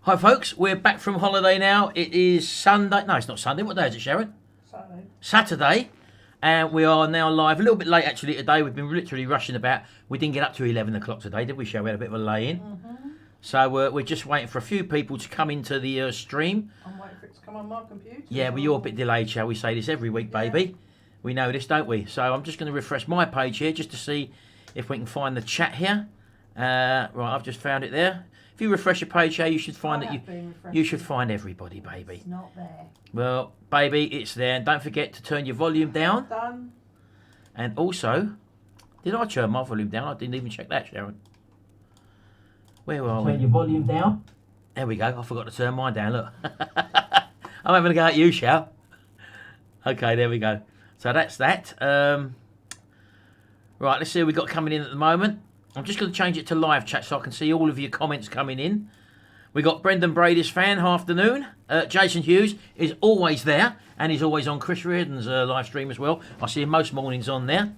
Hi folks, we're back from holiday now. It is Sunday. No, it's not Sunday. What day is it, Sharon? Saturday. And we are now live. A little bit late actually today. We've been literally rushing about. We didn't get up to 11 o'clock today, did we, Sharon? We had a bit of a lay-in. So we're just waiting for a few people to come into the stream. I'm waiting for it to come on my computer. Yeah, well, you're a bit delayed, shall we say this every week, baby. We know this, don't we? So I'm just going to refresh my page here just to see if we can find the chat here. Right, I've just found it there. If you refresh your page here, you should find you should find everybody, baby. It's not there. Well, baby, it's there. And don't forget to turn your volume down. Done. And also, did I turn my volume down? I didn't even check that, Sharon. Where are we? Turn your volume down. There we go. I forgot to turn mine down. Look. I'm having a go at you, Shal. Okay, there we go. So that's that. Right, let's see what we've got coming in at the moment. I'm just going to change it to live chat so I can see all of your comments coming in. We got Brendan Brady's fan, afternoon. Jason Hughes is always there, and he's always on Chris Reardon's live stream as well. I see him most mornings on there.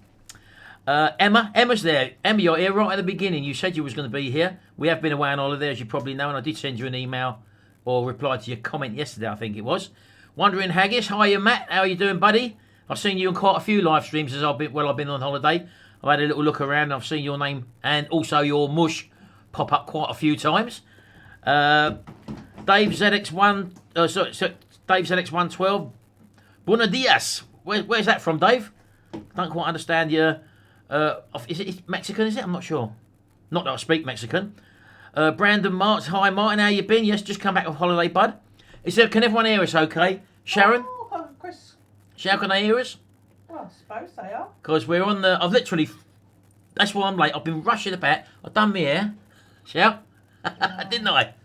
Emma's there. Emma, you're here right at the beginning. You said you was going to be here. We have been away on holiday, as you probably know, and I did send you an email or reply to your comment yesterday, I think it was. Wondering Haggis, hiya Matt, how are you doing, buddy? I've seen you on quite a few live streams as I've been on holiday. I've had a little look around. I've seen your name and also your mush pop up quite a few times. Dave ZX1, Dave ZX112. Buenos dias. Where's that from, Dave? Don't quite understand your. Is it Mexican? Is it? I'm not sure. Not that I speak Mexican. Brandon Marks. Hi, Martin. How you been? Yes, just come back off holiday, bud. Can everyone hear us? Okay, Sharon. Oh, Chris. Sharon, can they hear us? Well, I suppose they are. Because we're on the. I've literally. That's why I'm late. I've been rushing about. I've done my hair. Shout. Didn't I?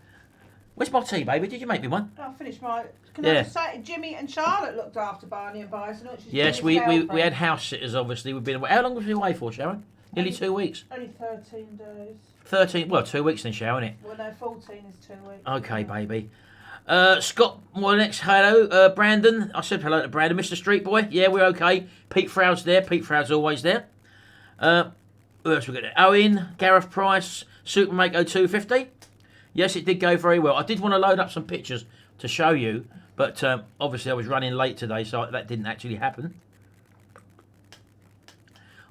Where's my tea, baby? Did you make me one? I finished my. Can I just say, Jimmy and Charlotte looked after Barney and Bison. Yes, we had house sitters, obviously. We've been away. How long was we away for, Sharon? Nearly 2 weeks. Only 13 days. 13, well, 2 weeks then, Sharon, isn't it? Well, no, 14 is 2 weeks. Okay, baby. Scott, my next hello. Brandon, I said hello to Brandon. Mr. Street Boy, yeah, we're okay. Pete Froud's there. Pete Froud's always there. Who else we got there? Owen, Gareth Price, Supermako 250. Yes, it did go very well. I did want to load up some pictures to show you, but obviously I was running late today, so that didn't actually happen.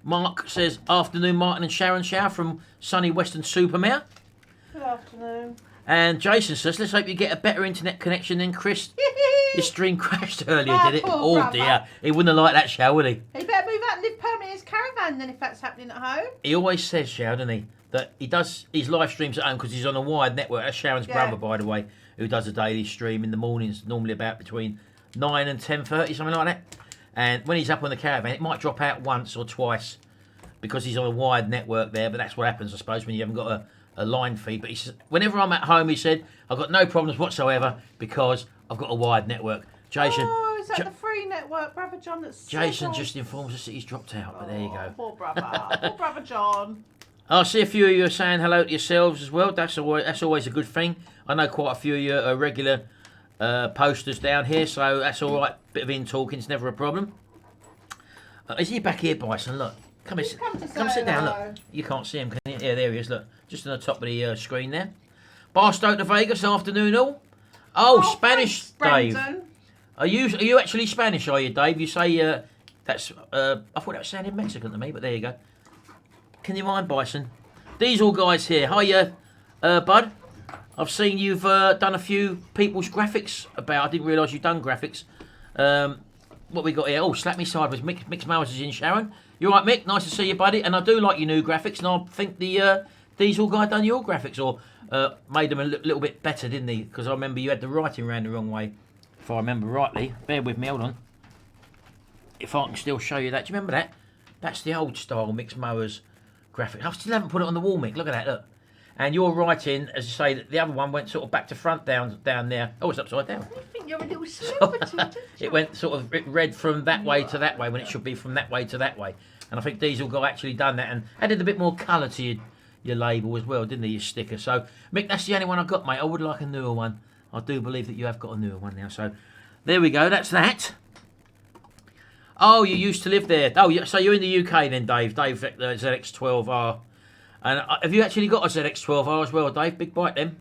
Mark says, afternoon, Martin and Sharon Shower from sunny Western Supermare. Good afternoon. And Jason says, let's hope you get a better internet connection than Chris. His stream crashed earlier, did it? Oh, brother. Dear. He wouldn't have liked that, Shal, would he? He better move out and live permanently in his caravan then if that's happening at home. He always says, Shal, doesn't he, that he does his live streams at home because he's on a wired network. That's Sharon's brother, by the way, who does a daily stream in the mornings, normally about between 9 and 10:30, something like that. And when he's up on the caravan, it might drop out once or twice because he's on a wired network there, but that's what happens, I suppose, when you haven't got a line feed. But he says, whenever I'm at home, he said, I've got no problems whatsoever because I've got a wired network. Jason. Oh, is that the free network, Brother John? That's Jason just informs us that he's dropped out, but there you go. Poor brother. Poor Brother John. I see a few of you are saying hello to yourselves as well. That's always a good thing. I know quite a few of you are regular posters down here, so that's all right. Bit of in-talking is never a problem. Is he back here, Bison? Look. Come sit down, look. You can't see him, can you? Yeah, there he is, look. Just on the top of the screen there. Barstow to Vegas, afternoon all. Oh, Spanish, Dave. Brendan. Are you actually Spanish, are you, Dave? You say that's... I thought that was sounding Mexican to me, but there you go. Can you mind, Bison? Diesel guys here. Hiya, bud. I've seen you've done a few people's graphics about... I didn't realise you'd done graphics. What we got here? Oh, Slap Me Sideways. Mick Mowers is in, Sharon. You all right, Mick? Nice to see you, buddy. And I do like your new graphics, and I think the Diesel guy done your graphics, or made them a little bit better, didn't he? Because I remember you had the writing round the wrong way, if I remember rightly. Bear with me, hold on. If I can still show you that. Do you remember that? That's the old style Mick Mowers graphic. I still haven't put it on the wall, Mick. Look at that, look. And your writing, as you say, the other one went sort of back to front down there. Oh, it's upside down. I think you're a little celebrity, didn't you? It went sort of read from that way to that way when it should be from that way to that way. And I think Diesel guy actually done that and added a bit more colour to your label as well, didn't he, your sticker? So, Mick, that's the only one I've got, mate. I would like a newer one. I do believe that you have got a newer one now. So, there we go. That's that. Oh, you used to live there. Oh, so you're in the UK then, Dave. Dave, ZX12R. And have you actually got a ZX12R as well, Dave? Big bite then.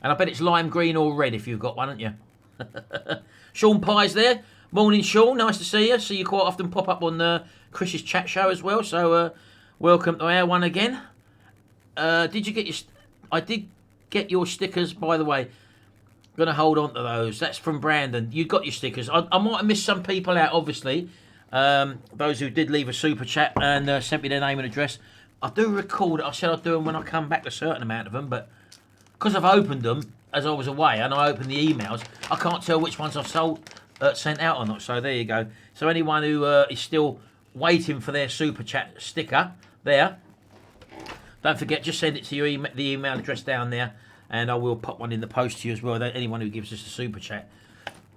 And I bet it's lime green or red if you've got one, haven't you? Sean Pye's there. Morning, Sean. Nice to see you. See you quite often pop up on Chris's chat show as well. So welcome to our one again. Did you get your... I did get your stickers, by the way. Going to hold on to those. That's from Brandon. You got your stickers. I might have missed some people out, obviously. Those who did leave a super chat and sent me their name and address. I do recall that I said I'd do them when I come back, a certain amount of them, but because I've opened them as I was away and I opened the emails, I can't tell which ones I've sent out or not. So there you go. So anyone who is still waiting for their super chat sticker there, don't forget, just send it to your the email address down there, and I will pop one in the post to you as well. Anyone who gives us a super chat.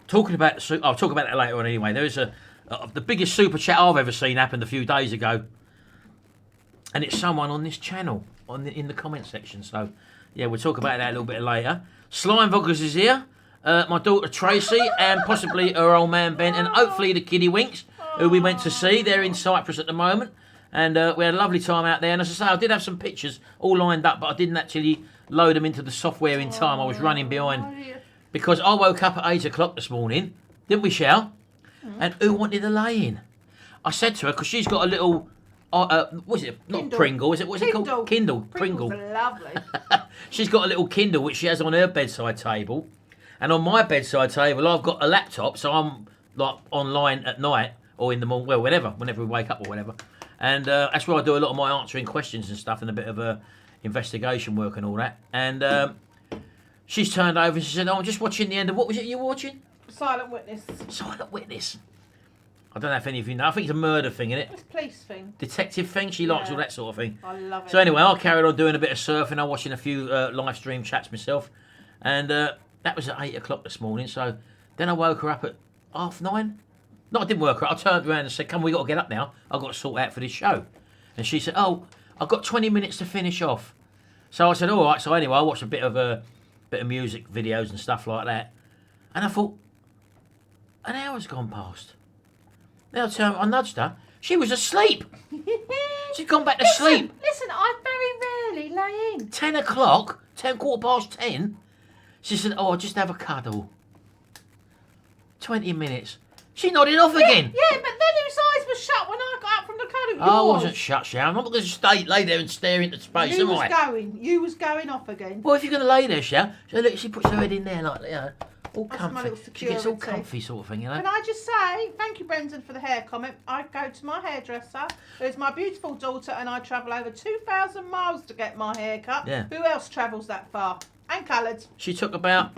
Talking about the I'll talk about that later on anyway. There is the biggest super chat I've ever seen happened a few days ago, and it's someone on this channel in the comment section. So yeah, we'll talk about that a little bit later. Slime Vloggers is here. My daughter Tracy and possibly her old man Ben, and hopefully the kiddie Winks, who we went to see. They're in Cyprus at the moment, and we had a lovely time out there. And as I say, I did have some pictures all lined up, but I didn't actually load them into the software in time. I was running behind because I woke up at 8 o'clock this morning, didn't we, Shell? And who wanted a lay-in? I said to her, because she's got a little, what is it? Not Kindle. Pringle, is it? What's it called? Kindle. Pringles Pringle. are lovely. She's got a little Kindle which she has on her bedside table, and on my bedside table I've got a laptop, so I'm like online at night or in the morning, well, whenever we wake up or whatever, and that's where I do a lot of my answering questions and stuff and a bit of investigation work and all that. And she's turned over and she said, "Oh, I'm just watching the end of what was it you were watching?" Silent Witness. Silent Witness. I don't know if any of you know. I think it's a murder thing, isn't it? It's a police thing. Detective thing. She likes all that sort of thing. I love it. So anyway, I carried on doing a bit of surfing. I'm watching a few live stream chats myself, and that was at 8 o'clock this morning. So then I woke her up at 9:30. No, I didn't work her up. I turned around and said, "Come, we got to get up now. I've got to sort out for this show." And she said, "Oh, I've got 20 minutes to finish off." So I said, "All right." So anyway, I watched a bit of music videos and stuff like that, and I thought, an hour's gone past. Now I nudged her. She was asleep. She'd gone back to sleep. Listen, I very rarely lay in. 10 o'clock, 10:15. She said, "Oh, I'll just have a cuddle." 20 minutes. She nodded off again. Yeah, but then whose eyes were shut when I got up from the cuddle? I wasn't shut, Sharon. I'm not going to lay there and stare into space, am I? You was going off again. Well, if you're going to lay there, Sharon, so look, she puts her head in there like, you know, all That's my comfy. little She gets all security. comfy sort of thing, you know. Can I just say, thank you, Brendan, for the hair comment. I go to my hairdresser, who's my beautiful daughter, and I travel over 2,000 miles to get my hair cut. Yeah. Who else travels that far? And coloured. She took about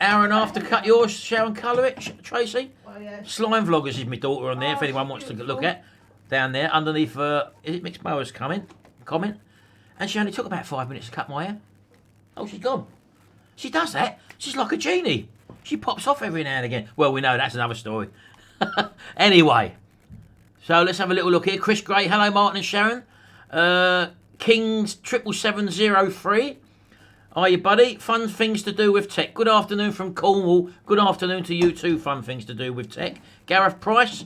hour and a half to cut yours, Sharon, colour it, Tracy. Well, yeah. Slime Vloggers is my daughter on there, if anyone wants to look at. Down there, underneath, is it Mixed Mowers comment? And she only took about 5 minutes to cut my hair. Oh, she's gone. She does that. She's like a genie. She pops off every now and again. Well, we know that's another story. Anyway, so let's have a little look here. Chris Gray, hello Martin and Sharon. Kings 77703. Are you, buddy? Fun things to do with tech. Good afternoon from Cornwall. Good afternoon to you too. Fun things to do with tech. Gareth Price.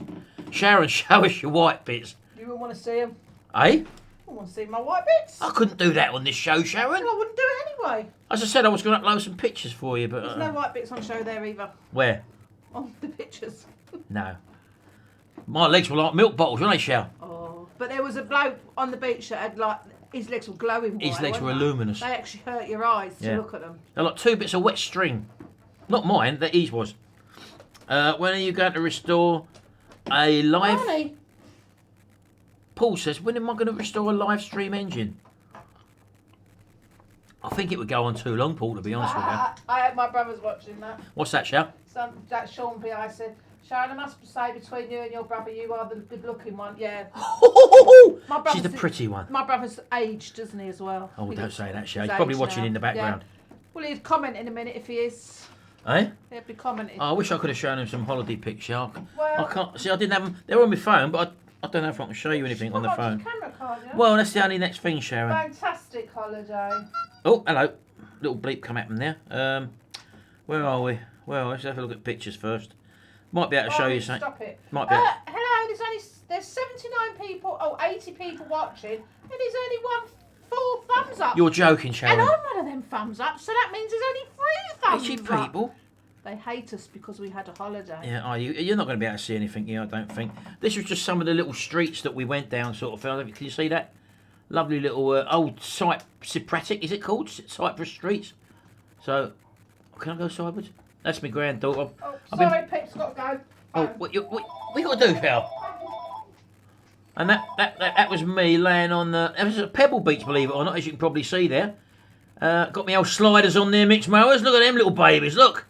Sharon, show us your white bits. You wouldn't want to see them. Eh? I want to see my white bits. I couldn't do that on this show, Sharon. Well, I wouldn't do it anyway. As I said, I was going to upload some pictures for you, but... There's no white bits on show there either. Where? On the pictures. No. My legs were like milk bottles, weren't they, Shell? Oh. But there was a bloke on the beach that had like... His legs were glowing white. His legs were weren't luminous. They actually hurt your eyes to look at them. They're like 2 bits of wet string. Not mine, that his was. When are you going to restore a live... Honey. Paul says, when am I going to restore a live stream engine? I think it would go on too long, Paul, to be honest with you. I had my brothers watching that. What's that, Shell? That Sean P.I. said, Sharon, I must say between you and your brother, you are the good-looking one. Yeah. She's the pretty one. My brother's aged, doesn't he, as well? Oh, don't say that, Shell. He's He's probably aged watching now. in the background. Yeah. Well, he'd comment in a minute if he is. Eh? He'd be commenting. Oh, I wish I could have shown him some holiday pics, Shell. Well, I can't. See, I didn't have them. They were on my phone, but I don't know if I can show you anything on the phone. Camera, can't you? Well, that's the only next thing, Sharon. Fantastic holiday. Oh, hello. Little bleep come out from there. Where are we? Well, let's have a look at pictures first. Might be able to show you something. Stop it. Might be. Hello, there's 79 people, 80 people watching, and there's only one 4 thumbs up. You're joking, And Sharon. I'm one of them thumbs up, so that means there's only 3 thumbs Itchy up. people. They hate us because we had a holiday. Yeah, are you? You're not going to be able to see anything here, I don't think. This was just some of the little streets that we went down, sort of. Can you see that? Lovely little old Cypriot, is it called? Cyprus streets. So, can I go sideways? That's my granddaughter. Oh, sorry, Pip's got to go. Oh, what you got to do, pal? And that was me laying on the... It was a pebble beach, believe it or not, as you can probably see there. Got me old sliders on there, mixed mowers. Look at them little babies, look.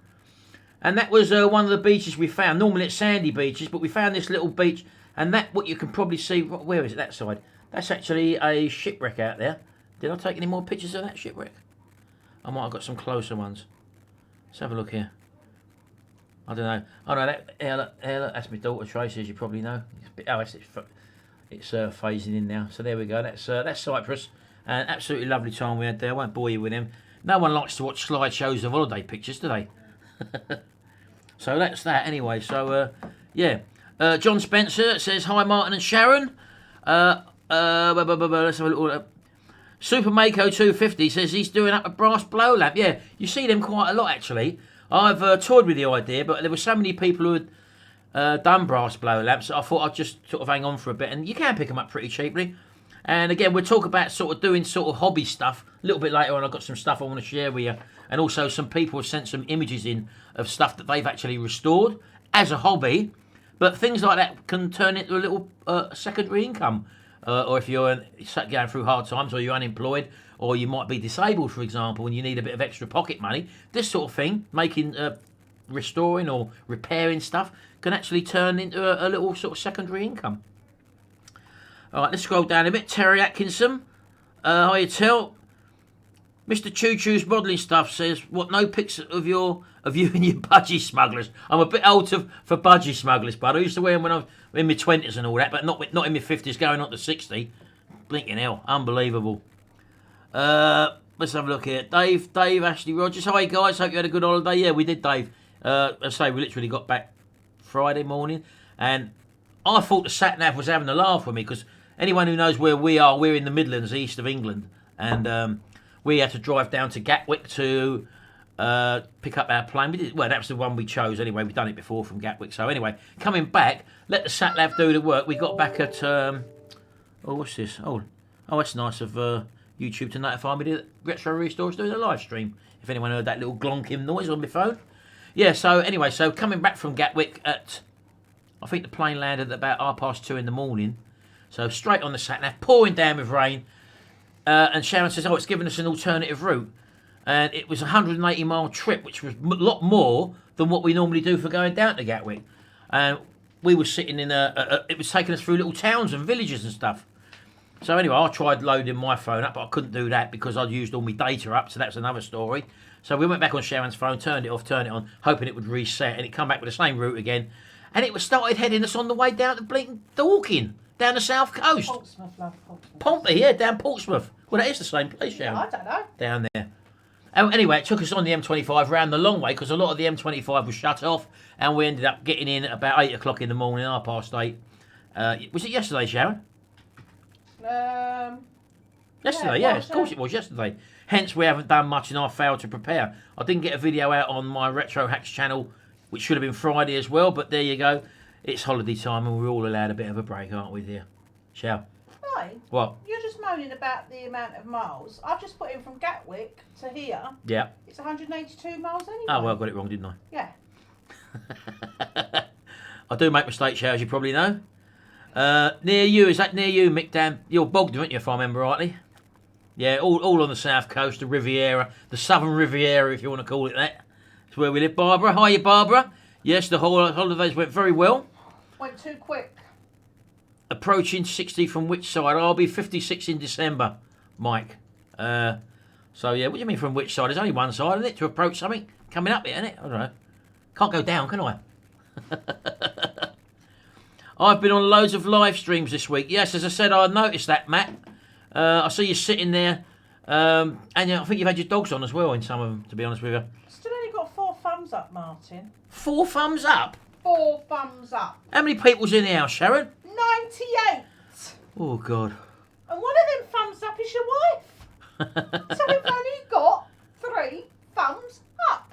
And that was one of the beaches we found. Normally it's sandy beaches, but we found this little beach. And that, what you can probably see... Where is it, that side? That's actually a shipwreck out there. Did I take any more pictures of that shipwreck? I might have got some closer ones. Let's have a look here. I don't know. Oh no, that's my daughter Tracy, as you probably know. It's phasing in now. So there we go. That's Cyprus. And absolutely lovely time we had there. I won't bore you with him. No one likes to watch slideshows of holiday pictures, do they? So that's that anyway. So yeah. John Spencer says hi, Martin and Sharon. Let's have a little. Super Mako 250 says he's doing up a brass blow lamp. Yeah, you see them quite a lot actually. I've toyed with the idea, but there were so many people who had done brass blow lamps that I thought I'd just sort of hang on for a bit. And you can pick them up pretty cheaply. And again, we'll talk about sort of doing sort of hobby stuff a little bit later on. I've got some stuff I want to share with you. And also some people have sent some images in of stuff that they've actually restored as a hobby. But things like that can turn into a little secondary income. Or if you're going through hard times, or you're unemployed, or you might be disabled, for example, and you need a bit of extra pocket money, this sort of thing, making, restoring or repairing stuff, can actually turn into a little sort of secondary income. All right, let's scroll down a bit. Terry Atkinson, hi, tell. Mr. Choo Choo's modelling stuff says, what, no pics of you and your budgie smugglers? I'm a bit old for budgie smugglers, but I used to wear them when I was in my 20s and all that, but not in my 50s going on to 60. Blinking hell, unbelievable. Let's have a look here. Dave, Ashley Rogers. Hi guys, hope you had a good holiday. Yeah, we did, Dave. I say we literally got back Friday morning, and I thought the sat nav was having a laugh with me, because anyone who knows where we are, we're in the Midlands, east of England, and we had to drive down to Gatwick to pick up our plane. Well, that was the one we chose anyway. We've done it before from Gatwick. So anyway, coming back, let the sat nav do the work. We got back at what's this? Oh, that's nice of YouTube to notify me that Retrorestore is doing a live stream. If anyone heard that little glonking noise on my phone. Yeah. So anyway, so coming back from Gatwick at, I think the plane landed at about 2:30 in the morning. So straight on the sat nav, pouring down with rain. And Sharon says, it's given us an alternative route. And it was a 180-mile trip, which was a lot more than what we normally do for going down to Gatwick. And we were sitting in it was taking us through little towns and villages and stuff. So anyway, I tried loading my phone up, but I couldn't do that because I'd used all my data up, so that's another story. So we went back on Sharon's phone, turned it off, turned it on, hoping it would reset, and it come back with the same route again. And it started heading us on the way down to Blinken Dorking, down the south coast. Portsmouth, love, Portsmouth. Pompey, yeah, down Portsmouth. Well, that is the same place, Sharon. Yeah, I don't know. Down there. Anyway, it took us on the M25 round the long way, because a lot of the M25 was shut off, and we ended up getting in at about 8 o'clock in the morning, 8:30. Was it yesterday, Sharon? Yesterday, yeah, of course it was yesterday. Hence, we haven't done much, and I failed to prepare. I didn't get a video out on my Retro Hacks channel, which should have been Friday as well, but there you go. It's holiday time, and we're all allowed a bit of a break, aren't we, dear? Shall? No. What? You're just moaning about the amount of miles. I've just put in from Gatwick to here. Yeah. It's 182 miles anyway. Oh, well, I got it wrong, didn't I? Yeah. I do make mistakes, as you probably know. Near you, is that near you, Mick Dan? You're Bogdan, aren't you, if I remember rightly? Yeah, all on the south coast, the Riviera, the Southern Riviera, if you want to call it that. It's where we live. Barbara, hiya, Barbara. Yes, the whole holidays went very well. Went too quick. Approaching 60 from which side? I'll be 56 in December, Mike. So, yeah, what do you mean from which side? There's only one side, isn't it, to approach something? Coming up, isn't it? I don't know. Can't go down, can I? I've been on loads of live streams this week. Yes, as I said, I noticed that, Matt. I see you sitting there. And I think you've had your dogs on as well in some of them, to be honest with you. Still only got 4 thumbs up, Martin. 4 thumbs up? 4 thumbs up. How many people's in the house, Sharon? 98. Oh, God. And one of them thumbs up is your wife. So we've only got 3 thumbs up.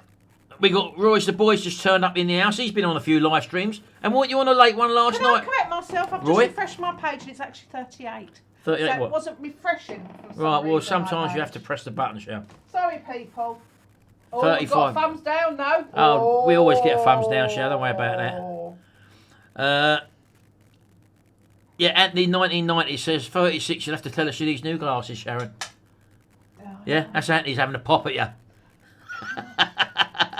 We got Royce the Boys just turned up in the house. He's been on a few live streams. And what, you on a late one last night? Can I correct myself? I've just refreshed my page and it's actually 38. 38 so what? It wasn't refreshing. Right, well, sometimes you have to press the button, Shell. Sorry, people. Oh, 35. We've got a thumbs down, no? Oh, we always get a thumbs down, Shell. Don't worry about that. Yeah, Anthony 1990 says 36. You'll have to tell us you need new glasses, Sharon. Yeah, that's Anthony's having a pop at you.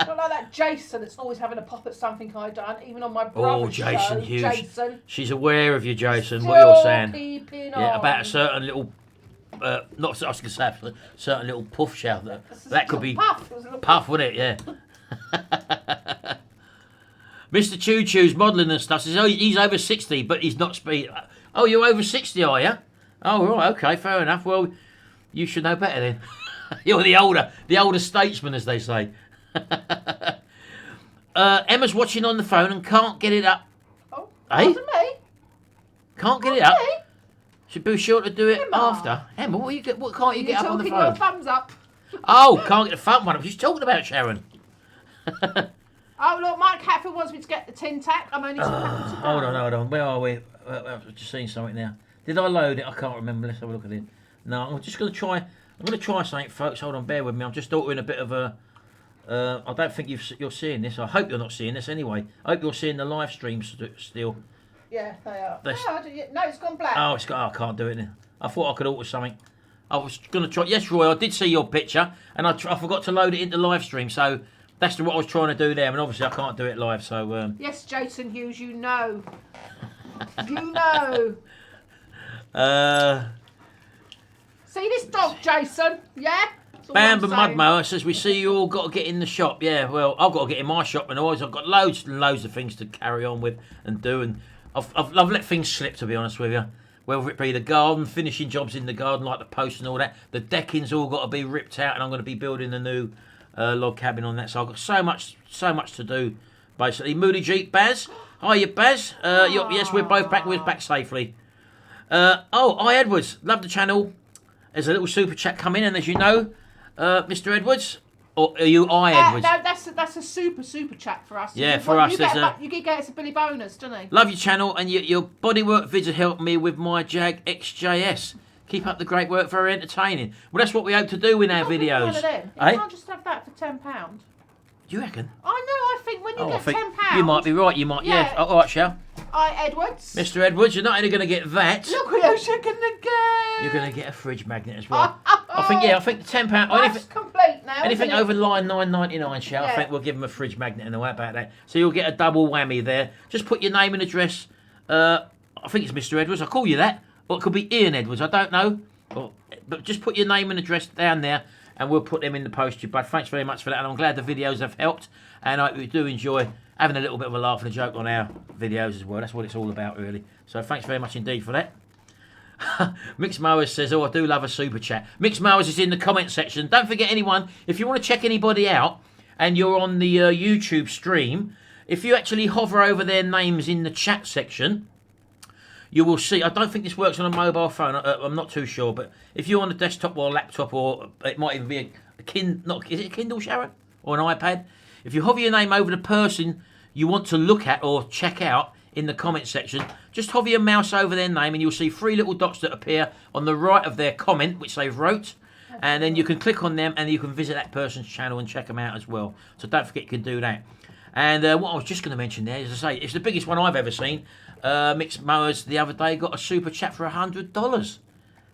Not like that Jason that's always having a pop at something I've done, even on my brother's Jason show. Hughes. Jason. She's aware of you, Jason. Still what you're saying. Yeah, about a certain little, not I was going to say, a certain little puff shout. That could be puff, wouldn't it? Yeah. Mr. Choo Choo's modelling and stuff says, oh, he's over 60, but he's not speed. Oh, you're over 60, are you? Oh, right, okay, fair enough. Well, you should know better then. You're the older statesman, as they say. Emma's watching on the phone and can't get it up. Oh, hey? wasn't me. Can't get it up. Should be sure to do it after. Emma, what can't you get up on the phone? Your thumbs up. Oh, can't get the phone one up. She's talking about Sharon. Oh, look, Mike Hatfield wants me to get the tin tack. I'm only 2 pounds. Hold on. Where are we? I've just seen something now. Did I load it? I can't remember. Let's have a look at it. No, I'm just going to try. I'm going to try something, folks. Hold on, bear with me. I'm just in a bit of a. I don't think you're seeing this. I hope you're not seeing this anyway. I hope you're seeing the live stream still. Yeah, they are. No, it's gone black. Oh, I can't do it now. I thought I could alter something. I was going to try. Yes, Roy, I did see your picture, and I forgot to load it into live stream. So that's what I was trying to do there, and obviously I can't do it live. So yes, Jason Hughes, you know. You know. See this dog, Jason? Yeah? Bamber Mudmower says, we see you all got to get in the shop. Yeah, well, I've got to get in my shop, and always I've got loads and loads of things to carry on with and do. And I've let things slip, to be honest with you. Whether it be the garden, finishing jobs in the garden, like the posts and all that. The decking's all got to be ripped out, and I'm going to be building a new log cabin on that. So I've got so much to do, basically. Moody Jeep, Baz. Hiya, Baz. Yes, we're both back. We're back safely. Edwards. Love the channel. There's a little super chat coming in, as you know, Mr. Edwards. Or are you Edwards? No, that's a super chat for us. Yeah, for us. You get us a Billy bonus, don't you? Love your channel, and your bodywork vids helped me with my Jag XJS. Keep up the great work, very entertaining. Well, that's what we hope to do in our videos. You can't just have that for £10. Do you reckon? I know, I think when you get £10... You might be right, you might, yeah. All right, Shell. Edwards. Mr. Edwards, you're not only going to get that. Look what else you're going to get. You're going to get a fridge magnet as well. I think the £10... That's complete now. Anything over line $9.99, Shell, I think we'll give them a fridge magnet and all about that. So you'll get a double whammy there. Just put your name and address. I think it's Mr. Edwards. I'll call you that. Or it could be Ian Edwards. I don't know. But just put your name and address down there, and we'll put them in the post, you bud. Thanks very much for that, and I'm glad the videos have helped, and I hope you do enjoy having a little bit of a laugh and a joke on our videos as well. That's what it's all about, really. So thanks very much indeed for that. Mixed Mowers says, I do love a super chat. Mixed Mowers is in the comment section. Don't forget, anyone, if you want to check anybody out and you're on the YouTube stream, if you actually hover over their names in the chat section, you will see. I don't think this works on a mobile phone. I'm not too sure, but if you're on a desktop or a laptop, or it might even be a Kindle. Is it a Kindle, Sharon, or an iPad? If you hover your name over the person you want to look at or check out in the comment section, just hover your mouse over their name, and you'll see 3 little dots that appear on the right of their comment, which they've wrote, and then you can click on them, and you can visit that person's channel and check them out as well. So don't forget you can do that. And what I was just going to mention there, as I say, it's the biggest one I've ever seen. Mixed Mowers the other day got a super chat for $100.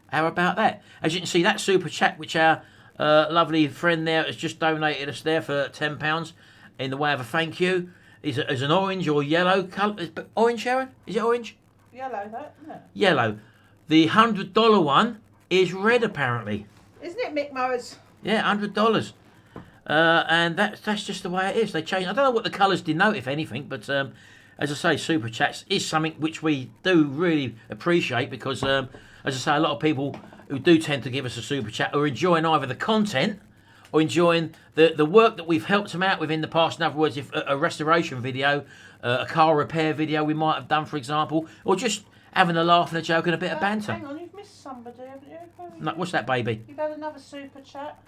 How about that? As you can see, that super chat, which our lovely friend there has just donated us there for £10 in the way of a thank you, is an orange or yellow colour. Orange, Sharon? Is it orange? Yellow, that, isn't it? Yellow. The $100 one is red, apparently. Isn't it, Mick Mowers? Yeah, $100. And that's just the way it is. They change. I don't know what the colours denote, if anything, but as I say, super chats is something which we do really appreciate, because as I say, a lot of people who do tend to give us a super chat are enjoying either the content or enjoying the work that we've helped them out with in the past. In other words, if a restoration video, a car repair video we might have done, for example, or just having a laugh and a joke and a bit of banter. Hang on, you've missed somebody, haven't you? No, what's that, baby? You've had another super chat.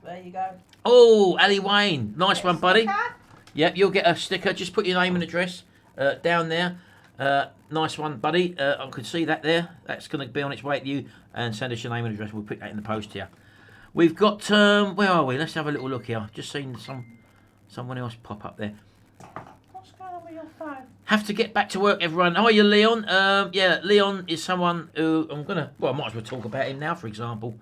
There you go. Oh, Ali Wayne. Nice one, buddy. Sticker? Yep, you'll get a sticker. Just put your name and address down there. Nice one, buddy. I could see that there. That's going to be on its way to you. And send us your name and address. We'll put that in the post here. We've got, where are we? Let's have a little look here. Just seen someone else pop up there. What's going on with your phone? Have to get back to work, everyone. Hiya, Leon. Yeah, Leon is someone who I might as well talk about him now, for example.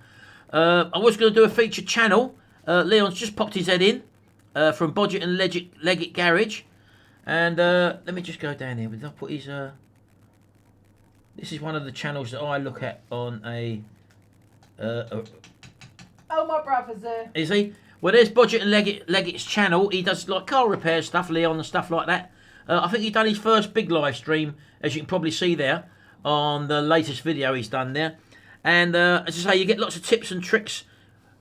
I was going to do a featured channel. Leon's just popped his head in from Bodget and Leggett Garage. And let me just go down here. I'll put his... this is one of the channels that I look at on a... Oh, my brother's there. Is he? Well, there's Bodget and Leggett's channel. He does like car repair stuff, Leon, and stuff like that. I think he's done his first big live stream, as you can probably see there, on the latest video he's done there. And as I say, you get lots of tips and tricks.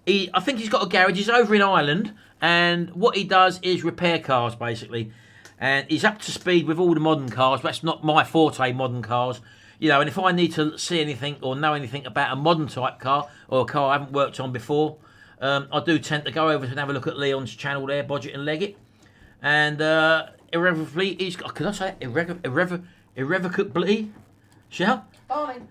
I think he's got a garage. He's over in Ireland, and what he does is repair cars, basically. And he's up to speed with all the modern cars. But that's not my forte, modern cars. You know, and if I need to see anything or know anything about a modern type car or a car I haven't worked on before, I do tend to go over and have a look at Leon's channel there, Bodget and Leggett. And irrevocably, he's got, can I say it? Irrevocably? Shall? Fine.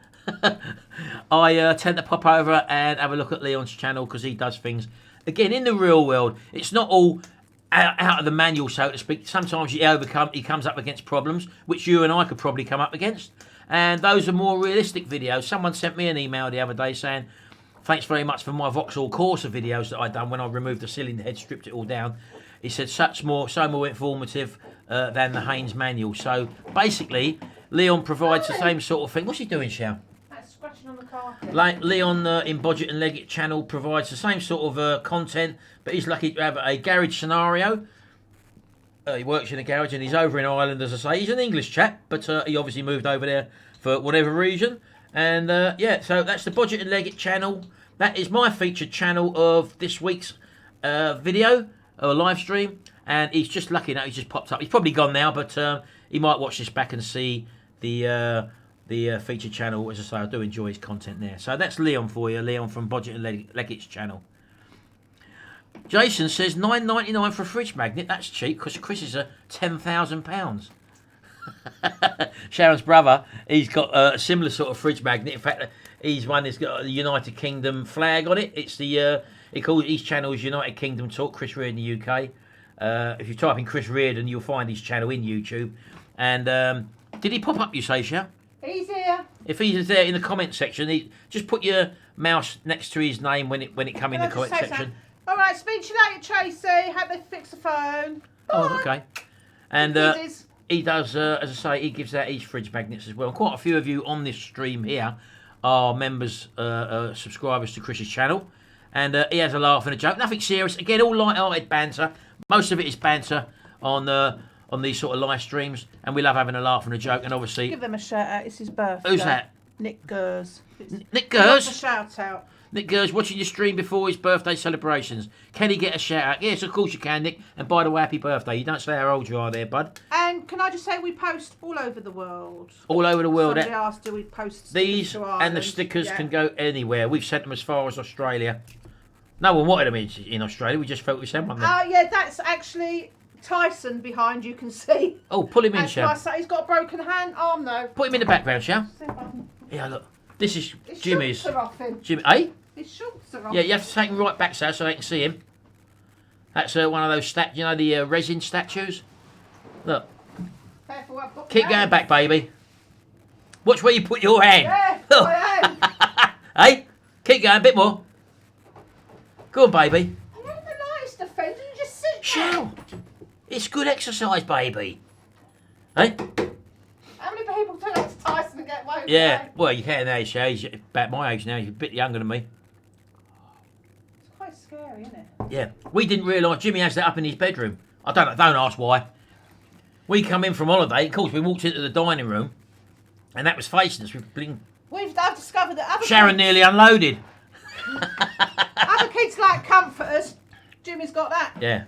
I tend to pop over and have a look at Leon's channel because he does things, again, in the real world. It's not all out of the manual, so to speak. Sometimes he comes up against problems, which you and I could probably come up against. And those are more realistic videos. Someone sent me an email the other day saying, thanks very much for my Vauxhall Corsa videos that I done when I removed the cylinder head, stripped it all down. He said, so more informative than the Haynes manual. So basically, Leon provides the same sort of thing. What's he doing, Shao? That's scratching on the carpet. Like Leon in Bodget and Leggett channel provides the same sort of content, but he's lucky to have a garage scenario. He works in a garage and he's over in Ireland, as I say. He's an English chap, but he obviously moved over there for whatever reason. And yeah, so that's the Bodget and Leggett channel. That is my featured channel of this week's video or live stream. And he's just lucky enough, he's just popped up. He's probably gone now, but he might watch this back and see the featured channel. As I say, I do enjoy his content there. So that's Leon for you, Leon from Bodget and Leggett's channel. Jason says $9.99 for a fridge magnet. That's cheap because Chris is £10,000. Sharon's brother, he's got a similar sort of fridge magnet. In fact, he's one that's got a United Kingdom flag on it. It's the his channel is United Kingdom Talk, Chris Reardon UK. If you type in Chris Reardon, you'll find his channel in YouTube. And did he pop up, you say, Sharon? He's here. If he's there in the comment section, just put your mouse next to his name when it come in the comment section. All right, speak to you later, Tracy. Hope they fix the phone. Bye. Oh, okay. And he does, as I say, he gives out his fridge magnets as well. And quite a few of you on this stream here are members, subscribers to Chris's channel. And he has a laugh and a joke. Nothing serious. Again, all light-hearted banter. Most of it is banter on these sort of live streams. And we love having a laugh and a joke. And obviously... Give them a shout out. It's his birthday. Who's that? Nick Gers. Nick Gers? A shout out. Nick Gers watching your stream before his birthday celebrations. Can he get a shout out? Yes, of course you can, Nick. And by the way, happy birthday. You don't say how old you are there, bud. And can I just say we post all over the world. All over the world. Somebody asked, do we post these to and the stickers can go anywhere. We've sent them as far as Australia. No one wanted them in Australia. We just felt we sent one there. Yeah, that's actually Tyson behind, you can see. Oh, pull him in, Shell. He's got a broken arm though. Put him in the background, Shell. Yeah, look. This is Jimmy's. Jimmy, eh? His shorts are off. Yeah, you have to take him right back, so they can see him. That's one of those the resin statues. Look. Careful, I've got Keep going back, baby. Watch where you put your hand. Yeah, my hand. Hey, keep going, a bit more. Go on, baby. You're not the lightest offender, you just sit there. Shell. It's good exercise, baby. Hey? How many people turn up to Tyson and get away with Yeah, that? well, you can now, Shell. He's about my age now. He's a bit younger than me. It's quite scary, isn't it? Yeah. We didn't realise Jimmy has that up in his bedroom. Don't ask why. We come in from holiday. Of course, we walked into the dining room, and that was facing us. I've discovered that other Sharon kids, nearly unloaded. other kids like comforters. Jimmy's got that. Yeah.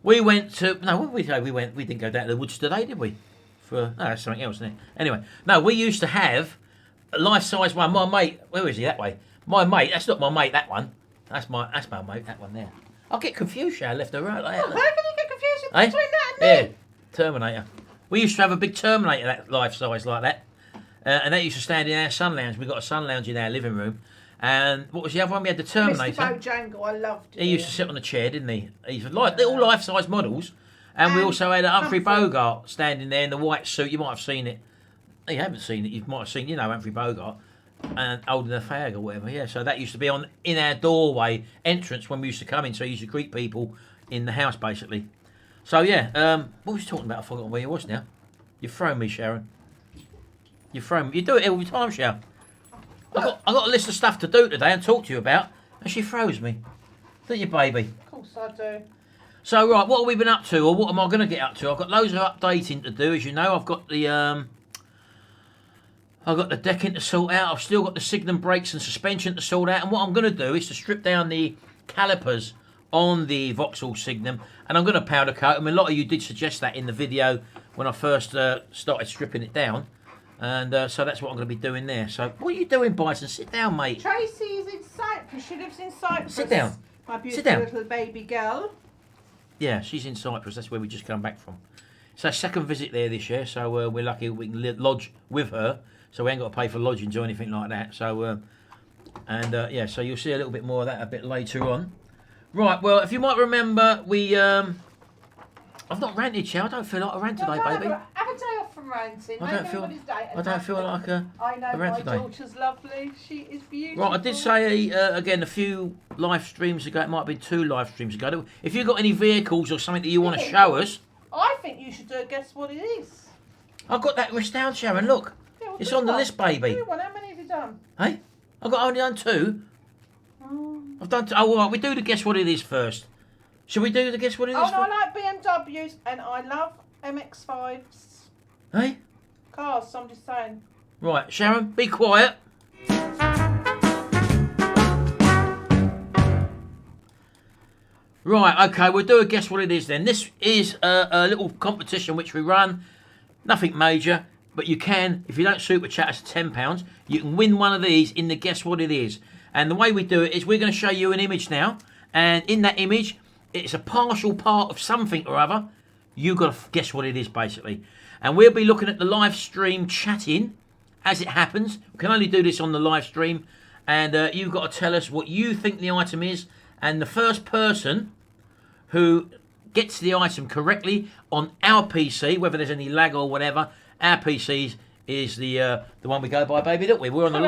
We went to... No, what did we say? We didn't go down to the woods today, did we? for... No, that's something else, isn't it? Anyway, no, we used to have a life-size one. My mate... Where is he? That way. My mate... That's not my mate, that one. That's my mate, that one there. I'll get confused, Shao, left or right. Like How can you get confused between that and yeah, me? Terminator. We used to have a big Terminator, that life-size like that. And that used to stand in our sun lounge. We got a sun lounge in our living room. And what was the other one? We had the Terminator. Mr. Bojangle, I loved it. He used to sit on the chair, didn't he? He's like little life-size models. And we also had a Humphrey Bogart standing there in the white suit. You might have seen it. You haven't seen it. You might have seen, Humphrey Bogart and holding a fag or whatever. Yeah, so that used to be in our doorway entrance when we used to come in. So you used to greet people in the house, basically. So, yeah. What was you talking about? I forgot where you was now. You've thrown me, Sharon. You've thrown me. You do it every time, Sharon. I got a list of stuff to do today and talk to you about, and she froze me. Don't you, baby? Of course I do. So, right, what have we been up to, or what am I going to get up to? I've got loads of updating to do, as you know. I've got the decking to sort out. I've still got the signum brakes and suspension to sort out. And what I'm going to do is to strip down the calipers on the Vauxhall Signum, and I'm going to powder coat them. A lot of you did suggest that in the video when I first started stripping it down. And so that's what I'm going to be doing there. So what are you doing, Bison? Sit down, mate. Tracy is in Cyprus. She lives in Cyprus. Sit down. My beautiful little baby girl. Yeah, she's in Cyprus. That's where we just come back from. It's our second visit there this year, so we're lucky we can lodge with her. So we ain't got to pay for lodgings or anything like that. So, yeah, so you'll see a little bit more of that a bit later on. Right, well, if you might remember, I've not ranted, Shao. I don't feel like a rant today, baby. Have a day off from ranting. I don't feel like a I know, rant my today. daughter's lovely. She is beautiful. Right, I did say, again, a few live streams ago, it might have been 2 live streams ago. If you've got any vehicles or something that you want to show us... I think you should do a guess what it is. I've got that wrist down, Sharon, look. Yeah, well, it's on the list, baby. Do one. How many have you done? Hey? I've only done 2. I've done... Oh, all right, we do the guess what it is first. Shall we do the guess what it is? Oh, no, I like BMWs and I love MX-5s. Hey? Cars, so I'm just saying. Right, Sharon, be quiet. Right, okay, we'll do a guess what it is then. This is a little competition which we run. Nothing major, but you can, if you don't super chat us £10, you can win one of these in the guess what it is. And the way we do it is we're going to show you an image now. And in that image, it's a partial part of something or other. You've got to guess what it is, basically. And we'll be looking at the live stream chatting as it happens. We can only do this on the live stream. And you've got to tell us what you think the item is. And the first person who gets the item correctly on our PC, whether there's any lag or whatever, our PCs is the one we go by, baby, don't we? We're on the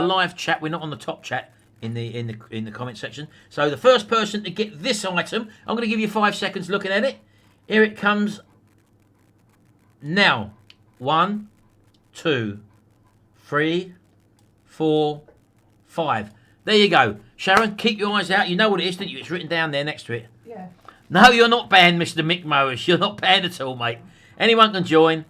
live chat. We're not on the top chat in the comment section. So the first person to get this item, I'm going to give you 5 seconds looking at it. Here it comes now. 1, 2, 3, 4, 5. There you go. Sharon, keep your eyes out. You know what it is, don't you? It's written down there next to it. Yeah. No, you're not banned, Mr. Mick Morris. You're not banned at all, mate. Anyone can join.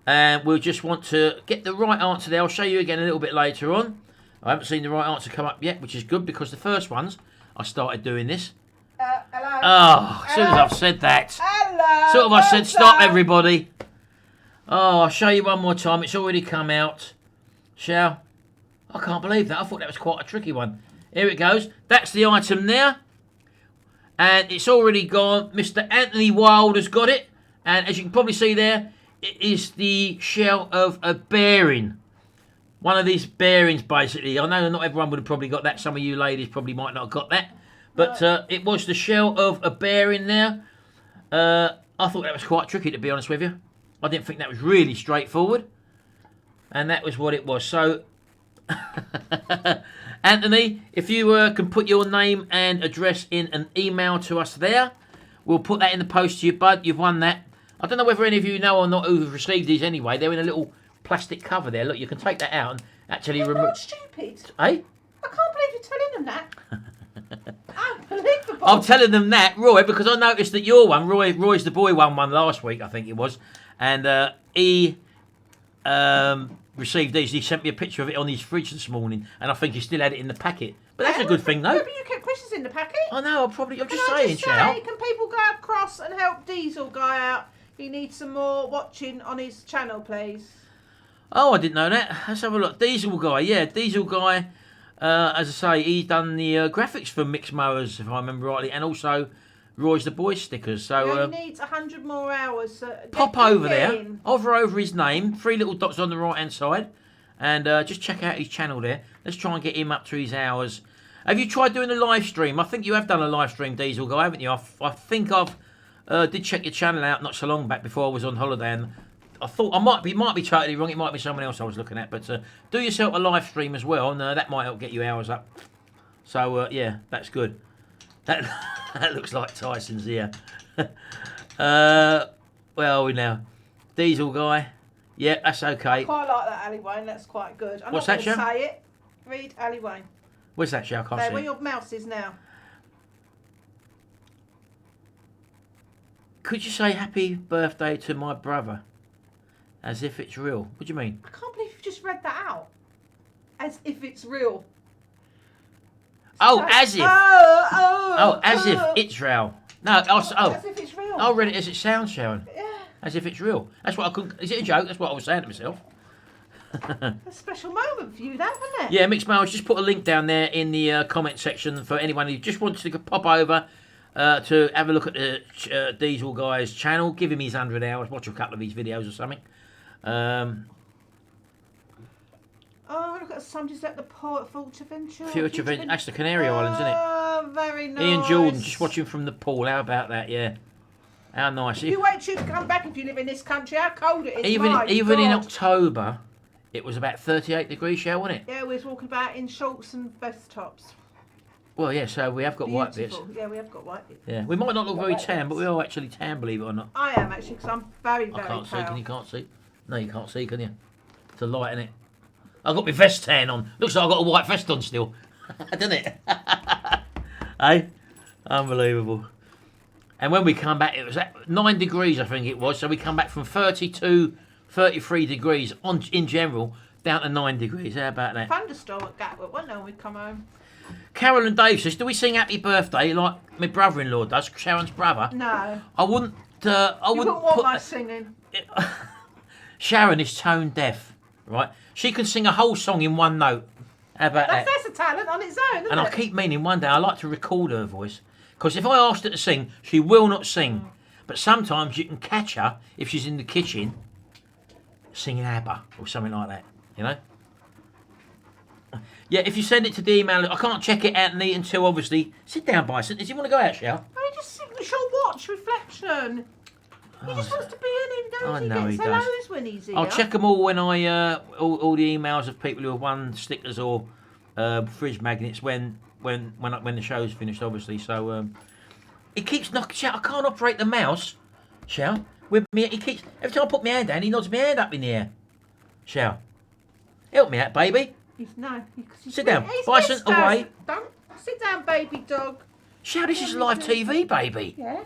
And we'll just want to get the right answer there. I'll show you again a little bit later on. I haven't seen the right answer come up yet, which is good because the first ones, I started doing this. Hello. Oh, as soon as I've said that. Hello. Sort of I said, stop, everybody. Oh, I'll show you one more time. It's already come out. Shall? I can't believe that. I thought that was quite a tricky one. Here it goes. That's the item there. And it's already gone. Mr. Anthony Wild has got it. And as you can probably see there, it is the shell of a bearing. One of these bearings, basically. I know not everyone would have probably got that. Some of you ladies probably might not have got that. But it was the shell of a bearing there. I thought that was quite tricky, to be honest with you. I didn't think that was really straightforward. And that was what it was. So, Anthony, if you can put your name and address in an email to us there, we'll put that in the post to you, bud. You've won that. I don't know whether any of you know or not who've received these anyway. They're in a little plastic cover there. Look, you can take that out and actually remove. You're not stupid. Eh? I can't believe you're telling them that. Unbelievable. I'm telling them that, Roy, because I noticed that your one, Roy's the boy won one last week, I think it was, and he received these. He sent me a picture of it on his fridge this morning, and I think he still had it in the packet. But that's a good thing, though. Yeah, but you kept quizzes in the packet. I know. I'm just Can saying, Chow. Can people go across and help Diesel guy out? He needs some more watching on his channel, please. Oh, I didn't know that. Let's have a look. Diesel Guy, yeah, Diesel Guy. As I say, he's done the graphics for Mixed Mowers, if I remember rightly, and also Roy's the Boy stickers. So he needs 100 more hours. pop over there, hover over his name, 3 little dots on the right hand side, and just check out his channel there. Let's try and get him up to his hours. Have you tried doing a live stream? I think you have done a live stream, Diesel Guy, haven't you? I think I've did check your channel out not so long back before I was on holiday, and I thought I might be totally wrong. It might be someone else I was looking at, but do yourself a live stream as well, and that might help get you hours up. So yeah, that's good. That that looks like Tyson's here. Where are we now? Diesel Guy. Yeah, that's okay. I quite like that, Ali Wayne. That's quite good. I'm What's not that, going to Sharon? say it. Read Ali Wayne. Where's that, Sharon? I can't There, see where it. your mouse is now. Could you say happy birthday to my brother? As if it's real. What do you mean? I can't believe you just read that out. As if it's real. Oh, as if. Oh, As if it's real. No, as if it's real. I read it as it sounds, Sharon. Yeah. As if it's real. That's what I couldn't. Is it a joke? That's what I was saying to myself. A special moment for you, that, wasn't it? Yeah, Mixed Mowers, just put a link down there in the comment section for anyone who just wants to pop over to have a look at the Diesel Guy's channel. Give him his 100 hours. Watch a couple of his videos or something. Oh, look at somebody's at the port Fuerteventura. Fuerteventura. That's the Canary Islands, isn't it? Oh, very nice. Ian Jordan, just watching from the pool. How about that? Yeah. How nice. You wait till you come back if you live in this country. How cold it is. Even in October, it was about 38 degrees, Shell, wasn't it? Yeah, we was walking about in shorts and vest tops. Well, yeah, so we have got white bits. Yeah, we have got white bits. Yeah, we might not look very tan, but we are actually tan, believe it or not. I am actually, because I'm very, very I can't see. pale. Can you can't see? No, you can't see, can you? It's a light in it. I've got my vest tan on. Looks like I've got a white vest on still. Doesn't it? Hey? Unbelievable. And when we come back, it was at 9 degrees, I think it was. So we come back from 32, 33 degrees in general down to 9 degrees. How about that? Thunderstorm at Gatwick, wasn't there, when we come home? Carol and Dave says, do we sing happy birthday like my brother-in-law does, Sharon's brother? No. I wouldn't You wouldn't want put my singing. Sharon is tone deaf, right? She can sing a whole song in one note. How about that? That's a talent on its own, isn't And it? I keep meaning one day I'd like to record her voice. Because if I asked her to sing, she will not sing. But sometimes you can catch her if she's in the kitchen singing ABBA or something like that, you know? Yeah, if you send it to the email, I can't check it out neat until obviously... Sit down, Bison. Does he want to go out, Shell? Oh, he just it's your watch reflection. He just wants to be in him, don't I he? know he Gets does. hellos when he's here. I'll check them all when I... all the emails of people who have won stickers or fridge magnets when the show's finished, obviously. So it keeps knocking. Shell, I can't operate the mouse. Shell, with me, he keeps every time I put my hand down, he nods my hand up in the air. Shell, help me out, baby. Sit down, Bison, away. Don't sit down, baby dog. Shell, this is live TV, baby. Yeah.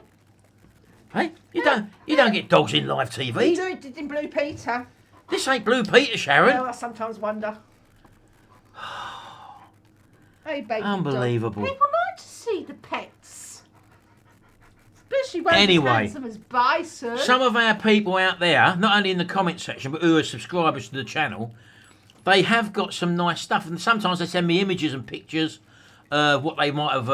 Hey, you don't get dogs in live We TV. do it in Blue Peter. This ain't Blue Peter, Sharon. Well, I sometimes wonder. Hey, baby Unbelievable. dog. People like to see the pets. Especially when Anyway. it's handsome as Bison. Some of our people out there, not only in the comment section, but who are subscribers to the channel, they have got some nice stuff. And sometimes they send me images and pictures of what they might have,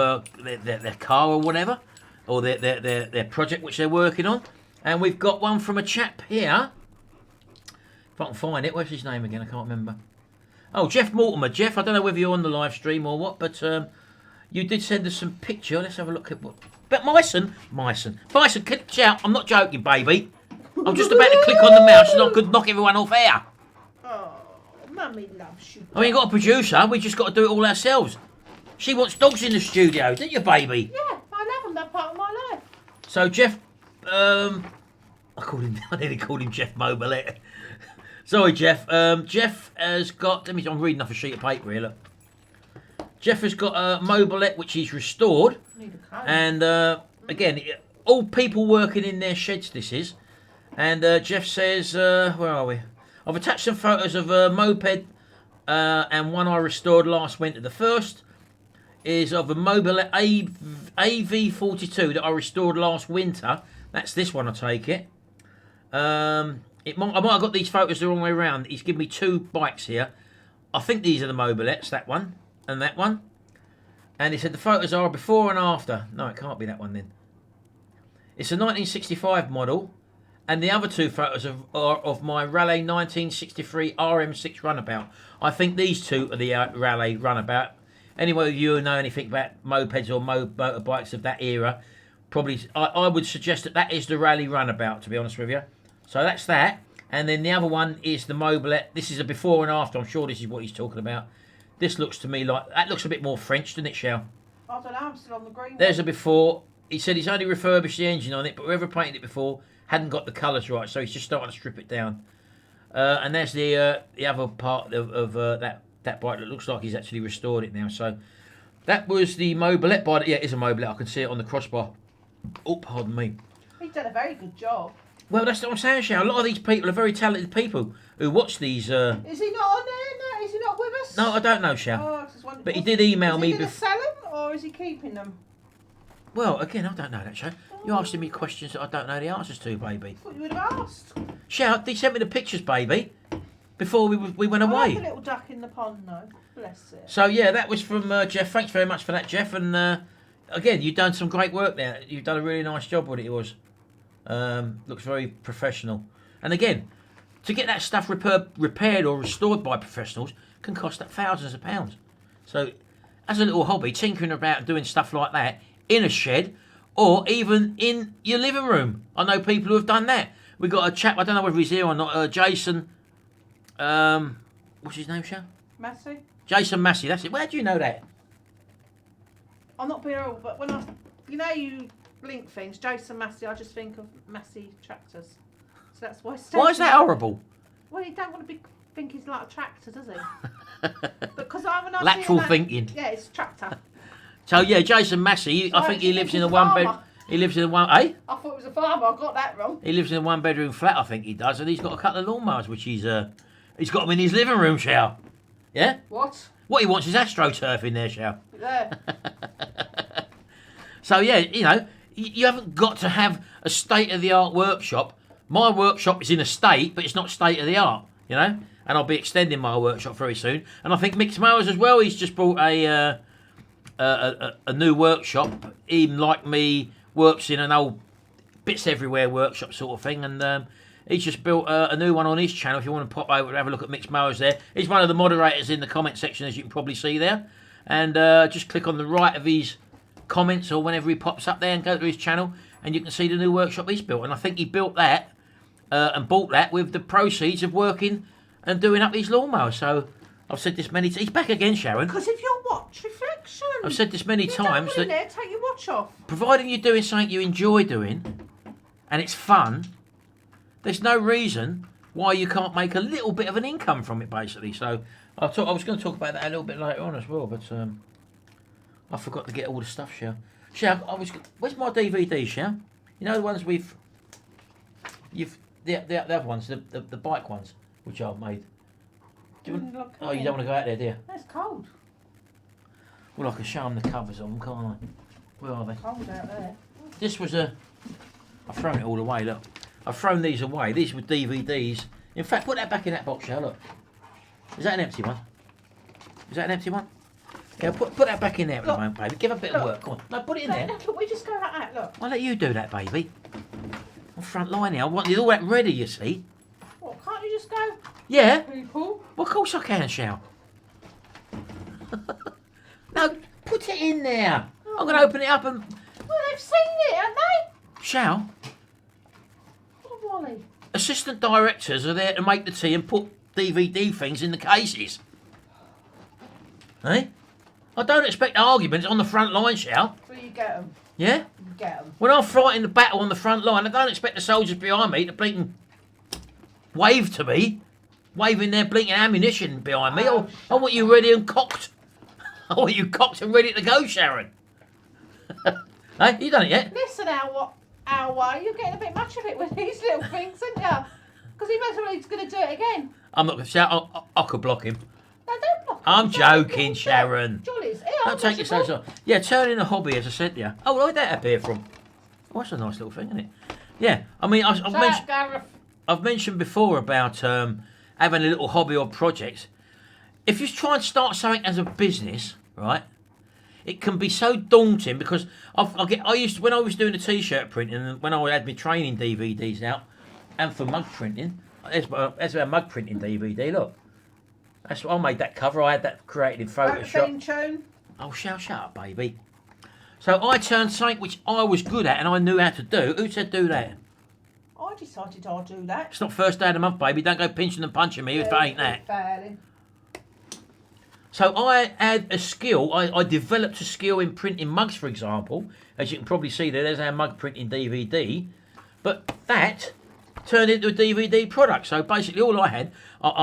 their car or whatever, or their project which they're working on. And we've got one from a chap here. If I can find it. Where's his name again? I can't remember. Oh, Jeff Mortimer. Jeff, I don't know whether you're on the live stream or what, but you did send us some picture. Let's have a look at what... But Bison, shout. I'm not joking, baby. I'm just about to click on the mouse and I could knock everyone off air. Oh, Mummy loves you. I mean, you got a producer. We just got to do it all ourselves. She wants dogs in the studio, didn't you, baby? Yeah, I love them. They're part of my life. So Jeff, I nearly called him Jeff Mobilette. Sorry, Jeff. Jeff has got. I'm reading off a sheet of paper here. Look. Jeff has got a Mobilette which he's restored, and again, all people working in their sheds. This is, and Jeff says, "Where are we?" I've attached some photos of a moped and one I restored last winter. The first is of a Mobilette AV42 that I restored last winter. That's this one, I take it. I might have got these photos the wrong way around. He's given me 2 bikes here. I think these are the mobilettes, that one and that one. And he said the photos are before and after. No, it can't be that one then. It's a 1965 model. And the other 2 photos are of my Raleigh 1963 RM6 runabout. I think these 2 are the Raleigh runabout. Anyway, if you know anything about mopeds or motorbikes of that era, probably I would suggest that is the Raleigh runabout, to be honest with you. So that's that. And then the other one is the mobilette. This is a before and after. I'm sure this is what he's talking about. This looks to me like... That looks a bit more French, doesn't it, Shell? I don't know, I'm still on the green There's one. a before. He said he's only refurbished the engine on it, but whoever painted it before hadn't got the colours right, so he's just starting to strip it down. And there's the other part of that bike that looks like he's actually restored it now. So that was the mobilette bike. Yeah, it is a mobilette. I can see it on the crossbar. Oh, pardon me. He's done a very good job. Well, that's what I'm saying, Shao. A lot of these people are very talented people who watch these... Is he not on there now? Is he not with us? No, I don't know, Shao. Oh, I just wondered, but he did email me... Is he going to sell them or is he keeping them? Well, again, I don't know that, Shao. You're asking me questions that I don't know the answers to, baby. I thought you would have asked. Shao, they sent me the pictures, baby, before we went away. I like a little duck in the pond, though. Bless it. So, yeah, that was from Jeff. Thanks very much for that, Jeff. And, again, you've done some great work there. You've done a really nice job with it, yours. Looks very professional. And, again, to get that stuff repaired or restored by professionals can cost up thousands of pounds. So, as a little hobby, tinkering about and doing stuff like that in a shed or even in your living room. I know people who have done that. We've got a chap, I don't know whether he's here or not, Jason, what's his name, Shao? Massey? Jason Massey, that's it. Where do you know that? I'm not being ill, but when you link things, Jason Massey, I just think of Massey tractors. So that's why. Why is that horrible? Well, you don't want to think he's like a tractor, does he? Because I when I lateral see thinking. Yeah, it's a tractor. So yeah, Jason Massey. I think he lives in a one bed. He lives in a one. Eh? I thought it was a farmer. I got that wrong. He lives in a 1-bedroom flat. I think he does, and he's got a couple of lawnmowers, which he's got them in his living room, Shao. Yeah. What? What he wants is AstroTurf in there, Shao. There. So yeah, you haven't got to have a state-of-the-art workshop. My workshop is in a state, but it's not state-of-the-art, and I'll be extending my workshop very soon. And I think Mick's Mowers as well. He's just brought a new workshop. Even like me, works in an old bits everywhere workshop sort of thing, and he's just built a new one on his channel. If you want to pop over and have a look at Mick's Mowers there, he's one of the moderators in the comment section, as you can probably see there. And just click on the right of his comments or whenever he pops up there and go to his channel, and you can see the new workshop he's built. And I think he built that and bought that with the proceeds of working and doing up his lawnmower. So I've said this many times. He's back again, Sharon. Because of your watch reflection. I've said this many times that there, take your watch off. Providing you're doing something you enjoy doing and it's fun, there's no reason why you can't make a little bit of an income from it, basically. So I was going to talk about that a little bit later on as well, but I forgot to get all the stuff, Shao. Where's my DVD, Shao? You know the ones the other ones, the bike ones, which I've made. You don't want to go out there, do you? It's cold. Well, I can show them the covers on them, can't I? Where are they? Cold out there. This was I've thrown it all away, look. I've thrown these away. These were DVDs. In fact, put that back in that box, Shao, look. Is that an empty one? Is that an empty one? Yeah, put that back in there at the moment, baby. Give a bit of work. Come on. No, put it in there. Look, we just go like that, look. I'll let you do that, baby. I'm front line here. I want all that ready, you see. What, can't you just go? Yeah. People? Well, of course I can, Shao. No, put it in there. Oh. I'm going to open it up and... Well, they've seen it, haven't they? Shao. Oh, Wally. Assistant directors are there to make the tea and put DVD things in the cases. Eh? I don't expect arguments on the front line, Shao. So you get them. Yeah? You get them. When I'm fighting the battle on the front line, I don't expect the soldiers behind me to bleating wave to me, waving their bleating ammunition behind me. I want you ready and cocked. I want you cocked and ready to go, Sharon. Hey, you done it yet? Listen, our way, you're getting a bit much of it with these little things, aren't you? Because he knows he's going to do it again. I'm not going to shout. I could block him. No, don't block him. I'm joking, Sharon. Jollies. Don't take yourself off. Yeah, turn in a hobby, as I said to you. Oh, where'd that appear from? Oh, that's a nice little thing, isn't it? Yeah, I mean, I've mentioned... Gareth. I've mentioned before about having a little hobby or project. If you try and start something as a business, right, it can be so daunting because I used to, when I was doing the t-shirt printing and when I had my training DVDs out, and for mug printing, there's our mug printing DVD. Look, that's what I made that cover. I had that created in Photoshop. Tune. Oh, shut up, baby. So I turned something which I was good at and I knew how to do. Who said do that? I decided I'd do that. It's not first day of the month, baby. Don't go pinching and punching me if it ain't that. Failing. So I had a skill. I developed a skill in printing mugs, for example. As you can probably see there's our mug printing DVD. But that turned into a DVD product. So basically all I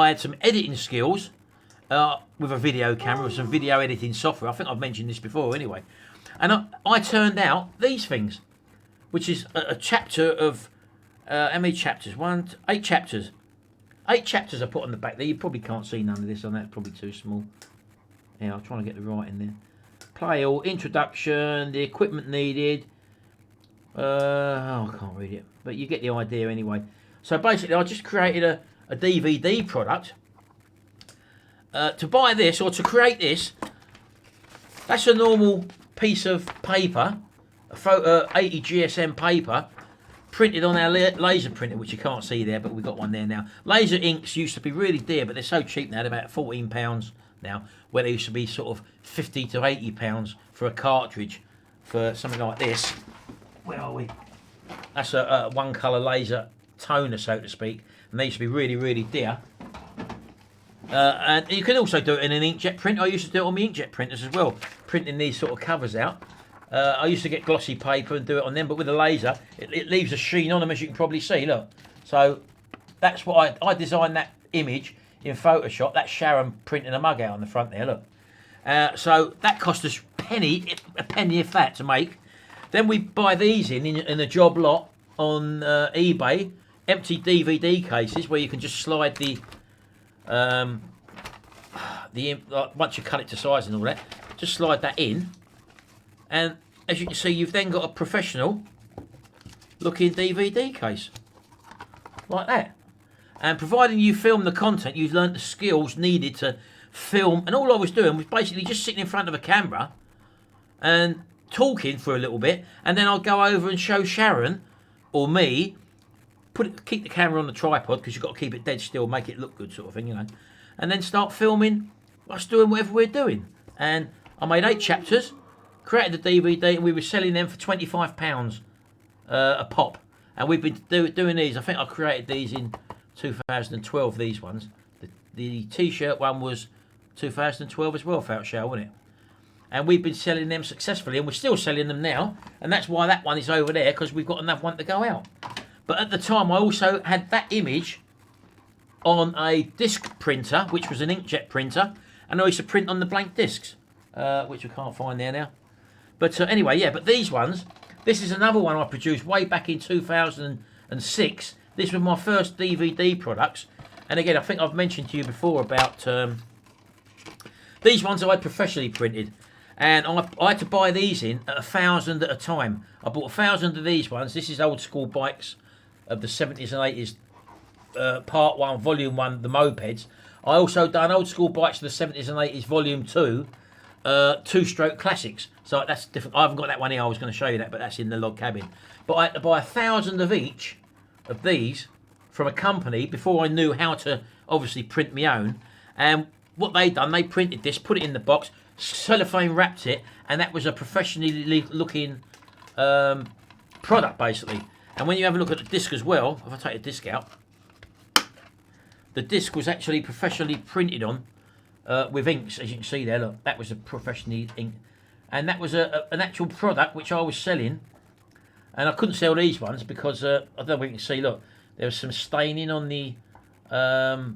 had some editing skills with a video camera, with some video editing software. I think I've mentioned this before anyway. And I turned out these things, which is a chapter of, how many chapters? 8 chapters. 8 chapters I put on the back there. You probably can't see none of this on that. It's probably too small. Yeah, I'm trying to get the right in there. Play all, introduction, the equipment needed. I can't read it. But you get the idea anyway. So basically I just created a DVD product. To buy this or to create this, that's a normal piece of paper, a 80 GSM paper, printed on our laser printer, which you can't see there, but we've got one there now. Laser inks used to be really dear, but they're so cheap now, they're about £14 now, where they used to be sort of £50 to £80 for a cartridge for something like this. Where are we? That's a one colour laser toner, so to speak, and they used to be really, really dear. And you can also do it in an inkjet print. I used to do it on my inkjet printers as well, printing these sort of covers out. I used to get glossy paper and do it on them, but with a laser, it leaves a sheen on them, as you can probably see, look. So that's what I designed that image in Photoshop. That's Sharon printing a mug out on the front there, look. So that cost us a penny if that to make. Then we buy these in a job lot on eBay, empty DVD cases where you can just slide once you cut it to size and all that, just slide that in, and as you can see, you've then got a professional looking DVD case like that. And providing you film the content, you've learnt the skills needed to film. And all I was doing was basically just sitting in front of a camera and talking for a little bit, and then I'll go over and show Sharon or me, keep the camera on the tripod because you've got to keep it dead still, make it look good, sort of thing, you know, and then start filming us doing whatever we're doing. And I made 8 chapters, created the DVD, and we were selling them for £25 a pop. And we've been doing these. I think I created these in 2012. These ones, the t-shirt one was 2012 as well, Felt Show, wasn't it? And we've been selling them successfully, and we're still selling them now. And that's why that one is over there, because we've got another one to go out. But at the time, I also had that image on a disc printer, which was an inkjet printer, and I used to print on the blank discs, which I can't find there now. But anyway, yeah, but these ones, this is another one I produced way back in 2006. This was my first DVD products. And again, I think I've mentioned to you before about these ones I professionally printed. And I had to buy these in at 1,000 at a time. I bought 1,000 of these ones. This is old school bikes of the 70s and 80s, part 1, volume 1, the mopeds. I also done old school bikes of the 70s and 80s, volume 2, 2-stroke classics. So that's different. I haven't got that one here. I was going to show you that, but that's in the log cabin. But I had to buy 1,000 of each of these from a company before I knew how to obviously print my own. And what they done, they printed this, put it in the box, cellophane wrapped it, and that was a professionally looking product basically. And when you have a look at the disc as well, if I take the disc out, the disc was actually professionally printed on with inks, as you can see there. Look, that was a professionally inked, and that was an actual product which I was selling. And I couldn't sell these ones because I don't know if you can see. Look, there was some staining on the actual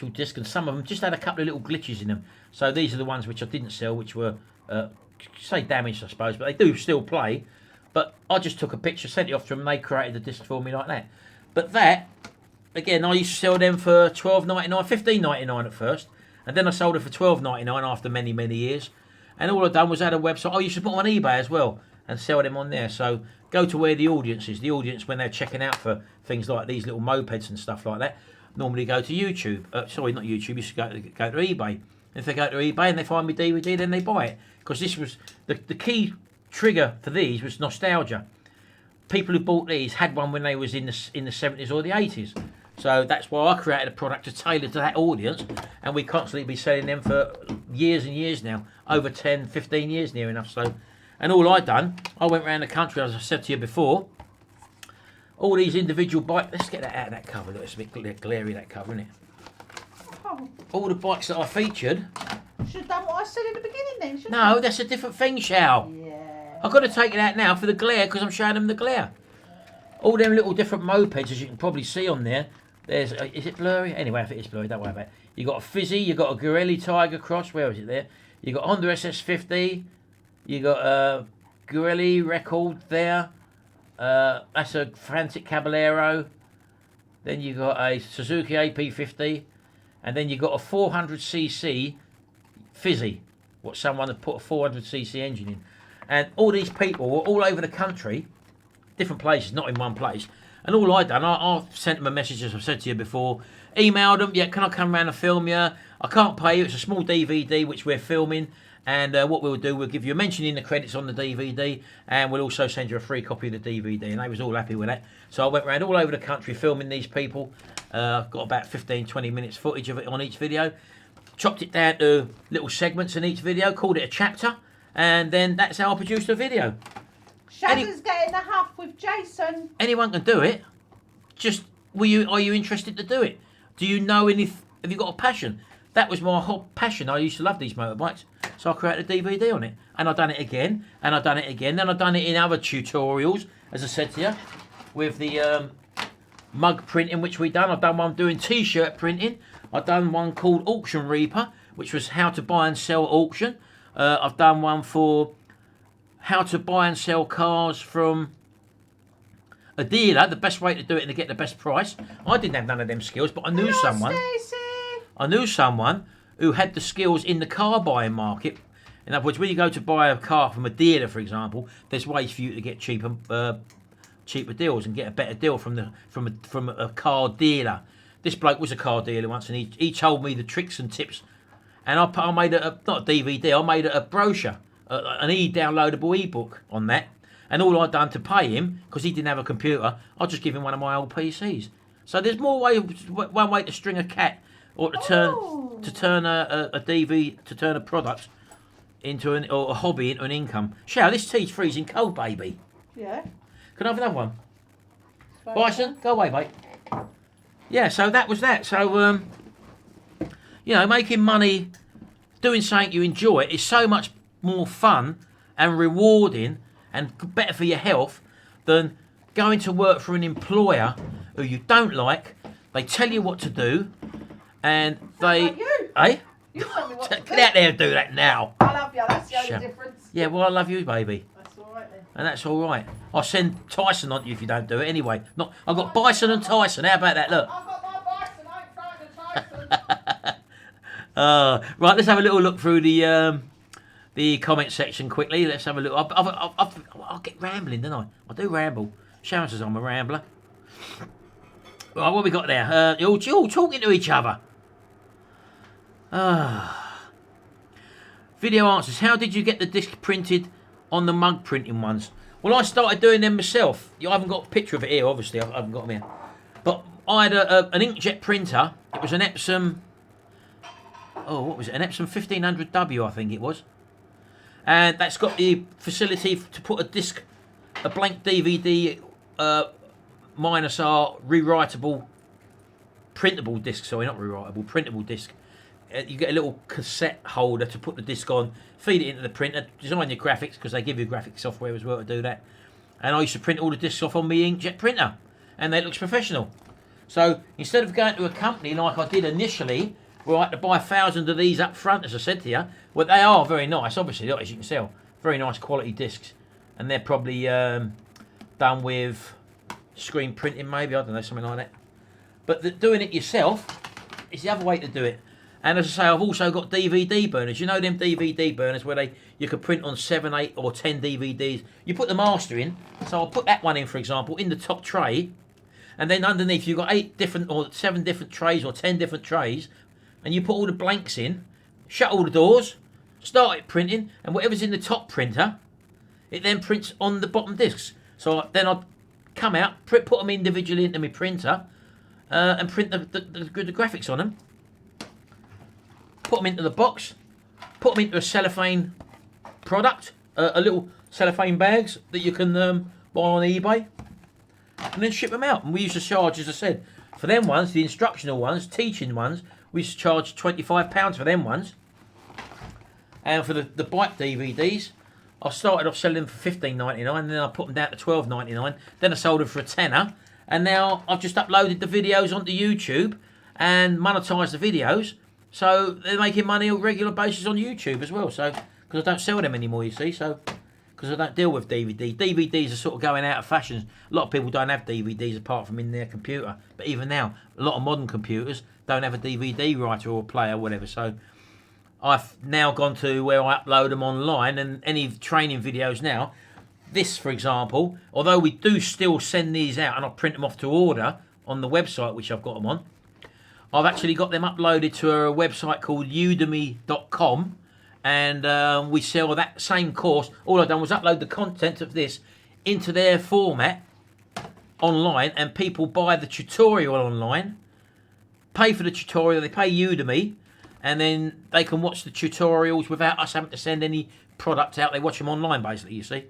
disc, and some of them just had a couple of little glitches in them. So these are the ones which I didn't sell, which were say damaged, I suppose, but they do still play. But I just took a picture, sent it off to them, and they created the disc for me like that. But that, again, I used to sell them for $12.99, $15.99 at first, and then I sold it for $12.99 after many, many years. And all I've done was add a website. I used to put them on eBay as well, and sell them on there. So go to where the audience is. The audience, when they're checking out for things like these little mopeds and stuff like that, normally go to YouTube. Sorry, not YouTube. You should go to eBay. And if they go to eBay and they find me DVD, then they buy it. Because this was the key trigger for these was nostalgia. People who bought these had one when they was in the 70s or the 80s. So that's why I created a product to tailor to that audience, and we constantly be selling them for years and years now, over 10, 15 years near enough. So, and all I went around the country, as I said to you before, all these individual bikes. Let's get that out of that cover. Look, it's a bit glary, that cover, isn't it? Oh. All the bikes that I featured. Should have done what I said in the beginning then, shouldn't No, that's a different thing, Shao. Yeah. I've got to take it out now for the glare because I'm showing them the glare. All them little different mopeds, as you can probably see on there. There's, is it blurry? Anyway, if it is blurry, don't worry about it. You got a Fizzy, you got a Gorelli Tiger Cross. Where is it there? You got Honda SS50. You got a Gorelli Record there. That's a Frantic Caballero. Then you got a Suzuki AP50, and then you got a 400cc Fizzy. What someone had put a 400cc engine in, and all these people were all over the country, different places, not in one place. And all I done, I sent them a message, as I've said to you before, emailed them, yeah, can I come around and film you? I can't pay you, it's a small DVD which we're filming, and what we'll do, we'll give you a mention in the credits on the DVD, and we'll also send you a free copy of the DVD, and they was all happy with that. So I went around all over the country filming these people. I've got about 15-20 minutes footage of it on each video, chopped it down to little segments in each video, called it a chapter, and then that's how I produced the video. Shazza's getting a huff with Jason. Anyone can do it. Just, are you interested to do it? Do you know have you got a passion? That was my whole passion. I used to love these motorbikes. So I created a DVD on it. And I've done it again. And I've done it again. Then I've done it in other tutorials, as I said to you. With the mug printing, which we done. I've done one doing t-shirt printing. I've done one called Auction Reaper, which was how to buy and sell auction. I've done one for how to buy and sell cars from a dealer, the best way to do it and to get the best price. I didn't have none of them skills, but I knew someone. Stacey. I knew someone who had the skills in the car buying market. In other words, when you go to buy a car from a dealer, for example, there's ways for you to get cheaper deals and get a better deal from a car dealer. This bloke was a car dealer once, and he told me the tricks and tips. And I made not a DVD, I made a brochure, an downloadable ebook on that. And all I'd done to pay him, because he didn't have a computer, I'd just give him one of my old PCs. So there's one way to string a cat, or to turn a product into or a hobby into an income. Shall this tea's freezing cold, baby? Yeah. Can I have another one? Bison, go away, mate. Yeah, so that was that. So making money, doing something you enjoy is so much more fun and rewarding and better for your health than going to work for an employer who you don't like. They tell you what to do, and they... Like you. Eh? You tell me what to do. Get out there and do that now. I love you, that's the only difference. Yeah, well, I love you, baby. That's alright then. And that's all right. I'll send Tyson on you if you don't do it anyway. I've got Bison and Tyson. How about that? Look. I've got my Bison, I ain't frightened of Tyson. Right, let's have a little look through the comment section quickly. Let's have a look. I'll get rambling, don't I? I do ramble. Sharon says I'm a rambler. Right, what we got there? You're all talking to each other. Video answers. How did you get the disc printed on the mug printing ones? Well, I started doing them myself. I haven't got a picture of it here, obviously. I haven't got them here. But I had an inkjet printer. It was an Epson... Oh, what was it? An Epson 1500W, I think it was. And that's got the facility to put a blank DVD minus our rewritable, printable disc. Sorry, not rewritable, printable disc. You get a little cassette holder to put the disc on, feed it into the printer, design your graphics, because they give you graphic software as well to do that. And I used to print all the discs off on my inkjet printer, and that looks professional. So instead of going to a company like I did initially, where I had to buy 1,000 of these up front, as I said to you, well, they are very nice, obviously, as you can tell. Very nice quality discs. And they're probably done with screen printing, maybe, I don't know, something like that. But doing it yourself is the other way to do it. And as I say, I've also got DVD burners. You know them DVD burners where you could print on 7, 8 or 10 DVDs. You put the master in. So I'll put that one in, for example, in the top tray. And then underneath you've got 8 different or 7 different trays or 10 different trays. And you put all the blanks in, shut all the doors, start it printing, and whatever's in the top printer, it then prints on the bottom discs. So then I'd come out, put them individually into my printer, and print the graphics on them. Put them into the box, put them into a cellophane product, a little cellophane bags that you can buy on eBay, and then ship them out. And we used to charge, as I said, for them ones, the instructional ones, teaching ones, we used to charge £25 for them ones. And for the bike DVDs, I started off selling them for $15.99, and then I put them down to $12.99. Then I sold them for a tenner, and now I've just uploaded the videos onto YouTube and monetised the videos, so they're making money on a regular basis on YouTube as well. So because I don't sell them anymore, you see, so because I don't deal with DVD. DVDs are sort of going out of fashion. A lot of people don't have DVDs apart from in their computer, but even now, a lot of modern computers don't have a DVD writer or player or whatever. So I've now gone to where I upload them online, and any training videos now, this for example, although we do still send these out and I print them off to order on the website which I've got them on, I've actually got them uploaded to a website called udemy.com, and we sell that same course. All I've done was upload the content of this into their format online, and people buy the tutorial online, pay for the tutorial, they pay Udemy, and then they can watch the tutorials without us having to send any product out. They watch them online, basically, you see.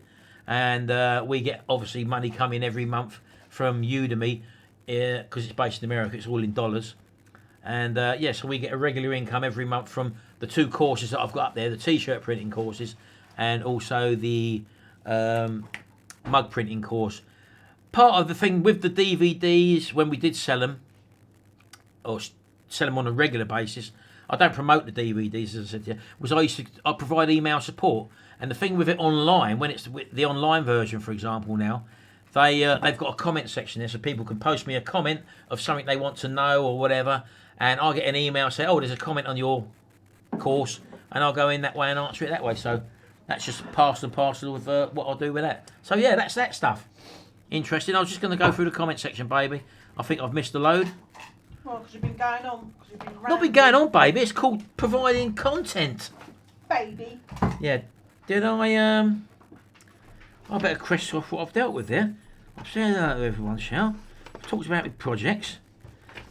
And we get, obviously, money coming every month from Udemy, because it's based in America, it's all in dollars. And, yeah, so we get a regular income every month from the 2 courses that I've got up there, the T-shirt printing courses and also the mug printing course. Part of the thing with the DVDs, when we did sell them, or sell them on a regular basis, I don't promote the DVDs, as I said to you, was I provide email support. And the thing with it online, when it's the online version, for example, now, they've got a comment section there, so people can post me a comment of something they want to know or whatever, and I'll get an email say, oh, there's a comment on your course, and I'll go in that way and answer it that way. So that's just part and parcel of what I'll do with that. So yeah, that's that stuff. Interesting. I was just going to go through the comment section, baby. I think I've missed a load. Well, because you've been going on. Not been going on, baby. It's called providing content. Baby. Yeah. Did I better crest off what I've dealt with there. I've said that to everyone, shall. I've talked about my projects.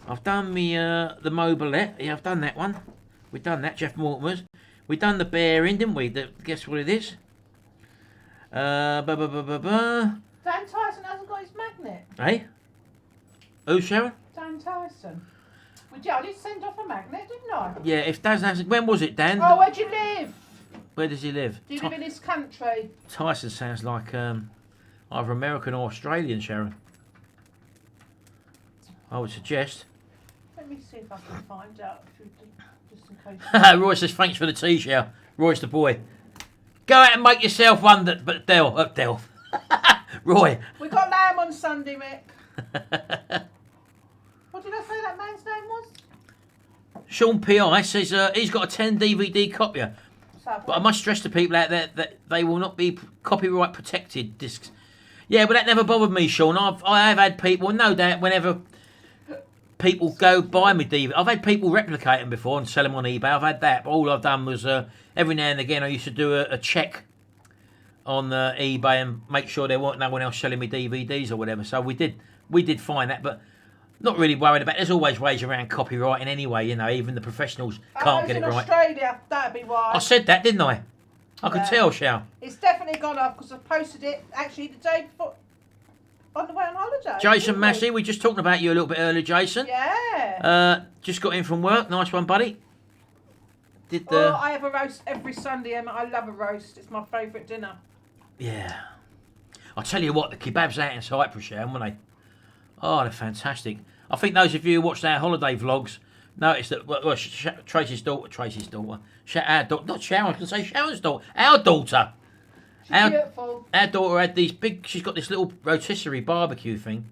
I've done the mobilette. Yeah, I've done that one. We've done that, Jeff Mortimer's. We've done the bearing, didn't we? Guess what it is? Dan Tyson hasn't got his magnet. Hey? Who, Sharon? Dan Tyson. I did send off a magnet, didn't I? Yeah, if Dan hasn't... When was it, Dan? Oh, where do you live? Where does he live? Do you live in this country? Tyson sounds like either American or Australian, Sharon. I would suggest. Let me see if I can find out. Just in case. Roy says, thanks for the t-shirt. Roy's the boy. Go out and make yourself one that... But Del. Roy. We got lamb on Sunday, Mick. What did I say that man's name was? Sean P.I. says he's got a 10 DVD copier. But I must stress to people out there that they will not be copyright protected discs. Yeah, but that never bothered me, Sean. I have had people, no doubt, whenever people go buy me DVD, I've had people replicate them before and sell them on eBay. I've had that, but all I've done was every now and again I used to do a check on eBay and make sure there wasn't no one else selling me DVDs or whatever. So we did find that, but not really worried about it. There's always ways around copywriting anyway, you know, even the professionals can't get it right. in Australia, that'd be why. I said that, didn't I? I could tell, Shao. It's definitely gone off because I posted it actually the day before on the way on holiday. Jason Massey, we just talking about you a little bit earlier, Jason. Yeah. Just got in from work. Nice one, buddy. I have a roast every Sunday, Emma. I love a roast. It's my favourite dinner. Yeah. I'll tell you what, the kebabs out in Cyprus, yeah, weren't they? Oh, they're fantastic. I think those of you who watched our holiday vlogs noticed that Tracy's daughter, our daughter, not Sharon, I was going to say Sharon's daughter, our daughter. She's beautiful. Our daughter had these big, she's got this little rotisserie barbecue thing.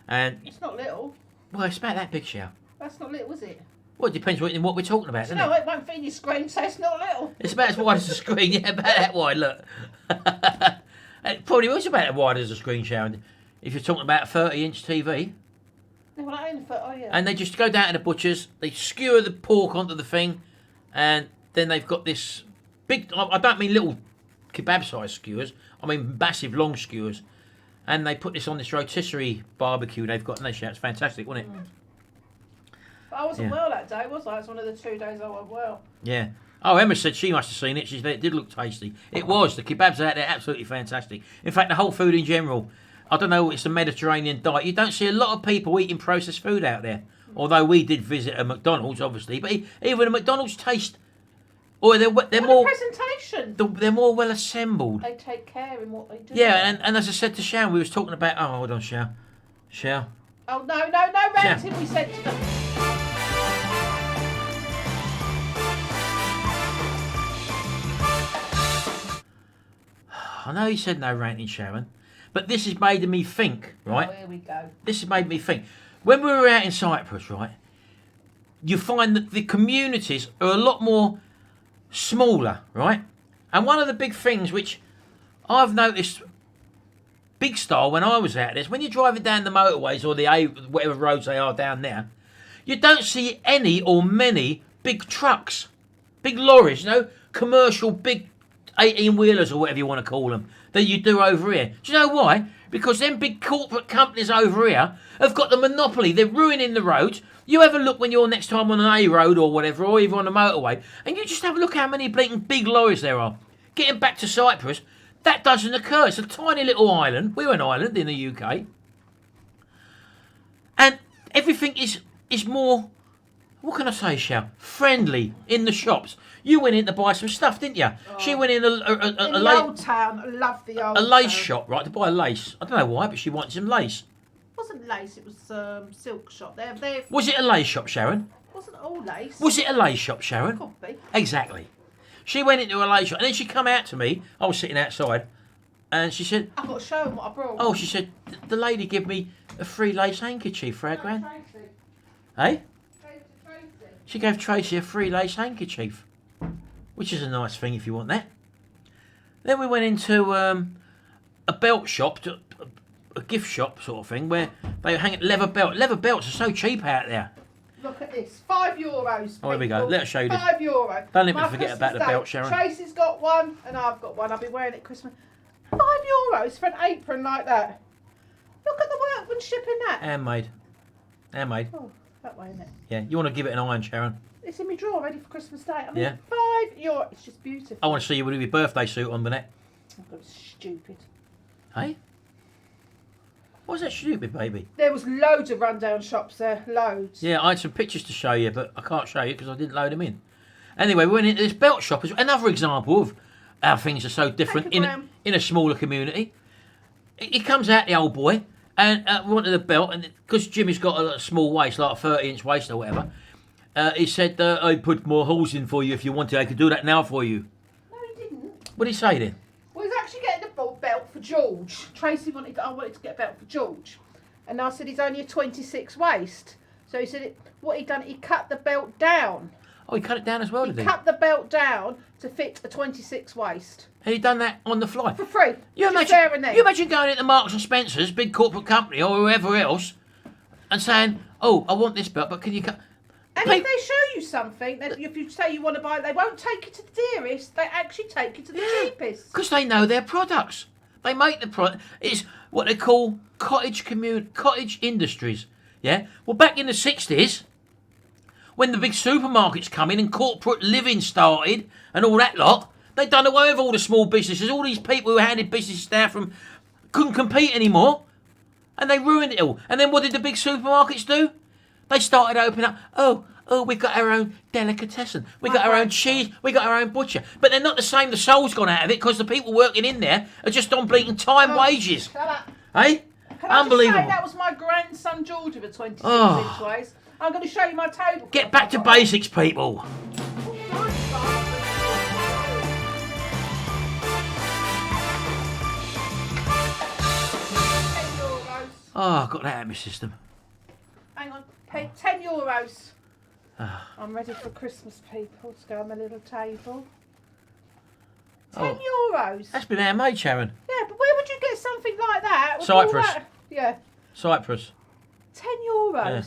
And it's not little. Well, it's about that big, Sharon. That's not little, is it? Well, it depends what we're talking about, doesn't No, it? it won't fit in your screen, so it's not little. It's about as wide as the screen. Yeah, about that wide. Look. It probably was about as wide as the screen, Sharon. If you're talking about a 30-inch TV. No, well, I ain't a foot. Oh yeah. And they just go down to the butcher's. They skewer the pork onto the thing, and then they've got this big. I don't mean little kebab-sized skewers. I mean massive, long skewers. And they put this on this rotisserie barbecue they've got, and they shout, it's fantastic, wasn't it? But I wasn't well that day, was I? It's one of the 2 days I wasn't well. Yeah. Oh, Emma said she must have seen it. She said it did look tasty. It was. The kebabs out there, absolutely fantastic. In fact, the whole food in general, I don't know, it's a Mediterranean diet. You don't see a lot of people eating processed food out there. Although we did visit a McDonald's, obviously. But even a McDonald's taste, or they're more presentation. They're more well assembled. They take care in what they do. Yeah, and as I said to Sharon, we was talking about. Oh, hold on, Sharon. Oh no, ranting. We said to them. I know you said no ranting, Sharon, but this has made me think, right? Oh, here we go. This has made me think. When we were out in Cyprus, right, you find that the communities are a lot more smaller, right? And one of the big things which I've noticed big style when I was out there is when you're driving down the motorways or the whatever roads they are down there, you don't see any or many big trucks, big lorries, commercial big 18-wheelers or whatever you want to call them, that you do over here. Do you know why? Because them big corporate companies over here have got the monopoly. They're ruining the roads. You have a look when you're next time on an A road or whatever, or even on a motorway, and you just have a look how many blatant big lorries there are. Getting back to Cyprus, that doesn't occur. It's a tiny little island. We're an island in the UK. And everything is more, what can I say, Shal? Friendly in the shops. You went in to buy some stuff, didn't you? Oh. She went in in the old town. I love the old a lace town. shop, right, to buy lace. I don't know why, but she wanted some lace. It wasn't lace, it was silk shop. Was it a lace shop, Sharon? It wasn't all lace. Was it a lace shop, Sharon? Could be. Exactly. She went into a lace shop, and then she come out to me. I was sitting outside, and she said, I've got to show them what I brought. oh, she said, the lady gave me a free lace handkerchief for our grand. Tracy. Hey? Tracy. She gave Tracy a free lace handkerchief, which is a nice thing if you want that. Then we went into a belt shop, a gift shop sort of thing, where they hang leather belt. Leather belts are so cheap out there. Look at this, €5. Oh, here we go. Let us show you this. €5. Don't let me forget about the belt, Sharon. Tracy's got one, and I've got one. I'll be wearing it at Christmas. €5 for an apron like that. Look at the workmanship in that. Handmade. Handmade. Oh, that way, isn't it? Yeah, you want to give it an iron, Sharon? It's in my drawer, ready for Christmas Day. I mean, Yeah. €5. It's just beautiful. I want to see you with your birthday suit on, Burnett. Oh, that was stupid. Hey? Why was that stupid, baby? There was loads of rundown shops there, loads. Yeah, I had some pictures to show you, but I can't show you because I didn't load them in. Anyway, we went into this belt shop. Another example of how things are so different in a smaller community. He comes out, the old boy, and wanted a belt, and because Jimmy's got a small waist, like a 30-inch waist or whatever, he said, I put more holes in for you if you wanted. I could do that now for you. No, he didn't. What did he say then? Well, he was actually getting a belt for George. Tracy wanted to get a belt for George. And I said, he's only a 26 waist. So he said, what he done, he cut the belt down. Oh, he cut it down as well, did he? Cut the belt down to fit a 26 waist. And he done that on the fly? For free. You imagine going into Marks and Spencer's, big corporate company, or whoever else, and saying, oh, I want this belt, but can you cut... And if they show you something, if you say you want to buy it, they won't take you to the dearest. They actually take you to the cheapest. Because they know their products. They make the product. It's what they call cottage industries. Yeah. Well, back in the 60s, when the big supermarkets come in and corporate living started and all that lot, they done away with all the small businesses. All these people who handed businesses down from couldn't compete anymore, and they ruined it all. And then what did the big supermarkets do? They started opening up. Oh, we've got our own delicatessen. We've got our own cheese. We've got our own butcher. But they're not the same. The soul's gone out of it because the people working in there are just on bleating time wages. Shut up. Hey? Unbelievable. Just say, that was my grandson George with a 26-inch waist. I'm going to show you my table. Get back to basics, people. €10. Oh, I got that out of my system. Hang on. Pay €10. I'm ready for Christmas, people, to go on my little table. €10. That's been handmade, Sharon. Yeah, but where would you get something like that? Cyprus. Yeah. Cyprus. €10. Yeah.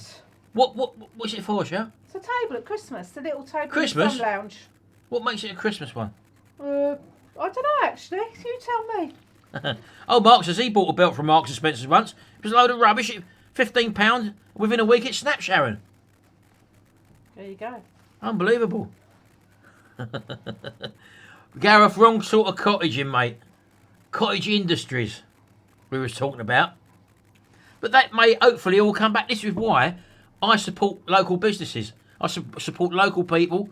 What's it for, Sharon? It's a table at Christmas. The little table Christmas? in the sun lounge. What makes it a Christmas one? I don't know, actually. You tell me. Oh, Mark says he bought a belt from Marks and Spencer's once. It was a load of rubbish. £15. Within a week, it snapped, Sharon. There you go. Unbelievable. Gareth, wrong sort of cottaging, mate. Cottage industries we was talking about. But that may hopefully all come back. This is why I support local businesses. I support local people.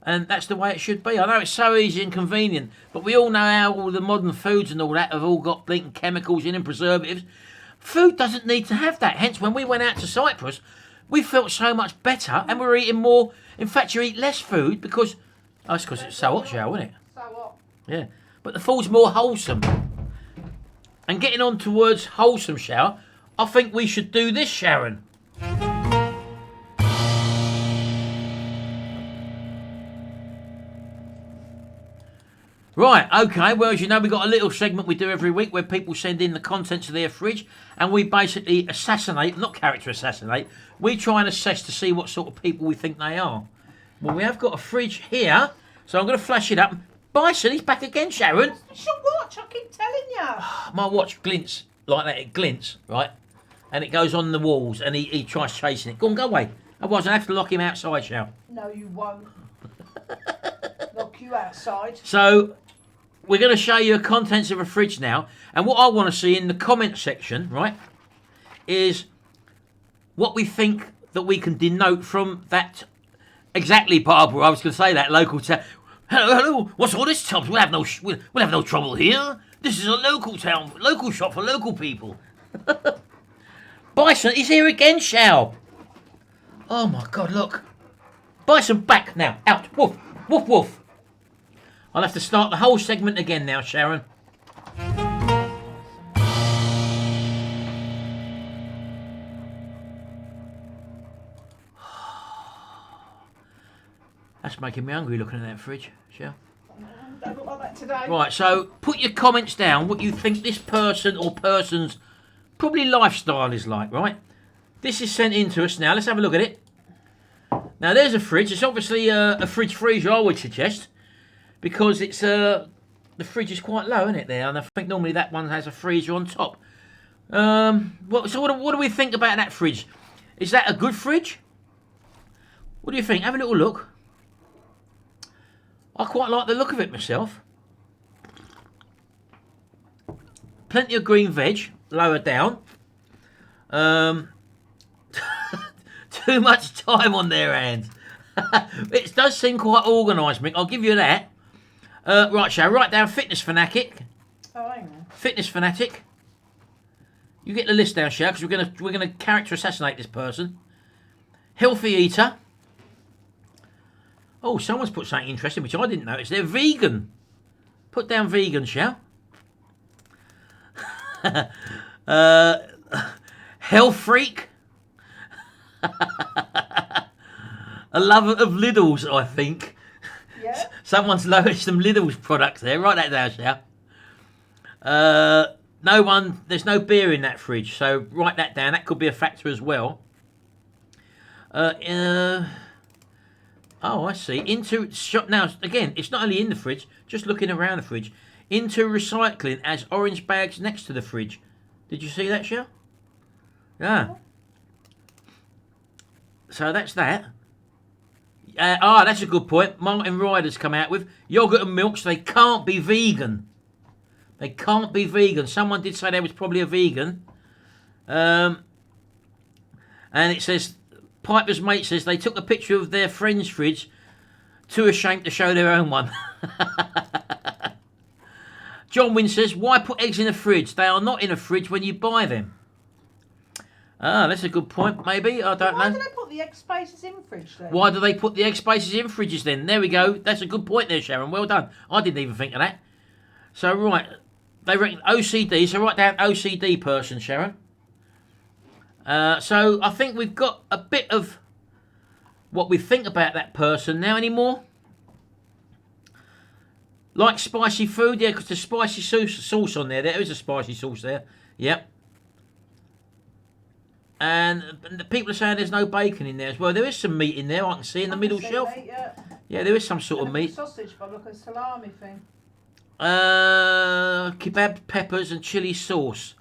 And that's the way it should be. I know it's so easy and convenient, but we all know how all the modern foods and all that have all got blinking chemicals in and preservatives. Food doesn't need to have that. Hence, when we went out to Cyprus, we felt so much better and we were eating more. In fact, you eat less food because... Oh, it's because it's so hot, Shell, isn't it? So what? Yeah. But the food's more wholesome. And getting on towards wholesome, Shell, I think we should do this, Sharon. Right, okay, well, as you know, we've got a little segment we do every week where people send in the contents of their fridge and we basically assassinate, not character assassinate, we try and assess to see what sort of people we think they are. Well, we have got a fridge here, so I'm going to flash it up. Bison, he's back again, Sharon. It's your watch, I keep telling you. My watch glints like that, it glints, right? And it goes on the walls and he tries chasing it. Go on, go away. Otherwise, I'll have to lock him outside, Shell. No, you won't. Lock you outside. So... we're going to show you the contents of a fridge now. And what I want to see in the comment section, right, is what we think that we can denote from that. Exactly, Barbara. I was going to say that local town. Hello. What's all this, Tubbs? We'll have no trouble here. This is a local town, local shop for local people. Bison, he's here again, Shell. Oh my God! Look, Bison back now. Out. Woof, woof, woof. I'll have to start the whole segment again now, Sharon. That's making me hungry looking at that fridge, Sharon. Don't look like that today. Right, so put your comments down what you think this person or person's probably lifestyle is like, right? This is sent in to us now. Let's have a look at it. Now, there's a fridge. It's obviously a fridge freezer, I would suggest. Because it's the fridge is quite low, isn't it, there? And I think normally that one has a freezer on top. What do we think about that fridge? Is that a good fridge? What do you think? Have a little look. I quite like the look of it myself. Plenty of green veg, lower down. Too much time on their hands. It does seem quite organised, Mick. I'll give you that. Right, shall I write down fitness fanatic? Oh, hang on. Fitness fanatic. You get the list down, Shell, because we're gonna character assassinate this person. Healthy eater. Oh, someone's put something interesting, which I didn't notice. They're vegan. Put down vegan, Shell. Health freak. A lover of Lidl's, I think. Yeah. Someone's loaded some Lidl's products there. Write that down, Shell. There's no beer in that fridge, so write that down. That could be a factor as well. Oh, I see. Now, again, it's not only in the fridge, just looking around the fridge. Into recycling as orange bags next to the fridge. Did you see that, Shell? Yeah. So that's that. That's a good point. Martin Ryder's come out with yogurt and milks. They can't be vegan. They can't be vegan. Someone did say there was probably a vegan. And it says, Piper's mate says they took a picture of their friend's fridge, too ashamed to show their own one. John Wynn says, why put eggs in a fridge? They are not in a fridge when you buy them. That's a good point, maybe. I don't know. Why do they put the egg spaces in fridge then? Why do they put the egg spaces in fridges then? There we go. That's a good point there, Sharon. Well done. I didn't even think of that. So, right. They reckon OCD. So, write down OCD person, Sharon. So, I think we've got a bit of what we think about that person now anymore. Like spicy food, yeah, because there's spicy sauce on there. There is a spicy sauce there. Yep. And the people are saying there's no bacon in there as well. There is some meat in there, I can see in the middle shelf. Meat, yeah. Yeah, there is some sort of meat. Sausage, but look at a salami thing. Kebab peppers and chili sauce.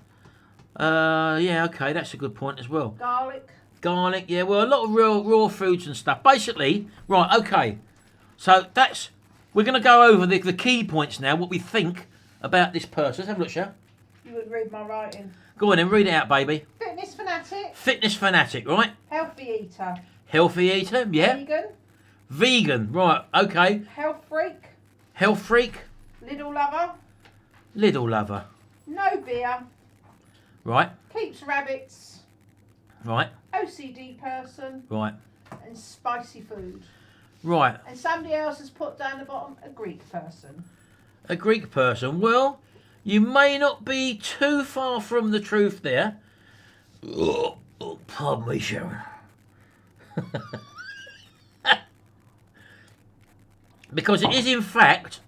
Yeah, okay, that's a good point as well. Garlic. Garlic, yeah, well, a lot of raw foods and stuff. Basically, right, okay. So that's, we're going to go over the key points now, what we think about this person. Let's have a look, shall you? You would read my writing. Go on then, read it out, baby. Fitness fanatic. Fitness fanatic, right? Healthy eater. Healthy eater, yeah. Vegan. Vegan, right, okay. Health freak. Health freak. Lidl lover. Lidl lover. No beer. Right. Keeps rabbits. Right. OCD person. Right. And spicy food. Right. And somebody else has put down the bottom a Greek person. A Greek person. Well, you may not be too far from the truth there. Oh pardon me, Sharon. Because it is, in fact,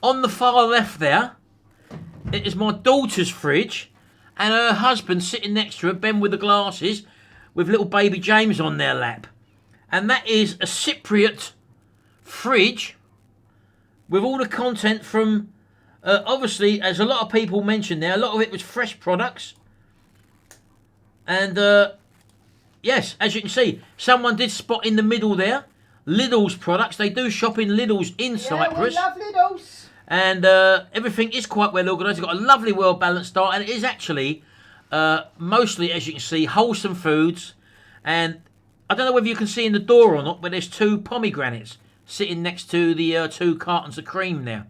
on the far left there, it is my daughter's fridge and her husband sitting next to her, Ben with the glasses, with little baby James on their lap. And that is a Cypriot fridge with all the content from, obviously, as a lot of people mentioned there, a lot of it was fresh products. And, yes, as you can see, someone did spot in the middle there, Lidl's products. They do shop in Lidl's in Cyprus. We love Lidl's. And everything is quite well organised. It's got a lovely, well-balanced diet. And it is actually, mostly, as you can see, wholesome foods. And I don't know whether you can see in the door or not, but there's 2 pomegranates sitting next to the 2 cartons of cream there.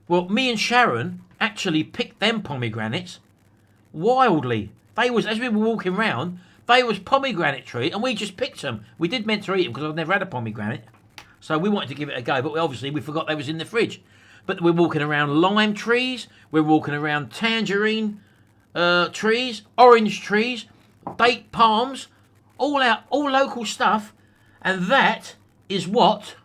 Well, me and Sharon actually picked them pomegranates wildly. They was, as we were walking round, they was pomegranate tree, and we just picked them. We did meant to eat them because I've never had a pomegranate. So we wanted to give it a go, but we forgot they was in the fridge. But we're walking around lime trees, we're walking around tangerine trees, orange trees, date palms, all local stuff, and that is what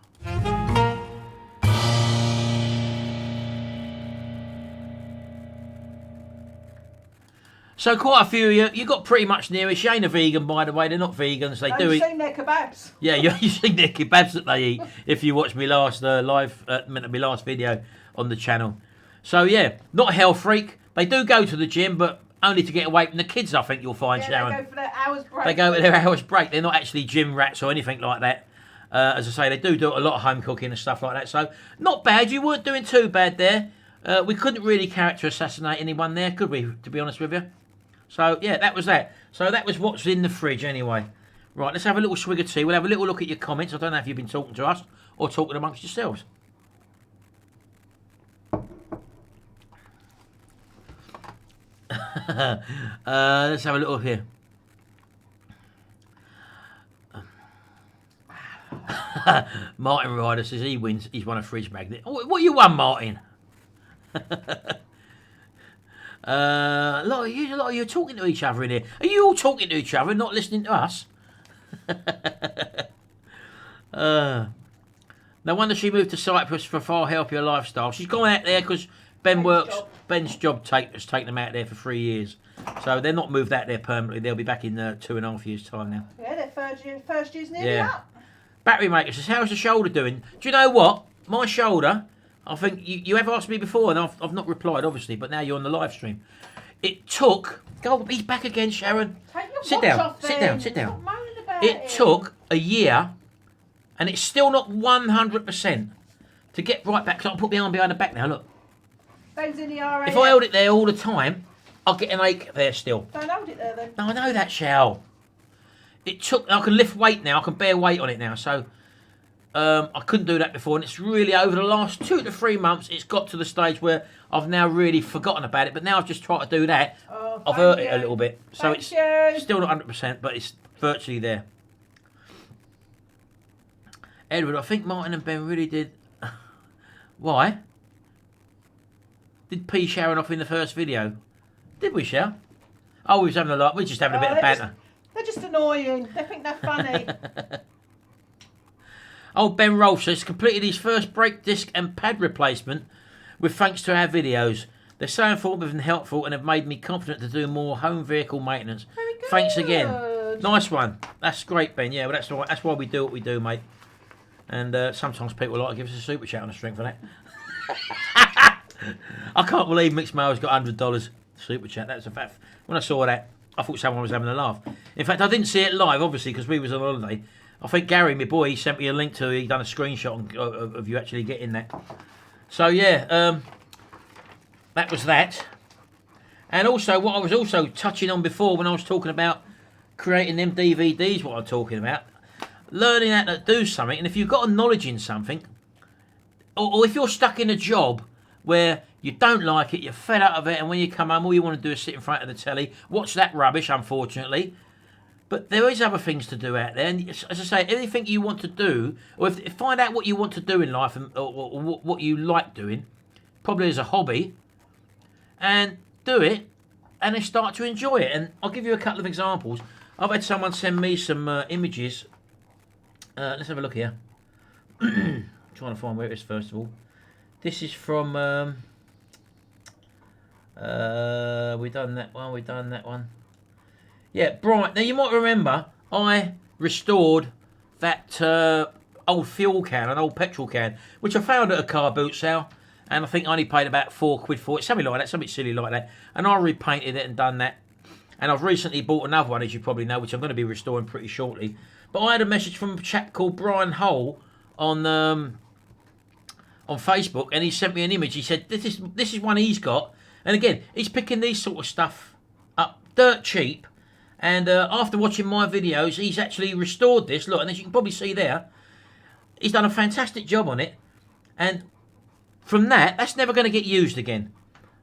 so quite a few of you got pretty much near it. She ain't a vegan, by the way. They're not vegans. They do eat. You've seen their kebabs. Yeah, you've seen their kebabs that they eat if you watch me last last video on the channel. So yeah, not a health freak. They do go to the gym, but only to get away from the kids, I think you'll find, Sharon. They go for their hours break. They go for their hours break. They're not actually gym rats or anything like that. As I say, they do a lot of home cooking and stuff like that. So not bad. You weren't doing too bad there. We couldn't really character assassinate anyone there, could we, to be honest with you? So, yeah, that was that. So that was what's in the fridge anyway. Right, let's have a little swig of tea. We'll have a little look at your comments. I don't know if you've been talking to us or talking amongst yourselves. Let's have a little here. Martin Ryder says he wins. He's won a fridge magnet. What you won, Martin? A lot of you are talking to each other in here. Are you all talking to each other and not listening to us? No wonder she moved to Cyprus for a far healthier lifestyle. She's gone out there because Ben's job has taken them out there for 3 years. So they're not moved out there permanently. They'll be back in 2.5 years' time now. Yeah, their first year's nearly up. Battery Maker says, how's the shoulder doing? Do you know what? My shoulder, I think you have asked me before, and I've not replied, obviously, but now you're on the live stream. It took... Go, he's back again, Sharon. Sit down. It took a year, and it's still not 100% to get right back. So I'll put my arm behind the back now, look. Ben's in the RAF. If I held it there all the time, I'll get an ache there still. Don't hold it there, then. No, I know that, Shell. It took... I can lift weight now. I can bear weight on it now, so... I couldn't do that before, and it's really over the last 2 to 3 months, it's got to the stage where I've now really forgotten about it, but now I've just tried to do that. I've hurt it a little bit. So it's still not 100%, but it's virtually there. Edward, I think Martin and Ben really did... Why? Did P Sharon off in the first video? Did we, Sharon? Oh, we was having a lot. We were just having a bit of banter. They're just annoying. They think they're funny. Old Ben Rolfe says, completed his first brake disc and pad replacement with thanks to our videos. They're so informative and helpful and have made me confident to do more home vehicle maintenance. Very good. Thanks again. Nice one. That's great, Ben. Yeah, well, that's why we do what we do, mate. And sometimes people like to give us a super chat on the strength of that. I can't believe Mixed Mail's got $100 super chat. That's a fact. When I saw that, I thought someone was having a laugh. In fact, I didn't see it live, obviously, because we was on holiday. I think Gary, my boy, he sent me a link to. He done a screenshot of you actually getting that. So yeah, that was that. And also, what I was also touching on before when I was talking about creating them DVDs, what I'm talking about, learning how to do something. And if you've got a knowledge in something, or if you're stuck in a job where you don't like it, you're fed up of it, and when you come home, all you want to do is sit in front of the telly, watch that rubbish, unfortunately. But there is other things to do out there, and as I say, anything you want to do, or if find out what you want to do in life, or what you like doing, probably as a hobby, and do it, and then start to enjoy it. And I'll give you a couple of examples. I've had someone send me some images. Let's have a look here. Trying to find where it is first of all. This is from. We done that one. Yeah, Brian. Now you might remember I restored that old fuel can, an old petrol can, which I found at a car boot sale, and I think I only paid about £4 for it, something like that, something silly like that. And I repainted it and done that. And I've recently bought another one, as you probably know, which I'm going to be restoring pretty shortly. But I had a message from a chap called Brian Hull on Facebook, and he sent me an image. He said this is one he's got, and again, he's picking these sort of stuff up dirt cheap. And after watching my videos, he's actually restored this. Look, and as you can probably see there, he's done a fantastic job on it. And from that's never going to get used again.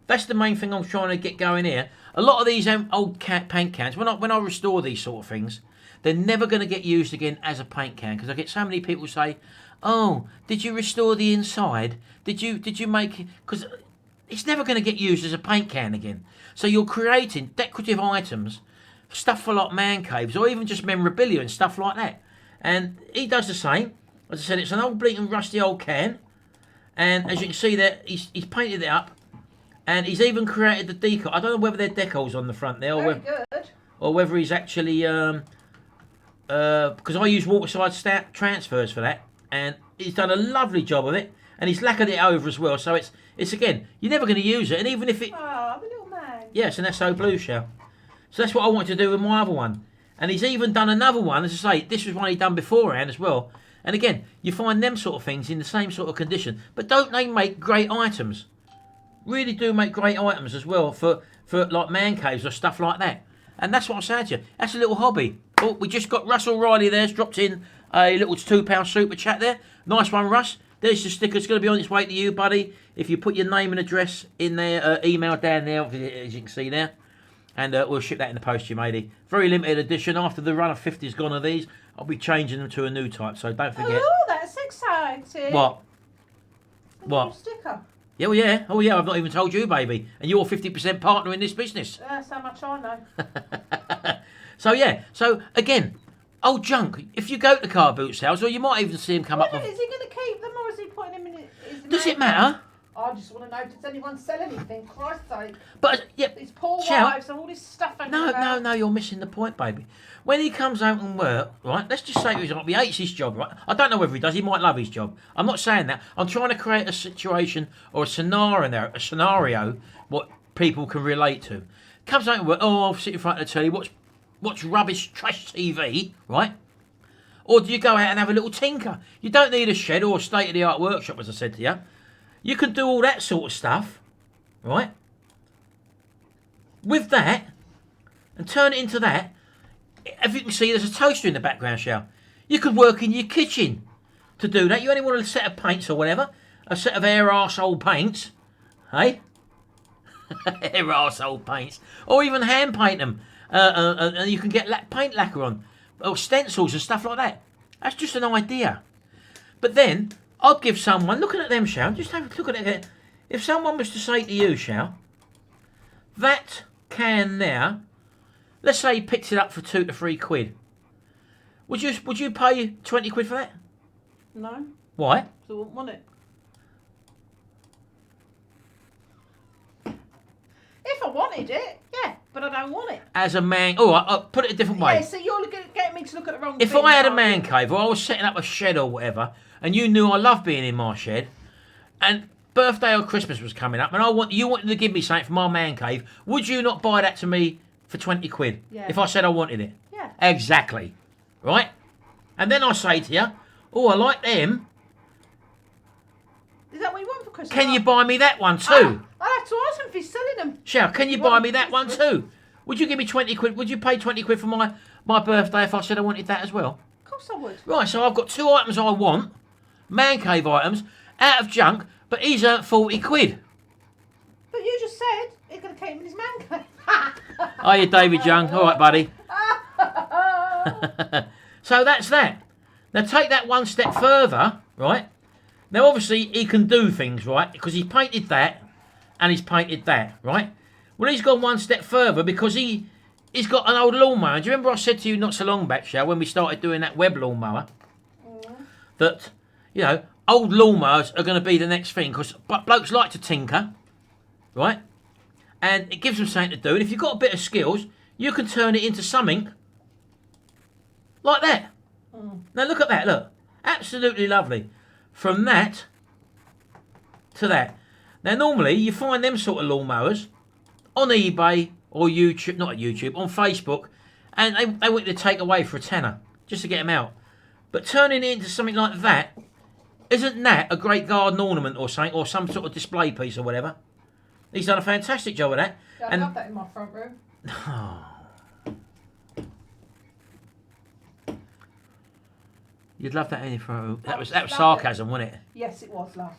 That's the main thing I'm trying to get going here. A lot of these old paint cans, when I restore these sort of things, they're never going to get used again as a paint can, because I get so many people say, "Oh, did you restore the inside? Did you make it?" Because it's never going to get used as a paint can again. So you're creating decorative items, stuff for like man caves, or even just memorabilia and stuff like that. And he does the same. As I said, it's an old bleating rusty old can, and as you can see there, he's painted it up, and he's even created the decal. I don't know whether they're decals on the front there, or whether he's actually because I use waterside transfers for that, and he's done a lovely job of it, and he's lacquered it over as well. So it's again, you're never going to use it, and even if it, oh, the little man. Yes, and that's so blue shell. So that's what I wanted to do with my other one. And he's even done another one, as I say, this was one he'd done beforehand as well. And again, you find them sort of things in the same sort of condition. But don't they make great items? Really do make great items as well for like man caves or stuff like that. And that's what I'm saying to you. That's a little hobby. Oh, we just got Russell Riley there's dropped in a little £2 super chat there. Nice one, Russ. There's your sticker. It's going to be on its way to you, buddy. If you put your name and address in there, email down there, as you can see there. And we'll ship that in the post to you, matey. Very limited edition. After the run of 50's gone of these, I'll be changing them to a new type. So don't forget. Oh, that's exciting. What? New sticker. Yeah, well, yeah. Oh, yeah. I've not even told you, baby. And you're 50% partner in this business. That's how much I know. So, yeah. So, again, old junk. If you go to car boot sales, or you might even see him come up with... Is he going to keep them, or is he putting them in his Does it matter? I just want to know, does anyone sell anything? Christ's sake. But, yeah. These poor wives and all this stuff. No, you're missing the point, baby. When he comes out and work, right, let's just say for example, he hates his job, right? I don't know whether he does, he might love his job. I'm not saying that. I'm trying to create a situation or a scenario what people can relate to. Comes out and work, oh, I'll sit in front of the telly, watch rubbish, trash TV, right? Or do you go out and have a little tinker? You don't need a shed or a state-of-the-art workshop, as I said to you. You can do all that sort of stuff, right? With that, and turn it into that. As you can see, there's a toaster in the background, Shell. You could work in your kitchen to do that. You only want a set of paints or whatever. A set of air arsehole paints. Hey? Air arsehole paints. Or even hand paint them. And you can get paint lacquer on. Or stencils and stuff like that. That's just an idea. But then, I'd give someone, looking at them, Shell, just have a look at it. If someone was to say to you, Shell, that can now let's say he picked it up for £2 to £3. Would you pay 20 quid for that? No. Why? So I wouldn't want it. If I wanted it, yeah, but I don't want it. As a man, I'll put it a different way. Yeah, so you're getting me to look at the wrong If thing, I had a aren't man you? cave or I was setting up a shed or whatever, and you knew I loved being in my shed, and birthday or Christmas was coming up, and you wanted to give me something for my man cave, would you not buy that to me for 20 quid? Yeah. If I said I wanted it? Yeah. Exactly. Right? And then I say to you, oh, I like them. Is that what you want for Christmas? Can you buy me that one too? I'll have to ask him if he's selling them. Shall, can you buy me that one too? Would you give me 20 quid? Would you pay 20 quid for my birthday if I said I wanted that as well? Of course I would. Right, so I've got 2 items I want, man cave items, out of junk, but he's earned 40 quid. But you just said he's going to keep him in his man cave. Hiya, David Young. All right, buddy. So that's that. Now take that one step further, right? Now obviously he can do things, right? Because he's painted that and he's painted that, right? Well, he's gone one step further because he's got an old lawnmower. Do you remember I said to you not so long back, Shell, when we started doing that web lawnmower, that, you know, old lawnmowers are going to be the next thing because blokes like to tinker, right? And it gives them something to do. And if you've got a bit of skills, you can turn it into something like that. Now look at that, look. Absolutely lovely. From that to that. Now normally you find them sort of lawnmowers on eBay or YouTube, not at YouTube, on Facebook, and they want you to take away for a tenner just to get them out. But turning it into something like that, isn't that a great garden ornament or something, or some sort of display piece or whatever? He's done a fantastic job of that. Yeah, I'd love that in my front room. You'd love that in your front room. That was sarcasm, wasn't it? Yes, it was, love.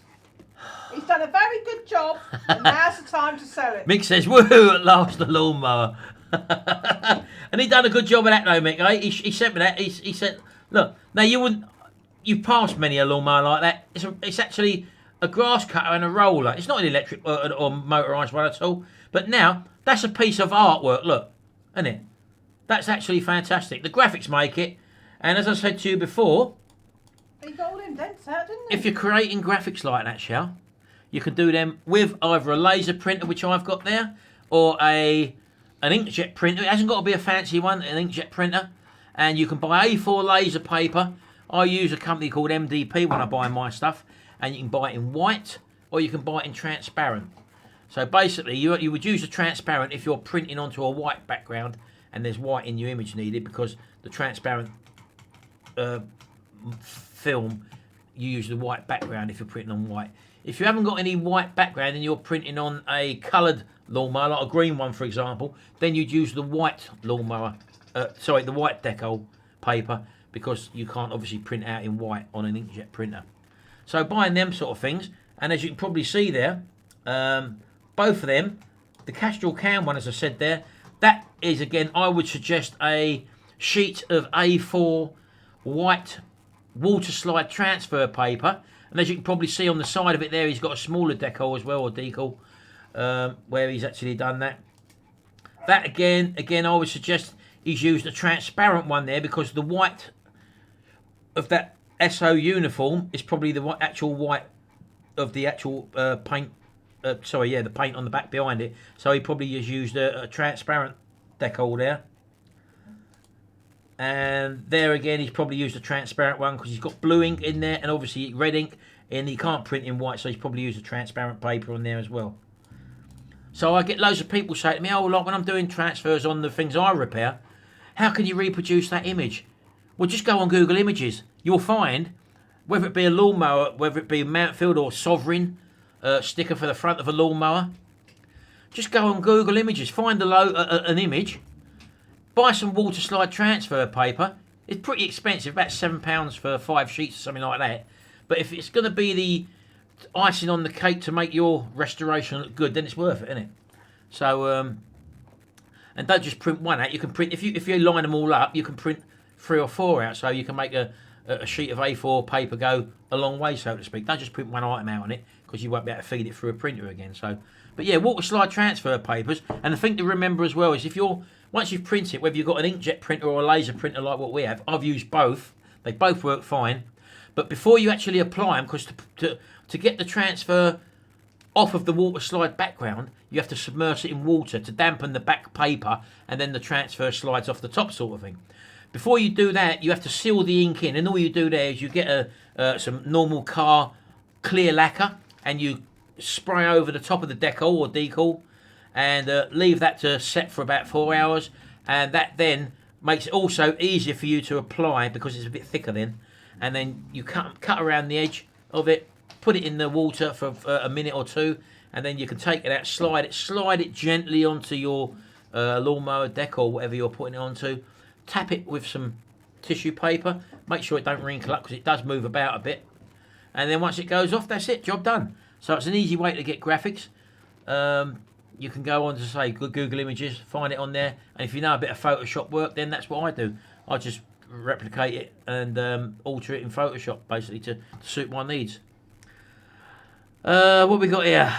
He's done a very good job, and now's the time to sell it. Mick says, woohoo, at last, the lawnmower. And he done a good job of that, though, Mick. Eh? He sent me that. He said, look, now you've passed many a lawnmower like that. It's actually a grass cutter and a roller. It's not an electric or motorised one at all. But now, that's a piece of artwork, look, isn't it? That's actually fantastic. The graphics make it. And as I said to you before, he got all them dents out, didn't he? if you're creating graphics like that, Shell, you can do them with either a laser printer, which I've got there, or an inkjet printer. It hasn't got to be a fancy one, an inkjet printer. And you can buy A4 laser paper. I use a company called MDP when I buy my stuff. And you can buy it in white, or you can buy it in transparent. So basically, you would use a transparent if you're printing onto a white background and there's white in your image needed, because the transparent film, you use the white background if you're printing on white. If you haven't got any white background and you're printing on a coloured lawnmower, like a green one for example, then you'd use the white lawnmower, the white deco paper, because you can't obviously print out in white on an inkjet printer. So buying them sort of things, and as you can probably see there, both of them, the Castrol Can one, as I said there, that is, again, I would suggest a sheet of A4 white water slide transfer paper, and as you can probably see on the side of it there, he's got a smaller decal as well, or decal, where he's actually done that. That again I would suggest he's used a transparent one there, because the white of that SO uniform is probably the actual white of the actual paint. The paint on the back behind it. So he probably has used a transparent decal there. And there again, he's probably used a transparent one because he's got blue ink in there and obviously red ink, and he can't print in white, so he's probably used a transparent paper on there as well. So I get loads of people say to me, oh, like when I'm doing transfers on the things I repair, how can you reproduce that image? Well, just go on Google Images. You'll find, whether it be a lawnmower, whether it be Mountfield or Sovereign sticker for the front of a lawnmower, just go on Google Images, find an image, buy some water slide transfer paper. It's pretty expensive, about £7 for 5 sheets or something like that. But if it's going to be the icing on the cake to make your restoration look good, then it's worth it, isn't it? So, and don't just print one out. You can print, if you line them all up, you can print 3 or 4 out. So you can make a sheet of A4 paper go a long way, so to speak. Don't just print one item out on it, because you won't be able to feed it through a printer again. So, but yeah, water slide transfer papers. And the thing to remember as well is, if you're once you've printed it, whether you've got an inkjet printer or a laser printer like what we have, I've used both. They both work fine. But before you actually apply them, because to get the transfer off of the water slide background, you have to submerge it in water to dampen the back paper, and then the transfer slides off the top sort of thing. Before you do that, you have to seal the ink in, and all you do there is you get some normal car clear lacquer, and you spray over the top of the decal or decal, and leave that to set for about 4 hours, and that then makes it also easier for you to apply because it's a bit thicker then. And then you cut around the edge of it, put it in the water for a minute or two, and then you can take it out, slide it gently onto your lawnmower deck or whatever you're putting it onto. Tap it with some tissue paper. Make sure it don't wrinkle up because it does move about a bit. And then once it goes off, that's it, job done. So it's an easy way to get graphics. You can go on to say Google Images, find it on there. And if you know a bit of Photoshop work, then that's what I do. I just replicate it and alter it in Photoshop basically to suit my needs. What we got here?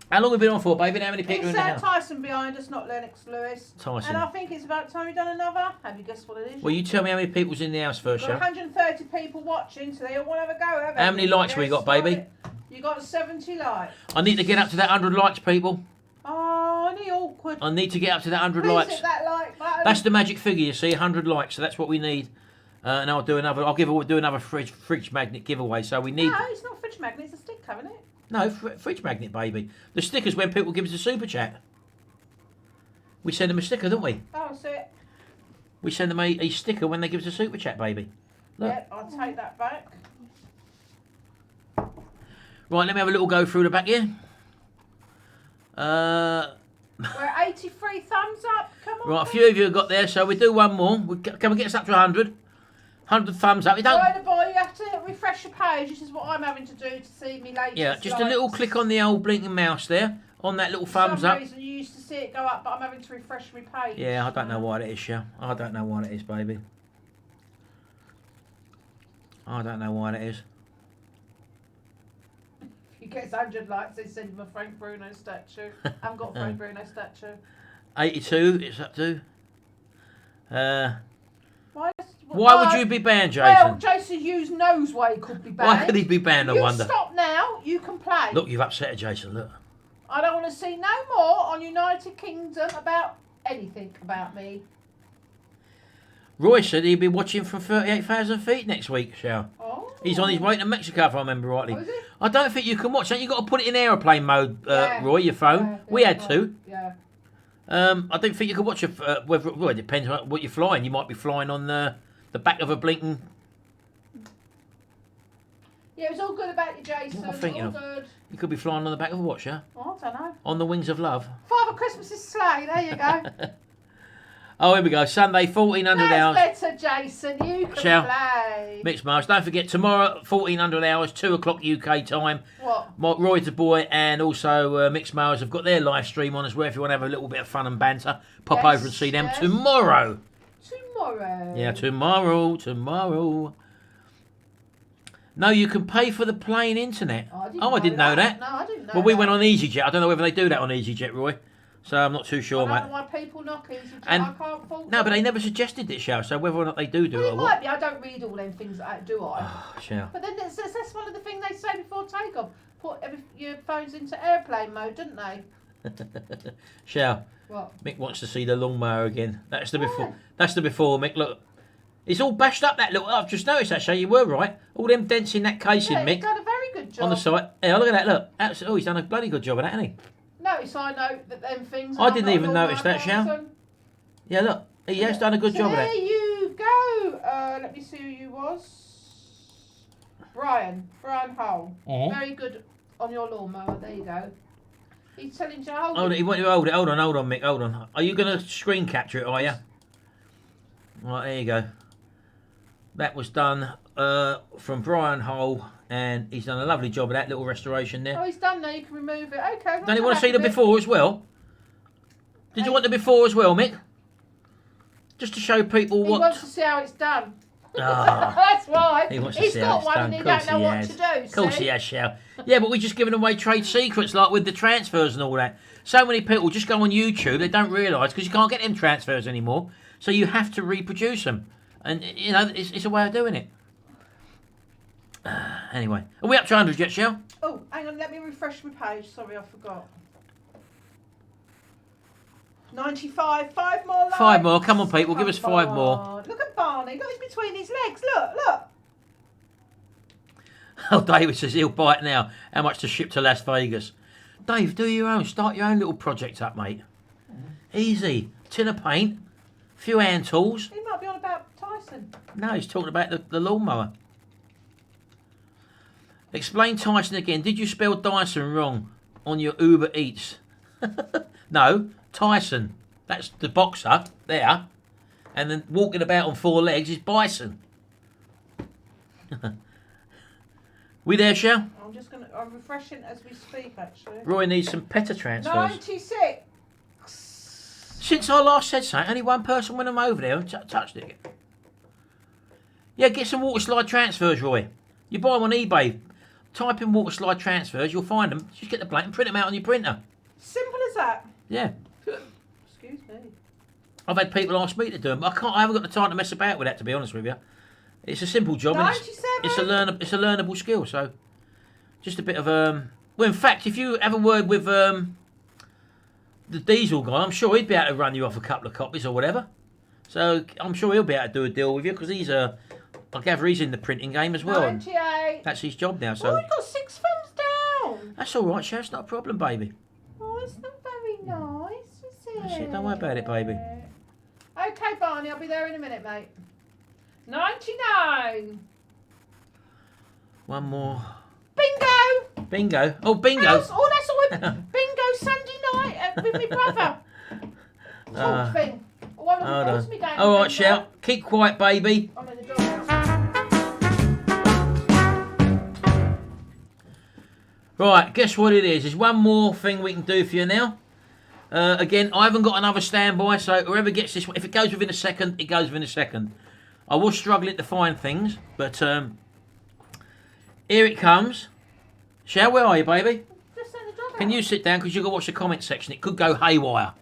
How long have we been on for, baby? How many people are in the house? Tyson behind us, not Lennox Lewis. Tyson. And I think it's about time we've done another. Have you guessed what it is? Well, you tell me how many people's in the house first, Got yeah? 130 people watching, so they all want to have a go, haven't they? How many likes we got, baby? You got 70 likes. I need to get up to that 100 likes, people. Oh, any awkward. I need to get up to that 100 Please likes. hit that like button. That's the magic figure, you see, 100 likes. So that's what we need. And I'll do another. Do another fridge magnet giveaway. So we need. No, it's not a fridge magnet. It's a stick, haven't it? No, fridge magnet, baby. The stickers when people give us a super chat. We send them a sticker, don't we? Oh, that's it. We send them a sticker when they give us a super chat, baby. Look. Yep, I'll take that back. Right, let me have a little go through the back here. We're 83 thumbs up. Come on. Right, a few of you have got there, so we do one more. Can we get us up to 100? 100 thumbs up. You don't. Right, boy, you have to refresh your page. This is what I'm having to do to see me latest. Yeah, just a little click on the old blinking mouse there, on that little thumbs up. For some reason you used to see it go up, but I'm having to refresh my page. Yeah, I don't know why it is, yeah. I don't know why it is, baby. I don't know why it is. If he gets 100 likes, they send him a Frank Bruno statue. I haven't got a Frank Bruno statue. 82, it's up to. Why would you be banned, Jason? Well, Jason Hughes knows why he could be banned. Why could he be banned, I wonder? Stop now, you can play. Look, you've upset her, Jason, look. I don't want to see no more on United Kingdom about anything about me. Roy said he'd be watching from 38,000 feet next week, Shao. Oh. He's on his way to Mexico, if I remember rightly. Oh, is he? I don't think you can watch that. You've got to put it in aeroplane mode, Yeah. Roy, your phone. Yeah, We had to. Yeah. I don't think you can watch whether. Well, it depends on what you're flying. You might be flying on the back of a blinking. Yeah, it was all good about you, Jason. What am I thinking all of? good. You could be flying on the back of a watch, yeah? Oh, I don't know. On the wings of love. Father Christmas's sleigh. There you go. Oh, here we go. Sunday, 1400 hours. That's better, Jason. You can play. Mixed Miles. Don't forget, tomorrow, 1400 hours, 2 o'clock UK time. What? Roy the Boy and also Mixed Miles have got their live stream on as well. If you want to have a little bit of fun and banter, pop over and see them tomorrow. Tomorrow. Yeah, tomorrow. No, you can pay for the plane internet. Oh, I didn't know that. No, I didn't know Well, we went on EasyJet. I don't know whether they do that on EasyJet, Roy. So I'm not too sure, mate. I don't know why people knock EasyJet. And I can't fault no, but they them. never suggested it, Shao. So whether or not they do it Well, or it what. might be. I don't read all them things, do I? Oh, Shao. But then that's one of the things they say before takeoff. Put your phones into airplane mode, didn't they? Shao. What? Mick wants to see the lawnmower again. That's the before. Why? That's the before, Mick. Look. It's all bashed up, that little. I've just noticed that, Shao. You were right. All them dents in that casing, Yeah, Mick. he's done a very good job. On the side. Yeah, look at that, look. Oh, he's done a bloody good job of that, hasn't he? Notice I know that them things. I didn't even notice that, Shao. Yeah, look. He has done a good job of that. There you go. Let me see who you was. Brian Hull. Very good on your lawnmower. There you go. He's telling you how. Hold it. He wants you to hold it. Hold on, Mick. Hold on. Are you going to screen capture it, are you? Right, there you go. That was done from Brian Hull, and he's done a lovely job of that little restoration there. Oh, he's done now. You can remove it. Okay. Don't you want to see the before as well? Did you want the before as well, Mick? Just to show people He what... wants to see how it's done. That's why. He wants to He's see how got it's one done. and he Of course don't know he what has. to do. Of course see? he has, Shell. Yeah, but we're just giving away trade secrets like with the transfers and all that. So many people just go on YouTube, they don't realise because you can't get them transfers anymore. So you have to reproduce them. And, you know, it's a way of doing it. Anyway, are we up to 100 yet, Shell? Oh, hang on, let me refresh my page. Sorry, I forgot. 95, 5 more likes. 5 more, come on people, give us 5 more. On. Look at Barney, look, he's between his legs, look. Oh, David says he'll bite now. How much to ship to Las Vegas? Dave, do your own. Start your own little project up, mate. Easy. Tin of paint, few hand tools. He might be on about Tyson. No, he's talking about the lawnmower. Explain Tyson again. Did you spell Dyson wrong on your Uber Eats? No, Tyson. That's the boxer there. And then walking about on 4 legs is Bison. We there, Shell? I'm refreshing as we speak, actually. Roy needs some Peta transfers. 96. Since I last said so, only one person went over there and touched it. Yeah, get some water slide transfers, Roy. You buy them on eBay. Type in water slide transfers, you'll find them. Just get the blank and print them out on your printer. Simple as that. Yeah. Excuse me. I've had people ask me to do them, but I haven't got the time to mess about with that, to be honest with you. It's a simple job. 97. It's a learnable skill, so just a bit of well, in fact, if you have a word with the diesel guy, I'm sure he'd be able to run you off a couple of copies or whatever. So I'm sure he'll be able to do a deal with you because he's I gather he's in the printing game as well. 98. That's his job now. So Oh, he got 6 thumbs down. that's all right, Chef. It's not a problem, baby. Oh, it's not very nice, is it? That's it. Don't worry about it, baby. Okay, Barney, I'll be there in a minute, mate. 99. One more. Bingo. Bingo. Oh, bingo. That's all bingo Sunday night with my brother. Talk thing. One of them calls me down. All right, Shell. Keep quiet, baby. I'm in the door now. Right, guess what it is? There's one more thing we can do for you now. Again, I haven't got another standby, so whoever gets this one, if it goes within a second, it goes within a second. I was struggling to find things, but here it comes. Shell, where are you, baby? Just in the door. Can you sit down, because you've got to watch the comment section. It could go haywire.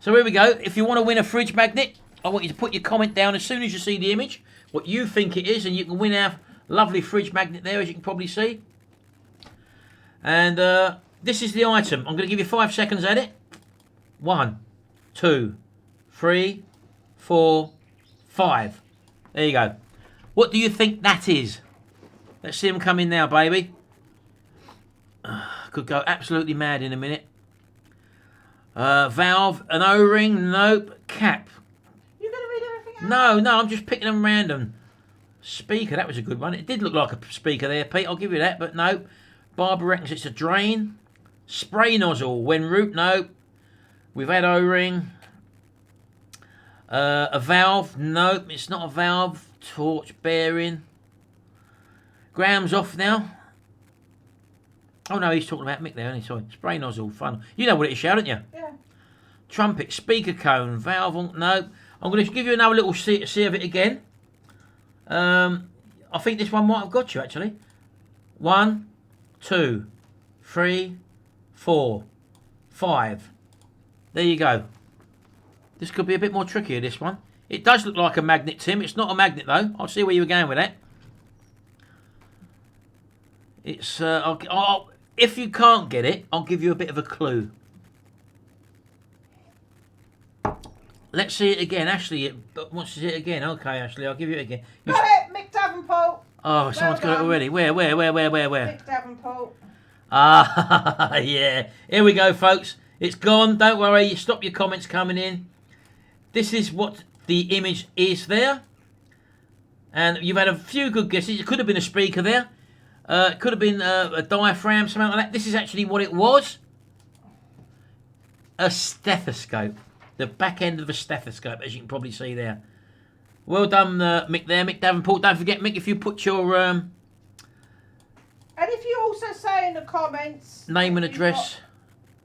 So here we go. If you want to win a fridge magnet, I want you to put your comment down as soon as you see the image, what you think it is, and you can win our lovely fridge magnet there, as you can probably see. And this is the item. I'm going to give you 5 seconds at it. 1, 2, 3, 4, 5. There you go. What do you think that is? Let's see them come in now, baby. Could go absolutely mad in a minute. Valve, an O-ring, nope. Cap. You going to read everything out? No, I'm just picking them random. Speaker, that was a good one. It did look like a speaker there, Pete. I'll give you that, but no. Barbara reckons it's a drain. Spray nozzle, when root, no. We've had O-ring. A valve, nope, it's not a valve. Torch bearing. Graham's off now. Oh no, he's talking about Mick there, isn't he? Sorry. Spray nozzle, fun. You know what it is, don't you? Yeah. Trumpet, speaker cone, valve, no. I'm going to give you another little see of it again. I think this one might have got you, actually. 1, 2, 3, 4, 5. There you go. This could be a bit more trickier, this one. It does look like a magnet, Tim. It's not a magnet, though. I'll see where you were going with that. It's, if you can't get it, I'll give you a bit of a clue. Let's see it again. Ashley wants to see it again. Okay, Ashley, I'll give you it again. Got it, Mick Davenport. Oh, someone's got it already. Where? Mick Davenport. Ah, yeah. Here we go, folks. It's gone. Don't worry. Stop your comments coming in. This is what the image is there. And you've had a few good guesses. It could have been a speaker there. It could have been a diaphragm, something like that. This is actually what it was. A stethoscope. The back end of a stethoscope, as you can probably see there. Well done, Mick there. Mick Davenport. Don't forget, Mick, if you put your... and if you also say in the comments... name and address.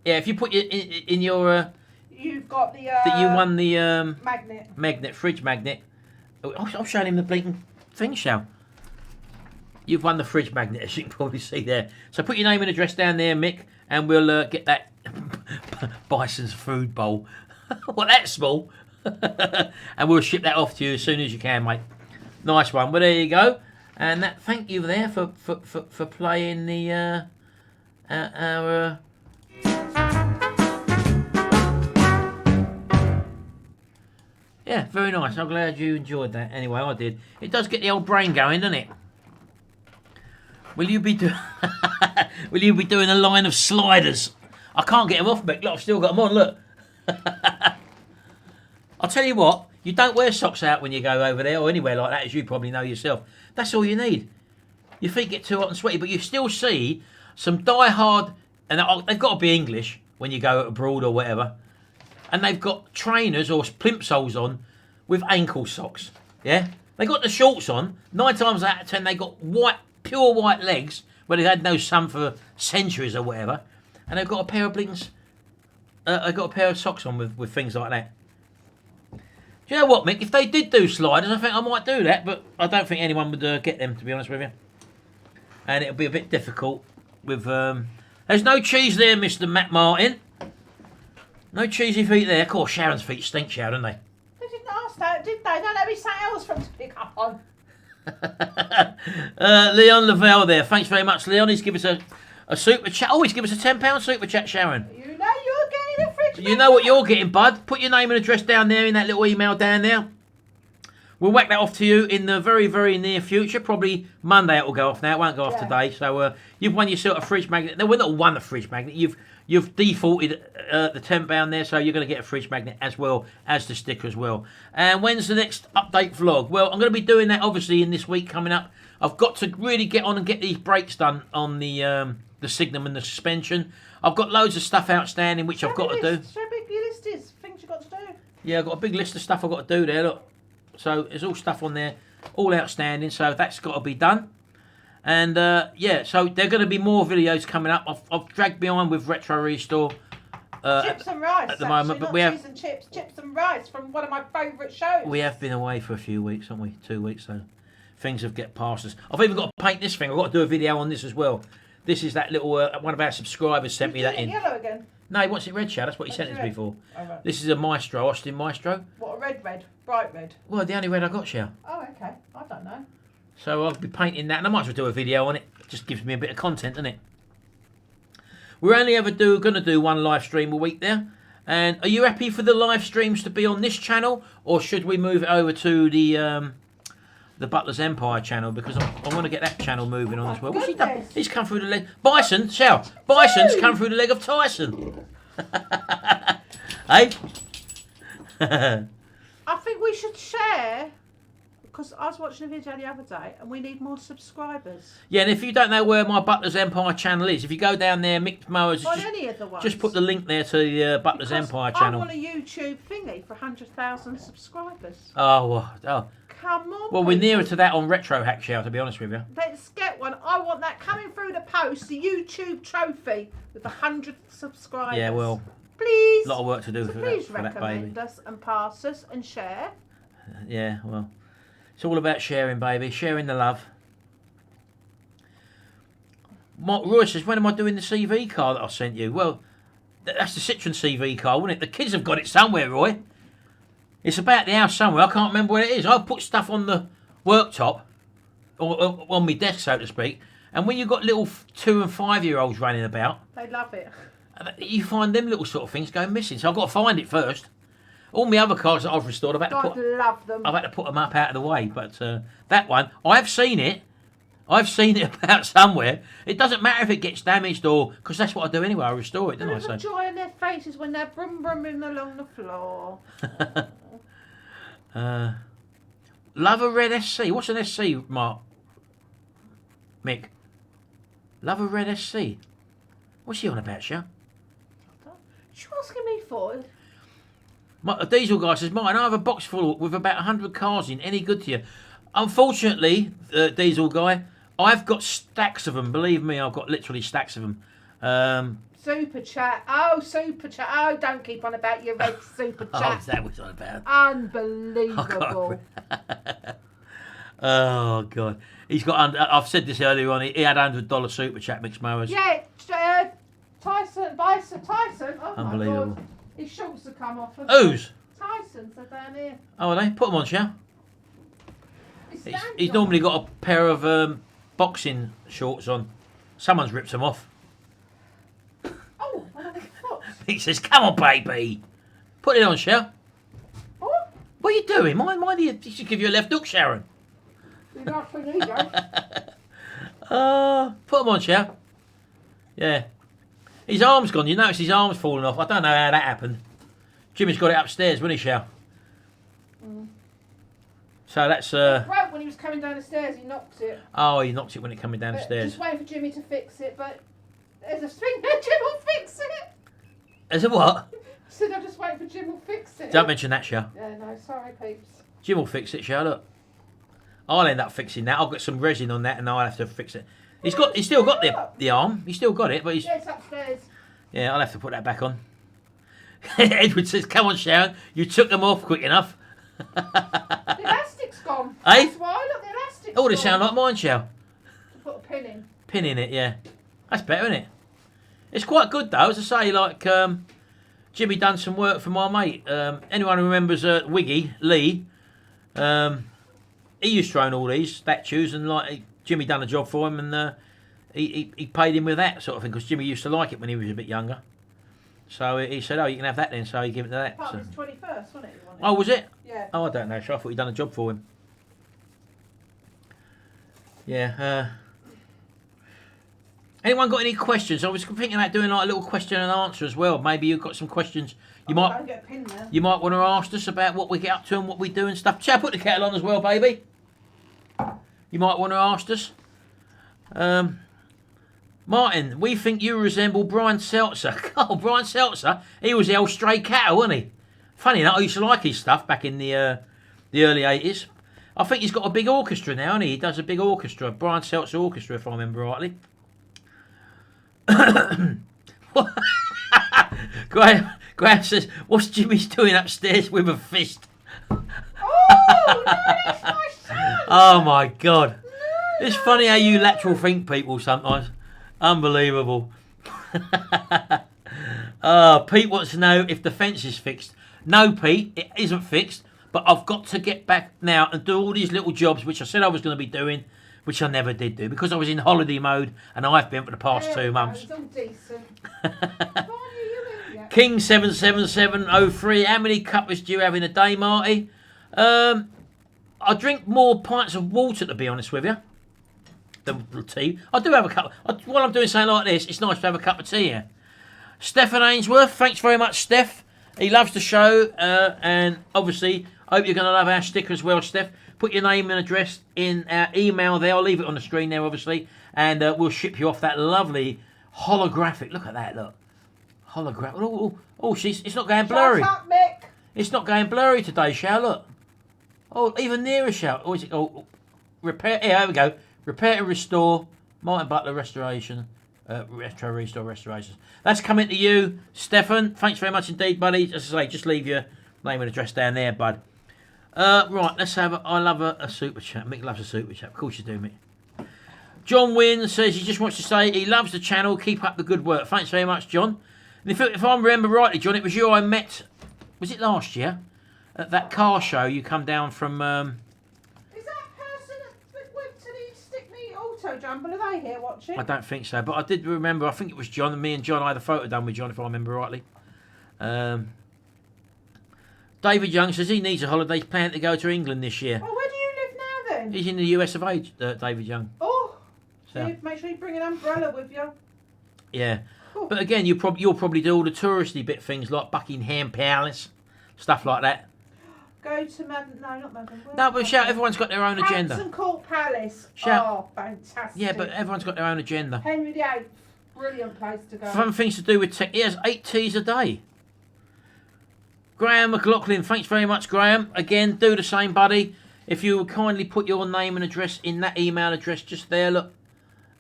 Yeah, if you put your, in your... you've got the... that you won the... magnet. Magnet, fridge magnet. I'm showing him the blinking thing, Shell. You've won the fridge magnet, as you can probably see there. So put your name and address down there, Mick, and we'll get that Bison's food bowl. Well, that's small. And we'll ship that off to you as soon as you can, mate. Nice one. Well, there you go. And that, thank you there for playing the our. Yeah, very nice. I'm glad you enjoyed that. Anyway, I did. It does get the old brain going, doesn't it? Will you be doing? Will you be doing a line of sliders? I can't get them off, Mick. Look, I've still got them on. Look. I'll tell you what. You don't wear socks out when you go over there or anywhere like that, as you probably know yourself. That's all you need. Your feet get too hot and sweaty, but you still see some die-hard, and they've got to be English when you go abroad or whatever, and they've got trainers or plimsolls on with ankle socks. Yeah, they got the shorts on. 9 times out of 10, they got white, pure white legs where they've had no sun for centuries or whatever, and they've got a pair of blinkers. They've got a pair of socks on with things like that. Do you know what, Mick? If they did do sliders, I think I might do that, but I don't think anyone would get them, to be honest with you. And it'll be a bit difficult with... There's no cheese there, Mr. Matt Martin. No cheesy feet there. Of course, Sharon's feet stink, Sharon, don't they? They didn't ask that, did they? Don't let me say else for them to pick up on. Leon Lavelle there. Thanks very much, Leon. He's given us a super chat. Oh, he's given us a £10 super chat, Sharon. You know you're getting a fridge. You know what you're getting, bud. Put your name and address down there in that little email down there. We'll whack that off to you in the very, very near future. Probably Monday it will go off now. It won't go off today. So you've won yourself a fridge magnet. No, we're not won a fridge magnet. You've defaulted the £10 there, so you're going to get a fridge magnet as well as the sticker as well. And when's the next update vlog? Well, I'm going to be doing that obviously in this week coming up. I've got to really get on and get these brakes done on the signum and the suspension. I've got loads of stuff outstanding which I've got to do. Show big your list is things you've got to do. Yeah, I've got a big list of stuff I've got to do there. Look, so there's all stuff on there, all outstanding. So that's got to be done. And yeah, so there are going to be more videos coming up. I've dragged behind with Retrorestore chips and rice at the moment, but we have chips and rice from one of my favourite shows. We have been away for a few weeks, haven't we? 2 weeks, so things have get past us. I've even got to paint this thing. I've got to do a video on this as well. This is that little one of our subscribers sent me that in. Yellow again. No, he wants it red, That's what he sent it to me for. Oh, right. This is a Maestro, Austin Maestro. What, a red? Bright red? Well, the only red I got, Shell. Oh, okay. I don't know. So I'll be painting that, and I might as well do a video on it. Just gives me a bit of content, doesn't it? We're only ever going to do one live stream a week there. And are you happy for the live streams to be on this channel, or should we move it over to the Butler's Empire channel, because I want to get that channel moving on as well. What's he done? He's come through the leg. Bison, Shell. Bison's come through the leg of Tyson. Hey? I think we should share, because I was watching a video the other day and we need more subscribers. Yeah, and if you don't know where my Butler's Empire channel is, if you go down there, Mick Mowers, just put the link there to the Butler's Empire channel. I want a YouTube thingy for 100,000 subscribers. Oh. Come on. Well, we're nearer to that on Retro Hack Show, to be honest with you. Let's get one. I want that coming through the post, the YouTube trophy with 100 subscribers. Yeah, well, please. A lot of work to do so for please that baby. recommend us and pass us and share. Yeah, well, it's all about sharing, baby. Sharing the love. Mark Roy says, when am I doing the CV car that I sent you? Well, that's the Citroen CV car, wasn't it? The kids have got it somewhere, Roy. It's about the house somewhere. I can't remember where it is. I'll put stuff on the worktop, or on my desk, so to speak. And when you've got little 2 and 5 year olds running about, they love it. You find them little sort of things going missing. So I've got to find it first. All my other cars that I've restored, I've had to put them up out of the way. But that one, I've seen it. I've seen it about somewhere. It doesn't matter if it gets damaged or... Because that's what I do anyway. I restore it, don't I? There's a joy in their faces when they're brumming along the floor. Love a red SC. What's an SC, Mark? Mick? Love a red SC. What's he on about, Sha? What you asking me for? A diesel guy says, Martin, I have a box full with about 100 cars in. Any good to you? Unfortunately, diesel guy, I've got stacks of them. Believe me, I've got literally stacks of them. Super chat. Oh, super chat. Oh, don't keep on about your red super chat. Oh, is that what it's on about? Unbelievable. Oh God, he's got. I've said this earlier on. He had $100 super chat mixed mowers. Yeah, Tyson. Oh Unbelievable. my God, his shorts have come off. Whose? Tyson's are down here. Oh, are they? Put them on, shall? He's normally got a pair of boxing shorts on. Someone's ripped them off. Oh, I don't think He says, "Come on, baby, put it on, shall?" What? What are you doing? Mind you, he should give you a left hook, Sharon. You're not for me, guys. Put them on, shall? Yeah. His arm's gone. You notice his arm's fallen off. I don't know how that happened. Jimmy's got it upstairs, wouldn't he, Shell? So that's It broke when he was coming down the stairs. He knocked it. Oh, he knocked it when it coming down the stairs. Just waiting for Jimmy to fix it, but there's a thing there. Jim will fix it. Is it what? I said I'm just waiting for Jim will fix it. Don't mention that, Shell. Yeah, no, sorry, peeps. Jim will fix it, Shell. Look, I'll end up fixing that. I'll get some resin on that, and I'll have to fix it. He's still got the arm. He's still got it, but he's. Yeah, it's upstairs. Yeah, I'll have to put that back on. Edward says, "Come on, Sharon. You took them off quick enough." The elastic's gone. Eh? That's why. Look, the elastic's Oh, they gone. sound like mine, Shell. To put a pin in. Pin in it, yeah. That's better, isn't it? It's quite good though, as I say. Like Jimmy done some work for my mate. Anyone who remembers Wiggy Lee? He used to own all these statues, and like Jimmy done a job for him, and he paid him with that sort of thing because Jimmy used to like it when he was a bit younger. So he said, "Oh, you can have that then." So he gave it to that. Part So. of his 21st, wasn't it? Oh, was it? Yeah. Oh, I don't know. So I thought he'd done a job for him. Yeah. Anyone got any questions? I was thinking about doing like a little question and answer as well. Maybe you've got some questions you might Get a pin there. you might want to ask us about what we get up to and what we do and stuff. Shall I put the kettle on as well, baby? You might want to ask us. Martin, we think you resemble Brian Seltzer. Oh, Brian Seltzer, he was the old stray cattle, wasn't he? Funny enough, I used to like his stuff back in the early 80s. I think he's got a big orchestra now, hasn't he? He does a big orchestra, Brian Seltzer Orchestra, if I remember rightly. Graham says, "What's Jimmy's doing upstairs with a fist?" Oh, no, that's my son. Oh my God. It's funny how you lateral think people sometimes. Unbelievable. Pete wants to know if the fence is fixed. No, Pete, it isn't fixed, but I've got to get back now and do all these little jobs which I said I was going to be doing, which I never did do because I was in holiday mode, and I've been for the past 2 months. It's all decent. King 77703, how many cuppas do you have in a day, Marty? I drink more pints of water, to be honest with you, than tea. I do have a cup. While I'm doing something like this, it's nice to have a cup of tea here. Stefan Ainsworth, thanks very much, Steph. He loves the show, and obviously, I hope you're going to love our sticker as well, Steph. Put your name and address in our email there. I'll leave it on the screen there, obviously, and we'll ship you off that lovely holographic. Look at that, look. Holographic. Oh, it's not going blurry. Shut up, Mick. It's not going blurry today, Shell. Look. Oh, even nearer, Shell. Oh, is it? Oh, repair. Here we go. Repair and restore. Martin Butler Restoration. Retrorestore Restorations. That's coming to you, Stefan. Thanks very much indeed, buddy. As I say, just leave your name and address down there, bud. Right, let's have I love a super chat. Mick loves a super chat. Of course you do, Mick. John Wynn says he just wants to say he loves the channel. Keep up the good work. Thanks very much, John. And if I remember rightly, John, it was you I met. Was it last year at that car show? You come down from. Is that person that went to the Stick Me Auto Jumble? Are they here watching? I don't think so, but I did remember. I think it was John. And me and John, I had a photo done with John, if I remember rightly. David Young says he needs a holiday. He's planning to go to England this year. Oh, where do you live now then? He's in the US of A, David Young. Oh, So. make sure you bring an umbrella with you. Yeah. But again, you'll probably do all the touristy bit things like Buckingham Palace, stuff like that. Go to Madden. No, not Madden. No, but shout, everyone's got their own agenda. Hampton Court Palace. Shout. Oh, fantastic. Yeah, but everyone's got their own agenda. Henry VIII. Brilliant place to go. Fun things to do with tech. He has 8 teas a day. Graham McLaughlin, thanks very much, Graham. Again, do the same, buddy. If you would kindly put your name and address in that email address just there, look.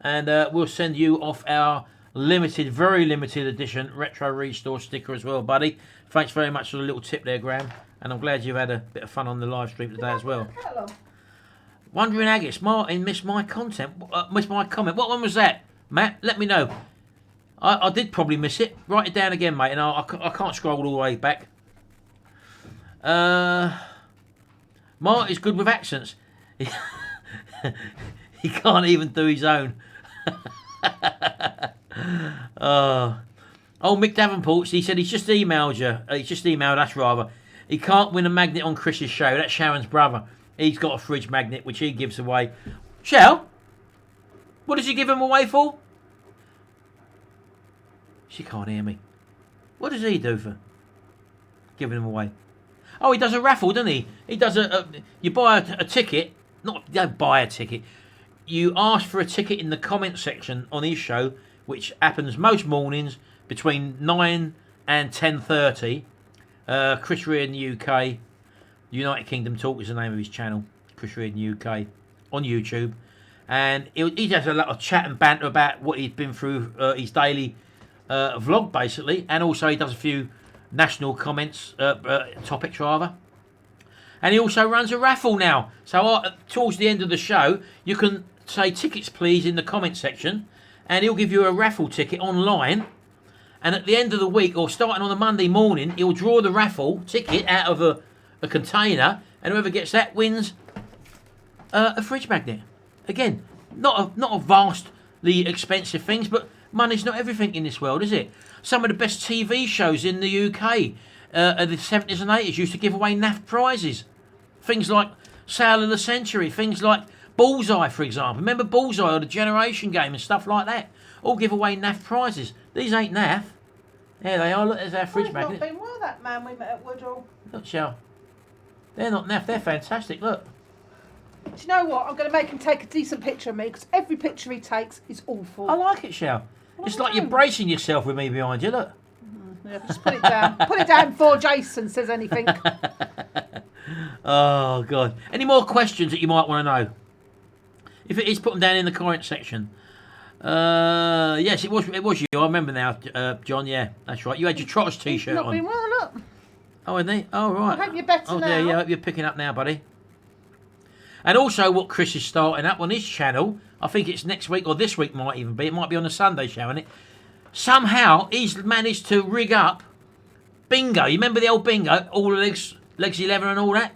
And we'll send you off our limited, very limited edition Retro Restore sticker as well, buddy. Thanks very much for the little tip there, Graham. And I'm glad you've had a bit of fun on the live stream today as well. Wondering Agus, Martin missed my content. Missed my comment. What one was that, Matt? Let me know. I did probably miss it. Write it down again, mate, and I can't scroll all the way back. Mart is good with accents. He can't even do his own. Mick Davenport, he said he's just emailed you. He's just emailed us, rather. He can't win a magnet on Chris's show. That's Sharon's brother. He's got a fridge magnet, which he gives away. Shell? What does he give him away for? She can't hear me. What does he do for giving them away? Oh, he does a raffle, doesn't he? He does you buy a ticket. You don't buy a ticket. You ask for a ticket in the comment section on his show, which happens most mornings between 9 and 10:30. Chris Reardon UK, United Kingdom Talk is the name of his channel. Chris Reardon UK on YouTube, and he does a lot of chat and banter about what he's been through, his daily vlog basically, and also he does a few national comments, topics rather. And he also runs a raffle now. So towards the end of the show, you can say tickets please in the comment section, and he'll give you a raffle ticket online. And at the end of the week, or starting on a Monday morning, he'll draw the raffle ticket out of a container, and whoever gets that wins a fridge magnet. Again, not a vastly expensive things, but money's not everything in this world, is it? Some of the best TV shows in the UK of the 70s and 80s used to give away naff prizes. Things like Sale of the Century, things like Bullseye, for example. Remember Bullseye or the Generation Game and stuff like that? All give away naff prizes. These ain't naff. There they are. Look, there's our fridge magnet. Not been well, that man we met at Woodall. Look, Shell. They're not naff. They're fantastic. Look. Do you know what? I'm going to make him take a decent picture of me, because every picture he takes is awful. I like it, Shell. It's like you're bracing yourself with me behind you. Look. Yeah, just put it down. Put it down before Jason says anything. Oh God! Any more questions that you might want to know? If it is, put them down in the comment section. Yes, it was you. I remember now, John. Yeah, that's right. You had your Trotters t-shirt not on. been well, look. Oh, isn't he? Oh, right. I hope you're better now. Yeah, I hope you're picking up now, buddy. And also, what Chris is starting up on his channel, I think it's next week or this week might even be. It might be on a Sunday show, isn't it? Somehow he's managed to rig up bingo. You remember the old bingo, all the legs 11 and all that.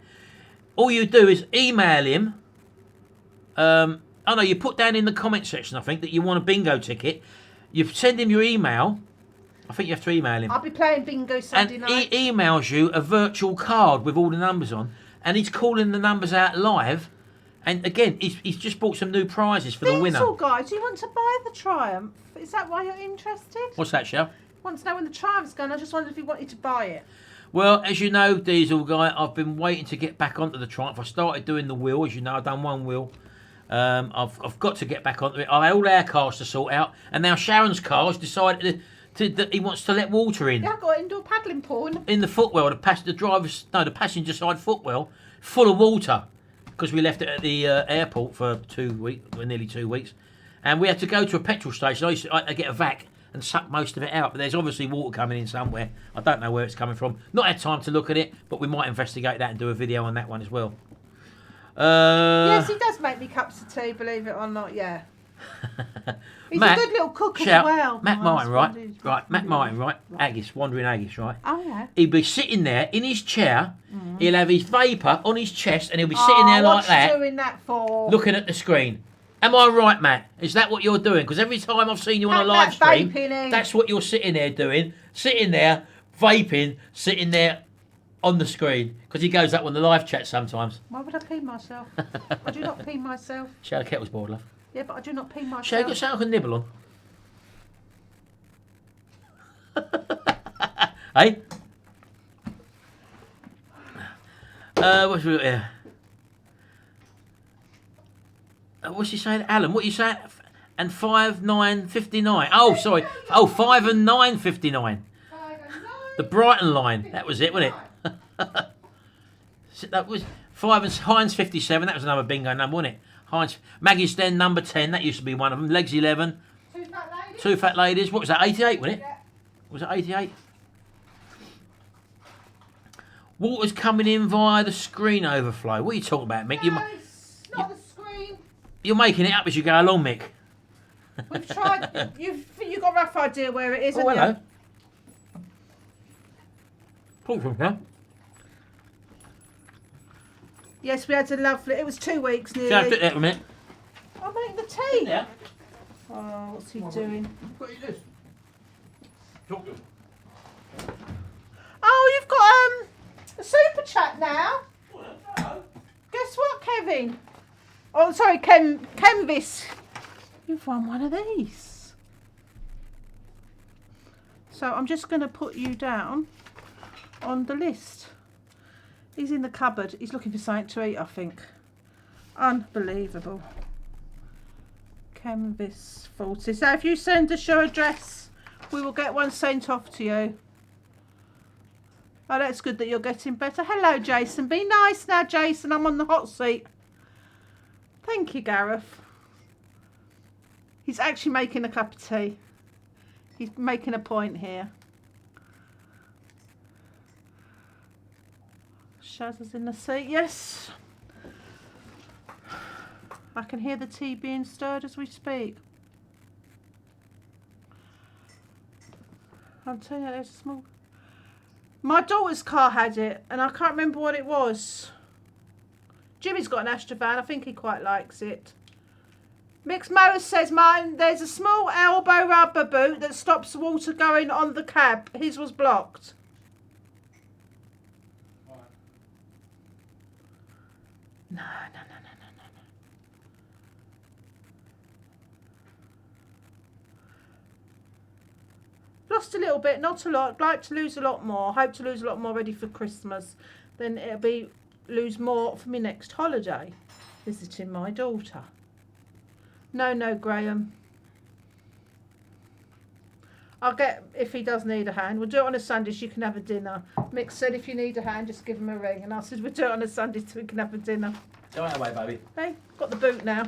All you do is email him. You put down in the comment section, I think, that you want a bingo ticket. You send him your email. I think you have to email him. I'll be playing bingo Sunday night. And he emails you a virtual card with all the numbers on, and he's calling the numbers out live. And again, he's just bought some new prizes for the winner. Diesel guy, do you want to buy the Triumph? Is that why you're interested? What's that, Shell? Want to know when the Triumph's going? I just wondered if you wanted to buy it. Well, as you know, Diesel guy, I've been waiting to get back onto the Triumph. I started doing the wheel, as you know. I've done one wheel. I've got to get back onto it. I've had all our cars to sort out, and now Sharon's car's decided that he wants to let water in. Yeah, I've got an indoor paddling pool in the footwell. The passenger side footwell, full of water, because we left it at the airport for nearly 2 weeks, and we had to go to a petrol station. I had to get a vac and suck most of it out, but there's obviously water coming in somewhere. I don't know where it's coming from. Not had time to look at it, but we might investigate that and do a video on that one as well. Yes, he does make me cups of tea, believe it or not, yeah. He's Matt, a good little cook as well. Matt Martin, right? Matt Martin, right? Agus, Wandering Agus, right? Oh, yeah. He'd be sitting there in his chair, he'll have his vapour on his chest, and he'll be sitting there like that. What's he doing that for? Looking at the screen. Am I right, Matt? Is that what you're doing? Because every time I've seen you on a live stream, that's what you're sitting there doing. Sitting there, vaping, sitting there on the screen. Because he goes up on the live chat sometimes. Why would I pee myself? I do not pee myself. Shall the kettle's boiled, love? Yeah, but I do not pee myself. Shall I get something I can nibble on? Hey? What's we got here? What's he saying? Alan, what are you saying? And 5/9/59. Oh, sorry. Oh, 5 and 9/59. The Brighton line. That was it, wasn't it? That was 5 and Heinz 57. That was another bingo number, wasn't it? Heinz. Maggie's Den number 10. That used to be one of them. Legs 11. Two fat ladies. What was that? 88, wasn't it? Yeah. Was it 88? Water's coming in via the screen overflow. What are you talking about, Mick? Not the screen. You're making it up as you go along, Mick. We've tried. You've got a rough idea where it is, Oh, haven't hello. Talk from here. Yes, we had a lovely. It was 2 weeks nearly. Shall I sit there for a minute? I'm making the tea. Yeah. Oh, what's he doing? What is this? Talk to him. Oh, you've got a super chat now. Hello. Guess what, Kevin? Oh, sorry, Kenvis. You've won one of these. So I'm just going to put you down on the list. He's in the cupboard. He's looking for something to eat, I think. Unbelievable. Canvas 40. So if you send us your address, we will get one sent off to you. Oh, that's good that you're getting better. Hello, Jason. Be nice now, Jason. I'm on the hot seat. Thank you, Gareth. He's actually making a cup of tea. He's making a point here. Shazza's in the seat, yes. I can hear the tea being stirred as we speak. I'm telling you, there's a small... My daughter's car had it, and I can't remember what it was. Jimmy's got an Astrovan. I think he quite likes it. Mix Morris says, mine, there's a small elbow rubber boot that stops the water going on the cab. His was blocked. No. Lost a little bit, not a lot. Like to lose a lot more. Hope to lose a lot more ready for Christmas. Then it'll be lose more for my next holiday. Visiting my daughter. No, Graham. I'll get, if he does need a hand, we'll do it on a Sunday so you can have a dinner. Mick said if you need a hand, just give him a ring. And I said we'll do it on a Sunday so we can have a dinner. Go away, baby. Hey, got the boot now.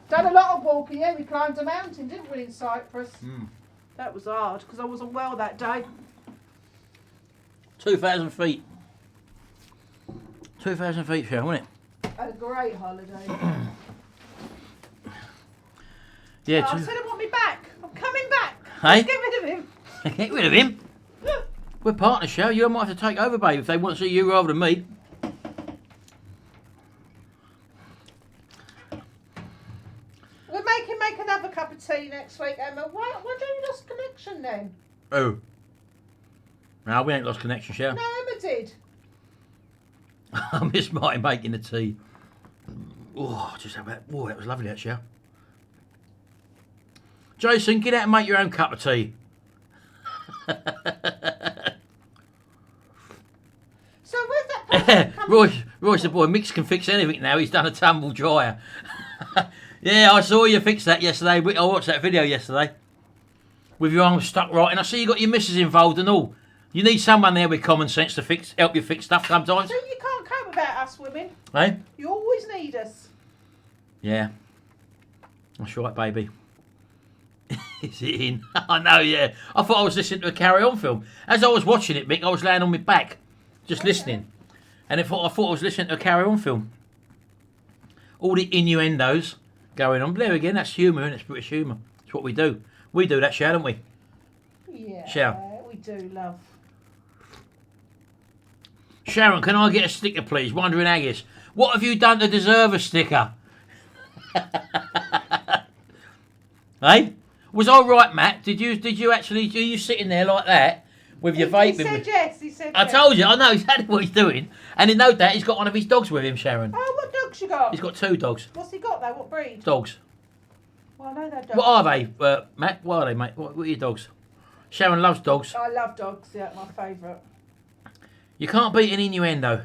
Done a lot of walking, yeah. We climbed a mountain, didn't we, in Cyprus? Mm. That was hard because I wasn't well that day. 2,000 feet. 2,000 feet, Cheryl, wasn't it? Had a great holiday. Yeah, I said I want me back. I'm coming back. Hey? Let's get rid of him. Get rid of him. We're partners, Cheryl. You might have to take over, babe, if they want to see you rather than me. We'll make another cup of tea next week, Emma. Why don't you lost connection then? Oh. No, we ain't lost connection, Cheryl. No, Emma did. I miss Martin making the tea. Oh, just have that. Oh, that was lovely, that, Cheryl. Jason, get out and make your own cup of tea. So where's that person coming? Royce the boy, Mix can fix anything now. He's done a tumble dryer. Yeah, I saw you fix that yesterday. I watched that video yesterday. With your arms stuck right, and I see you got your missus involved and all. You need someone there with common sense to help you fix stuff sometimes. So you can't cope without us women. Hey? You always need us. Yeah. That's right, baby. Is it in? I know, yeah. I thought I was listening to a Carry On film. As I was watching it, Mick, I was laying on my back, just listening. And I thought I was listening to a Carry On film. All the innuendos going on. But there again, that's humour, and it's British humour. It's what we do. We do that, Shell, don't we? Yeah, Shell. we do, love. Sharon, can I get a sticker, please? Wondering Haggis. What have you done to deserve a sticker? Hey? Was I right, Matt? Did you actually, are you sitting there like that with your vaping? He said yes, he said I yes. told you, I know exactly what he's doing. And in no doubt, he's got one of his dogs with him, Sharon. Oh, what dogs you got? He's got 2 dogs. What's he got though? What breed? Dogs. Well, I know they're dogs. What are they, Matt? What are they, mate? What are your dogs? Sharon loves dogs. I love dogs, yeah, my favourite. You can't beat an innuendo.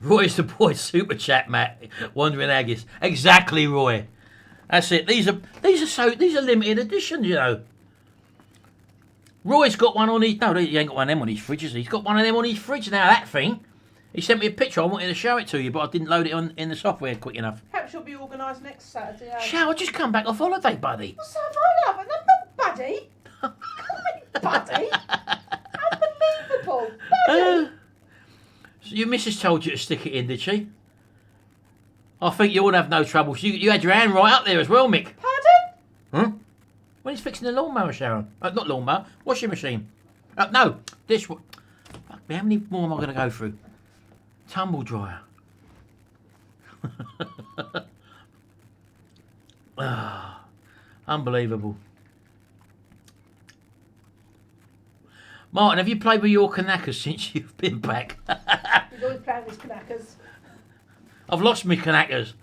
Roy's the boy super chat, Matt. Wandering Haggis. Exactly, Roy. That's it. These are limited editions, you know. Roy's got one on his... No, he ain't got one of them on his fridge, has he? He's got one of them on his fridge now, that thing. He sent me a picture. I wanted to show it to you, but I didn't load it in the software quick enough. Perhaps you'll be organised next Saturday. Eh? Show, I just come back off holiday, buddy. What's that I love? I'm not buddy. Call me buddy. Unbelievable. Buddy. So your missus told you to stick it in, did she? I think you would have no trouble. You had your hand right up there as well, Mick. Pardon? Huh? When he's fixing the lawnmower, Sharon. Not lawnmower, washing machine. No, fuck me, how many more am I going to go through? Tumble dryer. Unbelievable. Martin, have you played with your knackers since you've been back? He's always playing with his knackers. I've lost my knackers.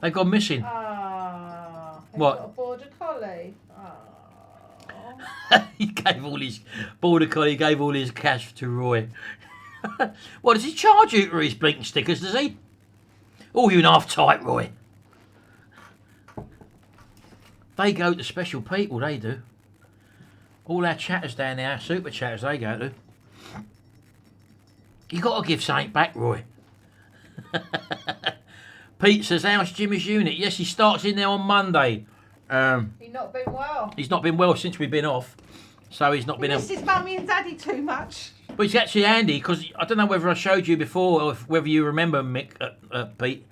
They've gone missing. What? Got a border collie. He gave all his border collie gave all his cash to Roy. What does he charge you for his blinking stickers? Does he? Oh, you're half tight, Roy. They go to special people. They do. All our chatters down there, our super chatters, they go to. You got to give something back, Roy. Pete says, how's Jimmy's unit? Yes, he starts in there on Monday. He's not been well. He's not been well since we've been off. So he's not been... He missed his mummy and daddy too much. But it's actually handy, because I don't know whether I showed you before, or whether you remember, Mick, Pete.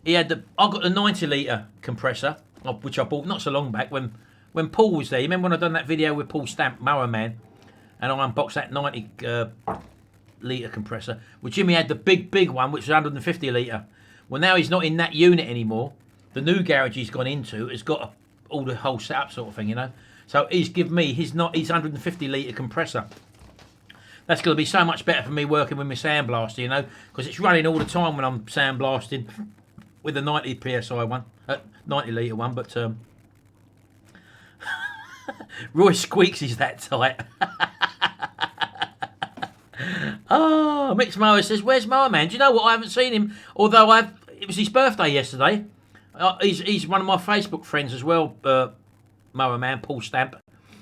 He had I got the 90 litre compressor, which I bought not so long back, when Paul was there. You remember when I done that video with Paul Stamp, Mower Man? And I unboxed that 90 litre compressor. Well, Jimmy had the big one, which was 150 litre. Well, now he's not in that unit anymore. The new garage he's gone into has got all the whole setup sort of thing, you know. So he's given me his 150 litre compressor. That's going to be so much better for me working with my sandblaster, you know, because it's running all the time when I'm sandblasting with the 90 psi one, 90 litre one. But Roy squeaks is that tight. Oh, Mixed Mower says, where's Mower Man? Do you know what? I haven't seen him, although it was his birthday yesterday. He's one of my Facebook friends as well, Mower Man, Paul Stamp.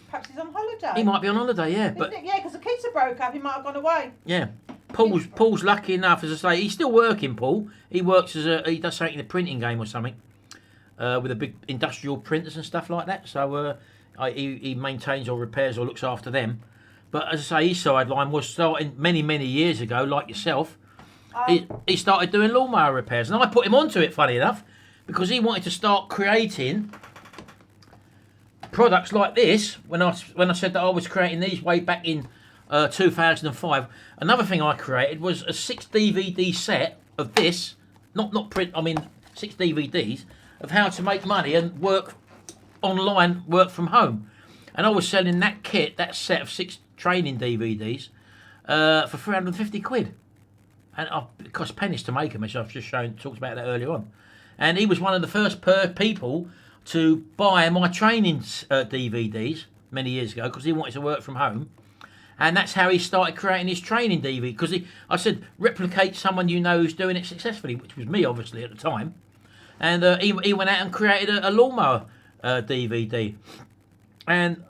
Perhaps he's on holiday. He might be on holiday, yeah. Yeah, because the kids are broke up. He might have gone away. Yeah. Paul's lucky enough, as I say, he's still working, Paul. He works he does something in a printing game or something, with a big industrial printers and stuff like that. So he maintains or repairs or looks after them. But as I say, his sideline was starting many years ago, like yourself. He started doing lawnmower repairs, and I put him onto it, funny enough, because he wanted to start creating products like this. When I said that I was creating these way back in 2005, another thing I created was a 6 DVD set of this, not print. I mean 6 DVDs of how to make money and work online, work from home, and I was selling that kit, that set of 6 training DVDs, for 350 quid, and it cost pennies to make them, as I've just talked about that earlier on. And he was one of the first people to buy my training DVDs many years ago, because he wanted to work from home. And that's how he started creating his training DVD, because I said, replicate someone you know who's doing it successfully, which was me, obviously, at the time. And he went out and created a lawnmower DVD. And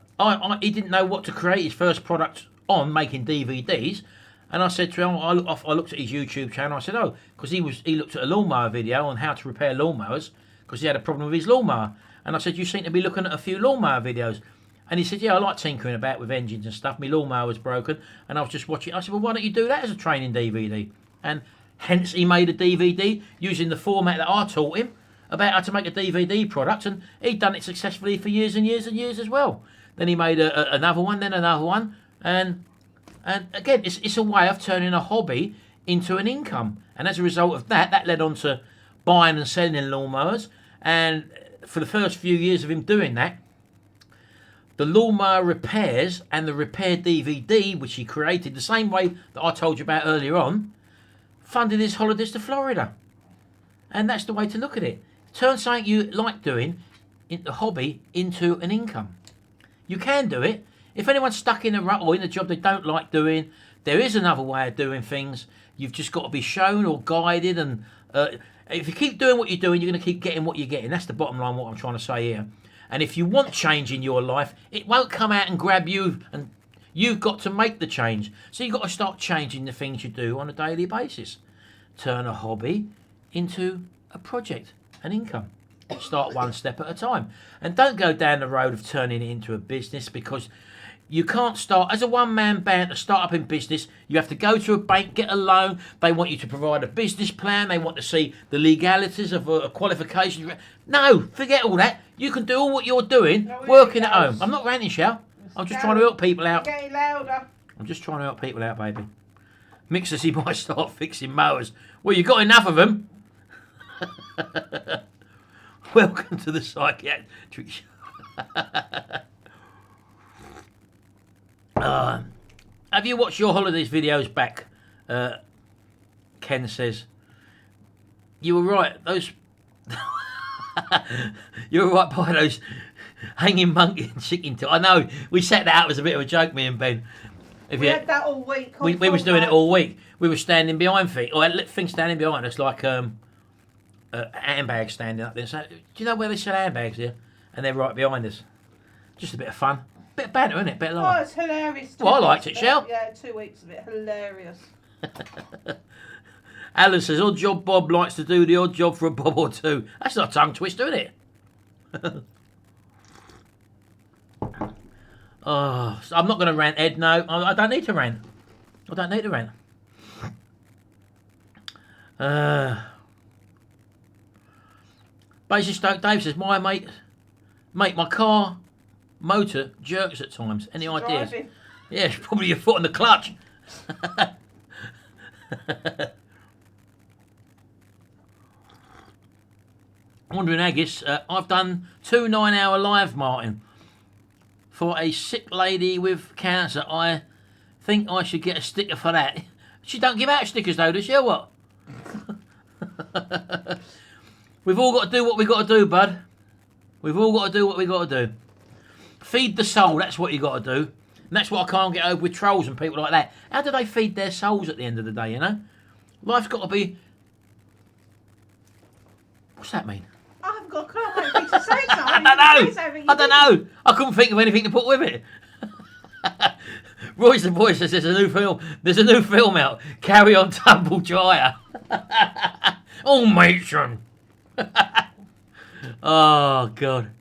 he didn't know what to create his first product on, making DVDs. And I said to him, I looked at his YouTube channel. I said, oh, because he looked at a lawnmower video on how to repair lawnmowers, because he had a problem with his lawnmower. And I said, you seem to be looking at a few lawnmower videos. And he said, yeah, I like tinkering about with engines and stuff. My lawnmower was broken, and I was just watching. I said, well, why don't you do that as a training DVD? And hence he made a DVD using the format that I taught him about how to make a DVD product, and he'd done it successfully for years and years and years as well. Then he made another one, then another one, and again, it's a way of turning a hobby into an income. And as a result of that, that led on to buying and selling lawnmowers. And for the first few years of him doing that, the lawnmower repairs and the repair DVD, which he created the same way that I told you about earlier on, funded his holidays to Florida. And that's the way to look at it. Turn something you like doing, a hobby, into an income. You can do it. If anyone's stuck in a rut or in a job they don't like doing, there is another way of doing things. You've just got to be shown or guided. And if you keep doing what you're doing, you're going to keep getting what you're getting. That's the bottom line, what I'm trying to say here. And if you want change in your life, it won't come out and grab you, and you've got to make the change. So you've got to start changing the things you do on a daily basis. Turn a hobby into a project, an income. Start one step at a time. And don't go down the road of turning it into a business, because You can't start as a one-man band to start up in business. You have to go to a bank, get a loan. They want you to provide a business plan. They want to see the legalities of a qualification. No, forget all that. You can do all what you're doing working at home. I'm not ranting, Shell. I'm just trying to help people out. Getting louder. I'm just trying to help people out, baby. Mick says he might start fixing mowers. Well, you got enough of them. Welcome to the psychiatric show. Have you watched your holidays videos back? Ken says. You were right. Those. You were right by those hanging monkey and chicken. I know we set that out as a bit of a joke, me and Ben. We had that all week. We was doing it all week. We were standing behind things, or things standing behind us, like handbags standing up there. So, do you know where they sell handbags here? And they're right behind us. Just a bit of fun. Bit of banter, isn't it? Bit of life. Oh, it's hilarious. Well, I liked it, Shell. Yeah, 2 weeks of it. Hilarious. Alan says, odd job Bob likes to do the odd job for a bob or two. That's not a tongue twister, is it? Oh, so I'm not going to rant, Ed. No, I don't need to rant. I don't need to rant. Basic Stoke Dave says, mate, my car motor jerks at times. Any ideas? Driving. Yeah, it's probably your foot on the clutch. Wandering Agis, I've done 2 9-hour live, Martin, for a sick lady with cancer. I think I should get a sticker for that. She don't give out stickers though, does she, or what? We've all got to do what we got to do, bud. We've all got to do what we got to do. Feed the soul, that's what you got to do. And that's what I can't get over with trolls and people like that. How do they feed their souls at the end of the day, you know? Life's got to be... What's that mean? I haven't got a clue. I don't to say something. I don't know. I couldn't think of anything to put with it. Royce the Boy says there's a new film. There's a new film out. Carry On Tumble Dryer. Oh, matron. Oh, God.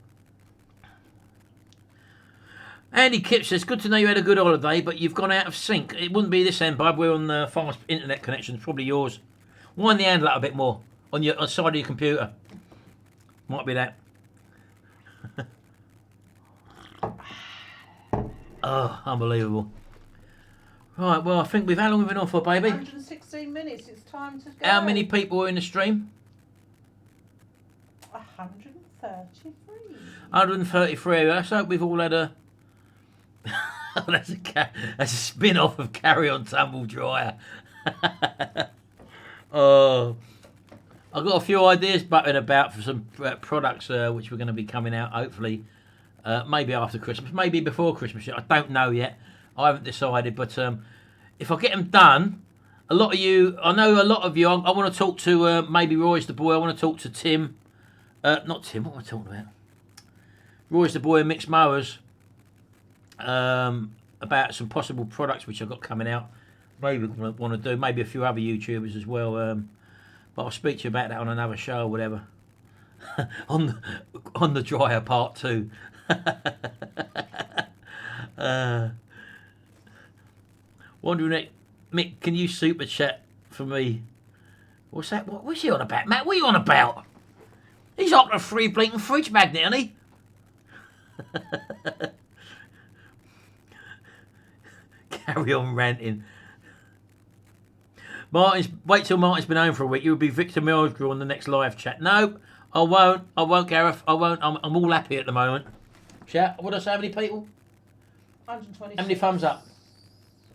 Andy Kip says, good to know you had a good holiday, but you've gone out of sync. It wouldn't be this end, bud. We're on the fast internet connection. Probably yours. Wind the handle out a bit more on the side of your computer. Might be that. Oh, unbelievable. Right, well, I think how long have we been on for, baby? 116 minutes. It's time to go. How many people are in the stream? 133. 133. Let's hope we've all had a... that's a spin-off of Carry On Tumble Dryer. Oh, I've got a few ideas buttering about for some products which we're going to be coming out, hopefully, maybe after Christmas, maybe before Christmas. I don't know yet. I haven't decided, but if I get them done, a lot of you, I know a lot of you, I want to talk to maybe Roy's the Boy. I want to talk to Tim. Not Tim, what am I talking about? Roy's the Boy and Mixed Mowers. About some possible products which I've got coming out. Maybe want to do, maybe a few other YouTubers as well. But I'll speak to you about that on another show or whatever. on the dryer part 2. Wondering, Mick, can you super chat for me? What's that? What's he on about, Matt? What are you on about? He's after a free blinking fridge magnet, isn't he? Carry on ranting. Wait till Martin's been home for a week. You'll be Victor Millsgrew on the next live chat. No, I won't, Gareth. I won't. I'm all happy at the moment. Chat. What did I say? How many people? 120. How many thumbs up?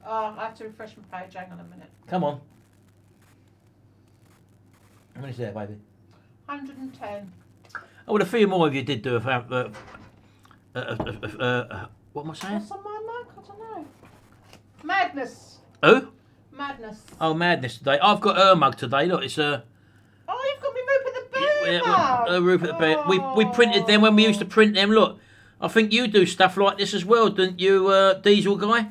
I have to refresh my page. Hang on a minute. Come on. How many's there, baby? 110. Oh, well, a few more of you did do what am I saying? What's on my mic? I don't know. Madness. Who? Madness. Oh, Madness today. I've got her mug today. Look, it's Oh, you've got me Rupert the Bear mug. Rupert the Bear. We printed them when we used to print them. Look, I think you do stuff like this as well, don't you, Diesel guy?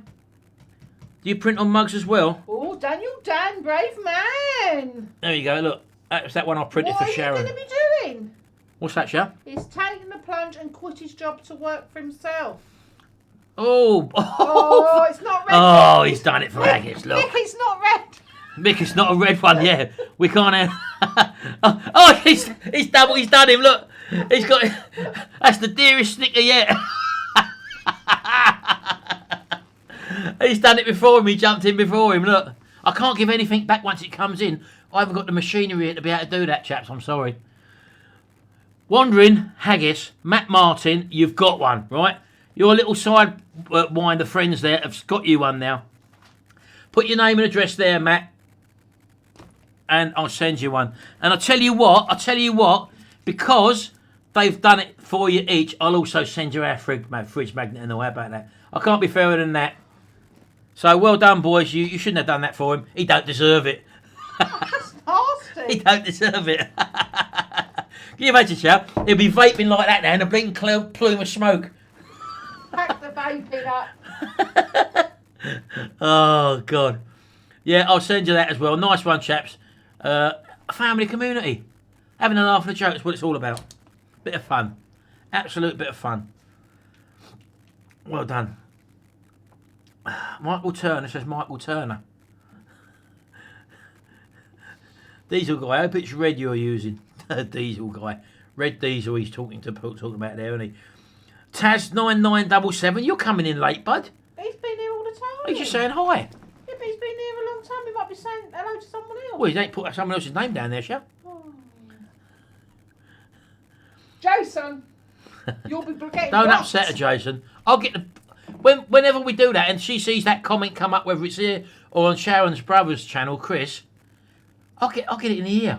Do you print on mugs as well? Oh, Daniel Dan, brave man. There you go. Look, that's that one I printed for Sharon. What are you going to be doing? What's that, Sharon? He's taken the plunge and quit his job to work for himself. Oh. Oh, it's not red. Oh, he's done it for Haggis, look. Mick, it's not red. Mick, it's not a red one, yeah. We can't have... Oh, he's done him, look. He's got... That's the dearest snicker yet. He's done it before him, he jumped in before him, look. I can't give anything back once it comes in. I haven't got the machinery here to be able to do that, chaps, I'm sorry. Wandering, Haggis, Matt Martin, you've got one, right? Your little sidewinder friends there have got you one now. Put your name and address there, Matt. And I'll send you one. And I'll tell you what, because they've done it for you each, I'll also send you our fridge magnet and all. How about that? I can't be fairer than that. So well done, boys. You shouldn't have done that for him. He don't deserve it. That's nasty. He don't deserve it. Can you imagine, chap? He'll be vaping like that now in a blinking plume of smoke. Pack the vaping up. Oh, God. Yeah, I'll send you that as well. Nice one, chaps. A family community. Having a laugh and a joke is what it's all about. Bit of fun. Absolute bit of fun. Well done. Michael Turner says Michael Turner. Diesel guy, I hope it's red you're using. Diesel guy. Red diesel he's talking about there, isn't he? Taz9977, you're coming in late, bud. He's been here all the time. He's just saying hi. Yeah, but he's been here a long time. He might be saying hello to someone else. Well, he ain't put someone else's name down there, shall? Oh. Jason, you'll be getting Don't blocked. upset her, Jason. I'll get the... Whenever we do that and she sees that comment come up, whether it's here or on Sharon's brother's channel, Chris, I'll get it in the ear.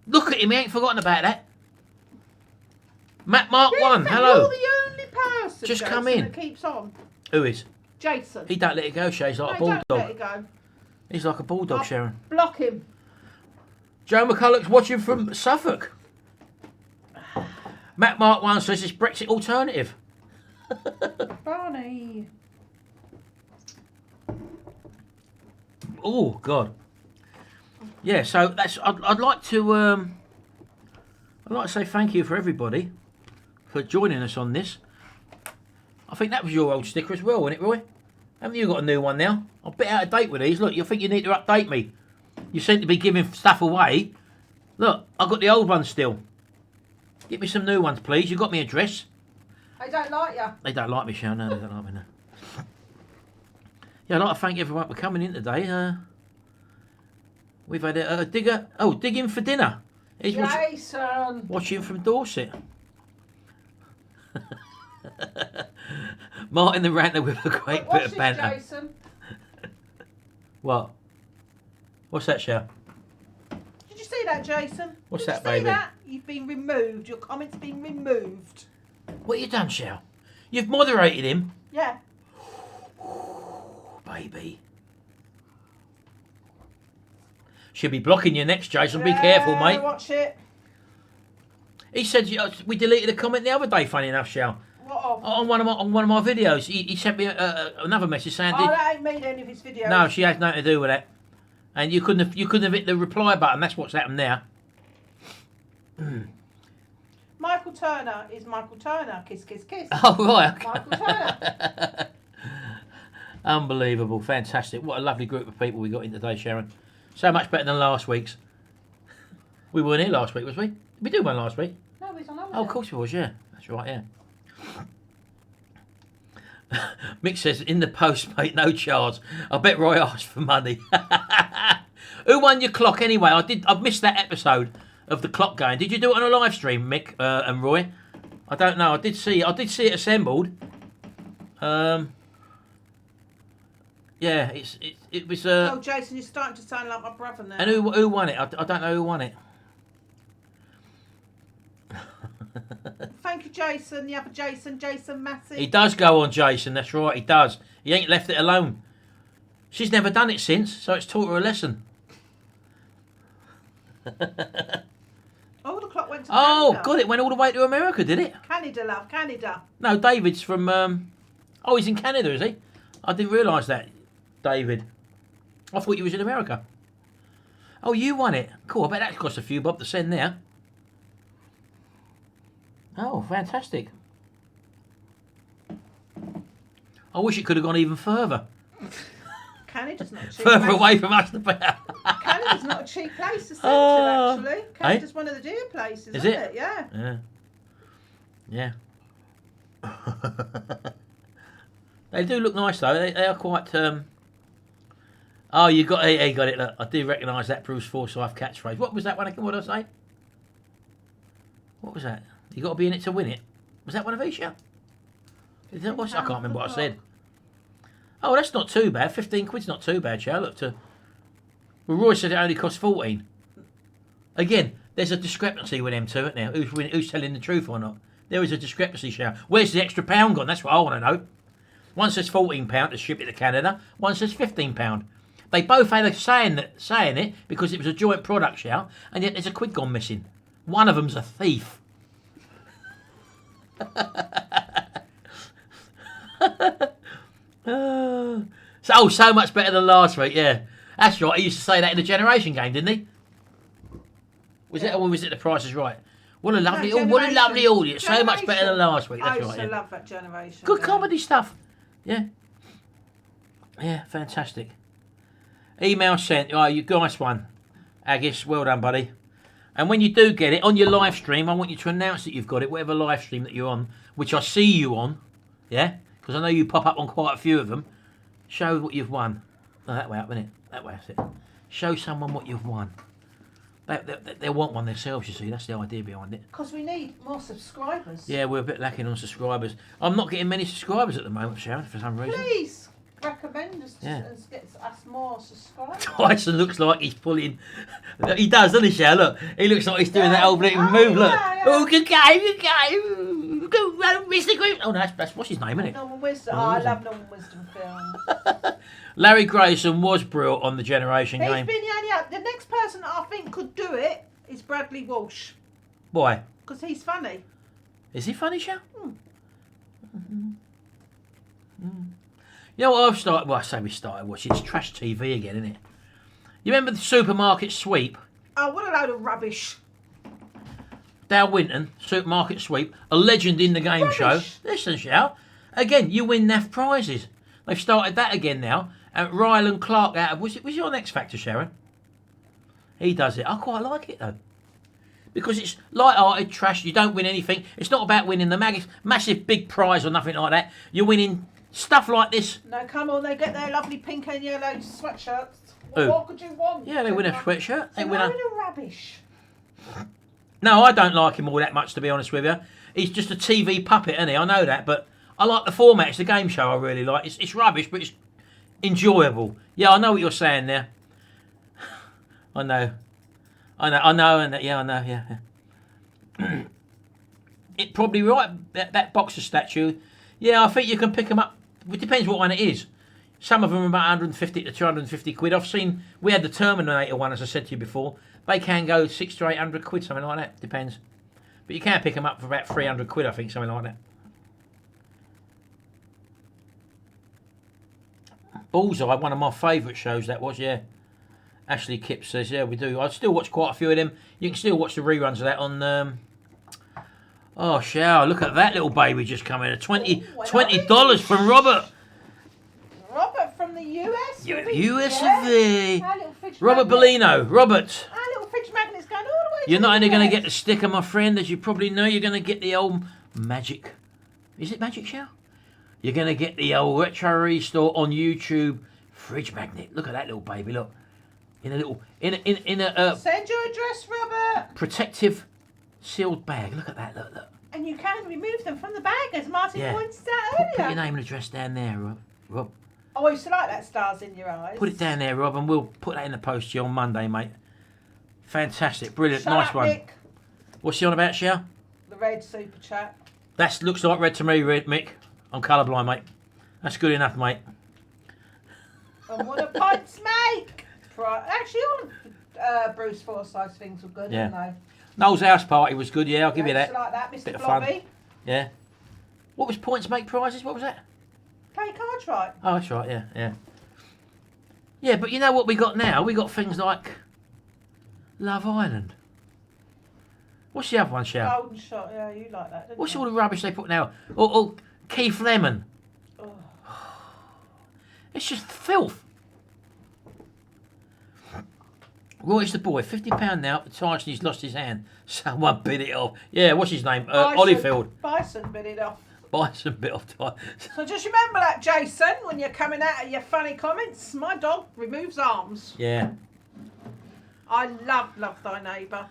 Look at him, he ain't forgotten about that. Matt Mark 1, hello. You're the only person, Just Jason, come in. that keeps on. Who is? Jason. He don't let it go, Shay. He's like a Don't let bulldog. it go. He's like a bulldog, I'll Sharon. block him. Joe McCulloch's watching from Suffolk. Matt Mark 1 says it's Brexit alternative. Barney. Oh, God. Yeah, so that's... I'd like to say thank you for everybody for joining us on this. I think that was your old sticker as well, wasn't it, Roy? Haven't you got a new one now? I'm a bit out of date with these. Look, you think you need to update me. You seem to be giving stuff away. Look, I've got the old ones still. Get me some new ones, please. You got my address. I don't like you. They don't like me, Sharon. No, they don't like me, no. Yeah, I'd like to thank everyone for coming in today. We've had a digger... Oh, digging for dinner. He's Jason. watching from Dorset. Martin the Ranter with a great bit of banter. Jason. What? What's that, Sharon? Did you see that, Jason? What's Did that, you see baby? that? You've been removed. Your comment's been removed. What you done, Sharon? You've moderated him. Yeah. Baby. She'll be blocking you next, Jason. Be careful, mate. Watch it. He said we deleted a comment the other day. Funny enough, Shell. What of? On one of my videos, he sent me another message saying, Oh, that ain't made any of his videos. "No, she has nothing to do with it." And you couldn't have hit the reply button. That's what's happened there. Michael Turner is Michael Turner. Kiss, kiss, kiss. Oh right. Okay. Michael Turner. Unbelievable, fantastic! What a lovely group of people we got in today, Sharon. So much better than last week's. We weren't here last week, was we? Did we do one last week? No, he's on holiday. Oh, of course we was, yeah. That's right, yeah. Mick says, in the post, mate, no charge. I bet Roy asked for money. Who won your clock anyway? I've missed that episode of the clock going. Did you do it on a live stream, Mick and Roy? I don't know. I did see it assembled. Yeah, it was. Oh, Jason, you're starting to sound like my brother now. And who won it? I don't know who won it. Thank you, Jason. The other Jason Massey. He does go on, Jason. That's right, he does. He ain't left it alone. She's never done it since, so it's taught her a lesson. Oh, the clock went to Oh, Canada. God, it went all the way to America, did it? Canada, love, Canada. No, David's from... Oh, he's in Canada, is he? I didn't realise that, David. I thought he was in America. Oh, you won it. Cool, I bet that cost a few bob to send there. Oh, fantastic. I wish it could have gone even further. Canada's not a cheap Further place. away from us, the better. Canada's not a cheap place to send Oh. to, actually. Canada's one of the dear places, Is isn't it? it? Yeah. Yeah. They do look nice though. They are quite. Oh, you got it. Look, I do recognise that Bruce Forsyth catchphrase. What was that one again? What did I say? What was that? You got to be in it to win it. Was that one of these? Yeah. I can't remember what I said. Oh, that's not too bad. 15 quid's not too bad, Joe. Look to. Well, Roy said it only cost 14. Again, there's a discrepancy with them two, isn't there? Who's telling the truth or not? There is a discrepancy, Joe. Where's the extra £1 gone? That's what I want to know. One says £14 to ship it to Canada. One says £15. They both had a saying it because it was a joint product, Joe, and yet there's a quid gone missing. One of them's a thief. So much better than last week, yeah. That's right, he used to say that in the Generation game, didn't he? Was it, or was it The Price is Right? What a lovely audience. So much better than last week. That's I used right. to love that Generation. Good comedy stuff. Yeah. Yeah, fantastic. Email sent. Oh, you nice one. Agis, well done, buddy. And when you do get it, on your live stream, I want you to announce that you've got it, whatever live stream that you're on, which I see you on, yeah? Because I know you pop up on quite a few of them. Show what you've won. Oh, that way up, isn't it? That way, that's it. Show someone what you've won. They want one themselves, you see. That's the idea behind it. Because we need more subscribers. Yeah, we're a bit lacking on subscribers. I'm not getting many subscribers at the moment, Sharon, for some reason. Please recommend us Yeah. and get us more subscribers. Tyson looks like he's pulling. He does, doesn't he, Sharon? Look, he looks like he's doing that old little move. Look. Yeah. Oh, good game. Go, Mr. Green. Oh, no, that's what's his name, isn't it? Norman Wisdom. I love Norman Wisdom films. Larry Grayson was brilliant on the Generation He's game. been the only. The next person that I think could do it is Bradley Walsh. Why? Because he's funny. Is he funny, Sharon? You know what I've started? Well, I say we started watching. It's trash TV again, isn't it? You remember the supermarket sweep? Oh, what a load of rubbish. Dale Winton, supermarket sweep, a legend in the game show. Listen, Shao. Again, you win naff prizes. They've started that again now. And Ryland Clark out of was he on X Factor, Sharon? He does it. I quite like it though. Because it's light-hearted trash. You don't win anything. It's not about winning the massive big prize or nothing like that. You're winning stuff like this. No, come on, they get their lovely pink and yellow sweatshirts. Who? What could you want? Yeah, they win a sweatshirt. They win a... load of rubbish. No, I don't like him all that much, to be honest with you. He's just a TV puppet, isn't he? I know that, but I like the format. It's a game show I really like. It's rubbish, but it's enjoyable. Yeah, I know what you're saying there. I know, yeah. It probably right, that boxer statue. Yeah, I think you can pick them up. It depends what one it is. Some of them are about 150 to 250 quid. We had the Terminator one, as I said to you before. They can go 600 to 800 quid, something like that. Depends. But you can pick them up for about 300 quid, I think, something like that. Bullseye, one of my favourite shows that was, yeah. Ashley Kipps says, yeah, we do. I still watch quite a few of them. You can still watch the reruns of that on... Oh, shower, look at that little baby just coming in. $20 from Robert. Robert from the US? US of the... Our little fridge Robert magnet. Bellino. Robert. Our little fridge magnet's going all the way You're to not the only going US. to get the sticker, my friend, as you probably know, you're going to get the old magic. Is it magic, Shower? You're going to get the old Retrorestore on YouTube fridge magnet. Look at that little baby, look. In a little... In a Send your address, Robert. protective sealed bag. Look at that, look. And you can remove them from the bag, as Martin Yeah. pointed out Put your earlier. name and address down there, Rob. Oh, I used to like that, stars in your eyes. Put it down there, Rob, and we'll put that in the post to you on Monday, mate. Fantastic, brilliant, Shut nice up, one. Nick. What's he on about, Shell? The red super chat. That looks like red to me, Mick. I'm colourblind, mate. That's good enough, mate. And what a pints make! Actually, all of Bruce Forsyth's things were good, Yeah. weren't they? Noel's house party was good, yeah, I'll give you Used that. to like that, Mr. Bit of fun. Blobby. Yeah. What was points make prizes? What was that? Play cards right. Oh, that's right, yeah. Yeah, but you know what we got now? We got things like Love Island. What's the other one, Shell? Golden shot, yeah, you like that, didn't What's you? all the rubbish they put now? Or Keith Lemon. Oh. It's just filth. Roy's the boy, £50 now. Tyson's lost his hand. Someone bit it off. Yeah, what's his name? Ollyfield. Bison bit it off. Bison bit off. So just remember that, Jason, when you're coming out of your funny comments. My dog removes arms. Yeah. I love Thy Neighbour.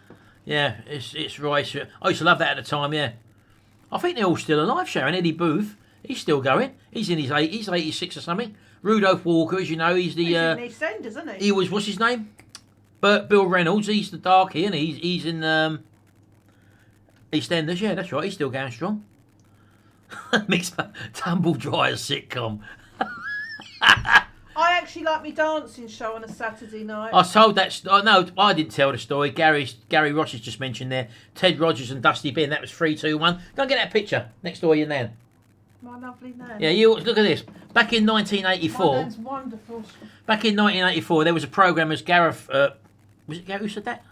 Yeah, it's Royce. I used to love that at the time, yeah. I think they're all still alive, Sharon. Eddie Booth, he's still going. He's in his 80s, 86 or something. Rudolph Walker, as you know, he's the... He's in EastEnders, isn't he? He was, what's his name? Bill Reynolds, he's the darkie, and he's in EastEnders, yeah, that's right, he's still going strong. Mixed Tumble Dryers sitcom. I actually like me dancing show on a Saturday night. I told that, no, I didn't tell the story. Gary Ross has just mentioned there. Ted Rogers and Dusty Bin, that was 3, 2, 1. Go and get that picture next door your nan. My lovely nan. Yeah, you look at this. Back in 1984. My nan's wonderful. Back in 1984, there was a programme as Gareth... was it Gary who said that?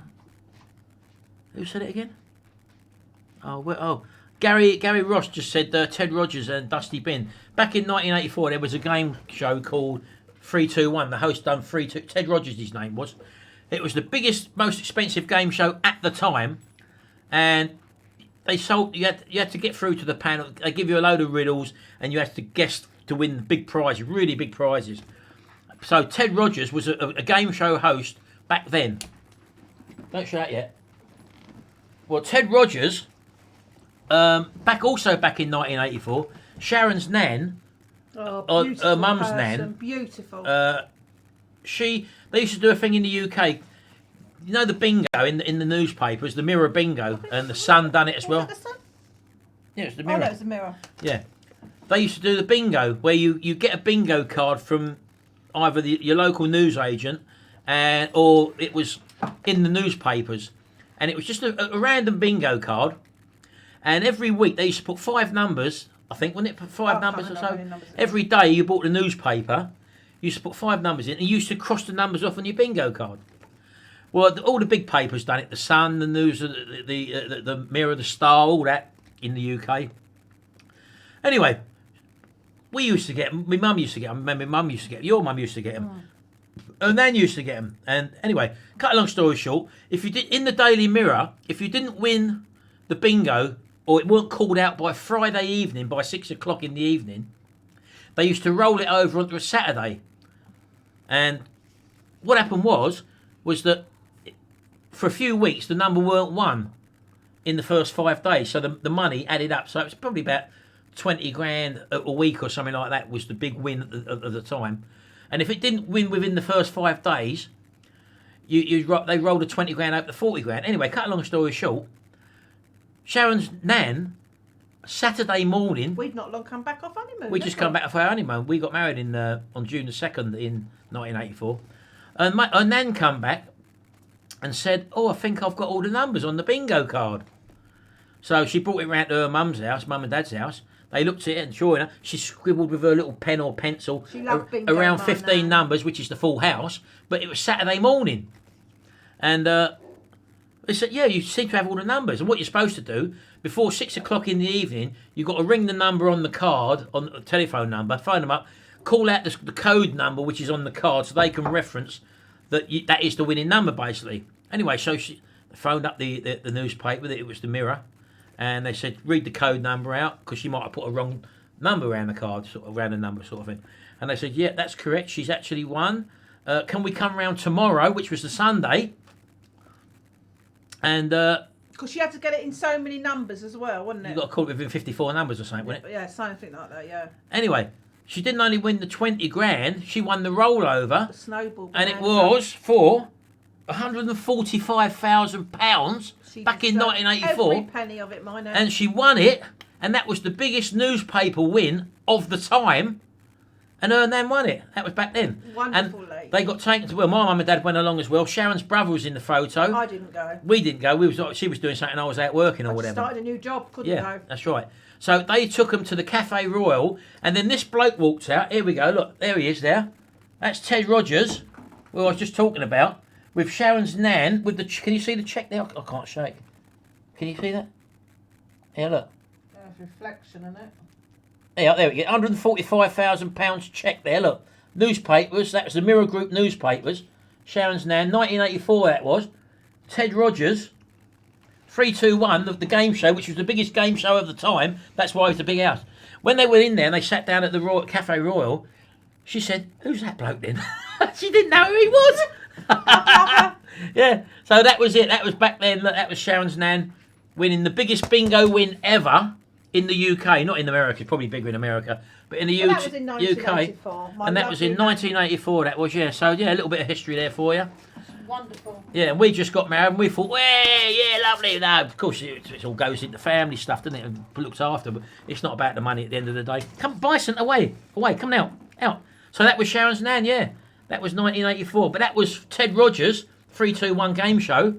Who said it again? Gary Ross just said Ted Rogers and Dusty Bin. Back in 1984, there was a game show called 3, 2, 1. The host done 3, 2... Ted Rogers, his name was. It was the biggest, most expensive game show at the time. And they sold... You had to get through to the panel. They give you a load of riddles, and you had to guess to win the big prizes, really big prizes. So Ted Rogers was a game show host back then. Don't show that yet. Well, Ted Rogers, back in 1984, Sharon's nan, her mum's nan, beautiful. they used to do a thing in the UK. You know the bingo in the newspapers, the Mirror bingo, and the Sun done it as well. Was it the Sun? Yeah, it's the Mirror. Oh, no, it was the Mirror. Yeah, they used to do the bingo where you get a bingo card from either your local newsagent, or it was in the newspapers, and it was just a random bingo card. And every week they used to put 5 numbers, I think, wasn't it? 5 numbers or so. Every day you bought the newspaper, you used to put 5 numbers in, and you used to cross the numbers off on your bingo card. Well, all the big papers done it: the Sun, the News, the Mirror, the Star, all that in the UK. Anyway, we used to get them. My mum used to get them. My mum used to get them. Your mum used to get them. And Nan used to get them. And anyway, cut a long story short, if you did in the Daily Mirror, if you didn't win the bingo, or it weren't called out by Friday evening, by 6 o'clock in the evening, they used to roll it over onto a Saturday. And what happened was that for a few weeks the number weren't won in the first 5 days, so the money added up. So it was probably about 20 grand a week or something like that was the big win at the time. And if it didn't win within the first 5 days, they rolled a 20 grand up to 40 grand. Anyway, cut a long story short, Sharon's nan, Saturday morning... We'd not long come back off honeymoon. We just come back off our honeymoon. We got married on June the 2nd in 1984. And her nan come back and said, I think I've got all the numbers on the bingo card. So she brought it round to her mum's house, mum and dad's house. They looked at it, and sure enough, she scribbled with her little pen or pencil around 15 numbers, which is the full house. But it was Saturday morning. And they said, yeah, you seem to have all the numbers. And what you're supposed to do, before 6 o'clock in the evening, you've got to ring the number on the card, on the telephone number, phone them up, call out the code number, which is on the card, so they can reference that is the winning number, basically. Anyway, so she phoned up the newspaper, that it was the Mirror. And they said, read the code number out, because she might have put a wrong number around the card, sort of around the number sort of thing. And they said, yeah, that's correct. She's actually won. Can we come round tomorrow, which was the Sunday? And because you had to get it in so many numbers as well, wasn't it? You got to call it within 54 numbers or something, wasn't it? Yeah, something like that. Yeah. Anyway, she didn't only win the 20 grand; she won the rollover. The snowball. And it was for £145,000 back in 1984. Every penny of it, my name. And she won it, and that was the biggest newspaper win of the time. And her nan won it. That was back then. Wonderful and lady. They got taken to... Well, my mum and dad went along as well. Sharon's brother was in the photo. I didn't go. We didn't go. She was doing something. I was out working or whatever. Started a new job. Couldn't go. That's right. So they took them to the Cafe Royal, and then this bloke walked out. Here we go. Look, there he is there. That's Ted Rogers, who I was just talking about, with Sharon's nan. With the... Can you see the cheque there? I can't shake. Can you see that? Here, look. There's reflection in it. Yeah, there we go. £145,000 cheque there. Look, newspapers. That was the Mirror Group newspapers. Sharon's Nan, 1984 that was. Ted Rogers, 321, the game show, which was the biggest game show of the time. That's why it was the big house. When they were in there and they sat down at the Cafe Royal, she said, "Who's that bloke then?" She didn't know who he was. Yeah, so that was it. That was back then. That was Sharon's Nan winning the biggest bingo win ever in the UK. Not in America, probably bigger in America, but in the that was in 1984, UK. And that was in 1984. That was, yeah. So yeah, a little bit of history there for you. Wonderful. Yeah, and we just got married and we thought, well, yeah, lovely. No, of course, it all goes into family stuff, doesn't it? And looks after, but it's not about the money at the end of the day. Come, Bison, away, come now, out. So that was Sharon's Nan, yeah. That was 1984. But that was Ted Rogers' 321 game show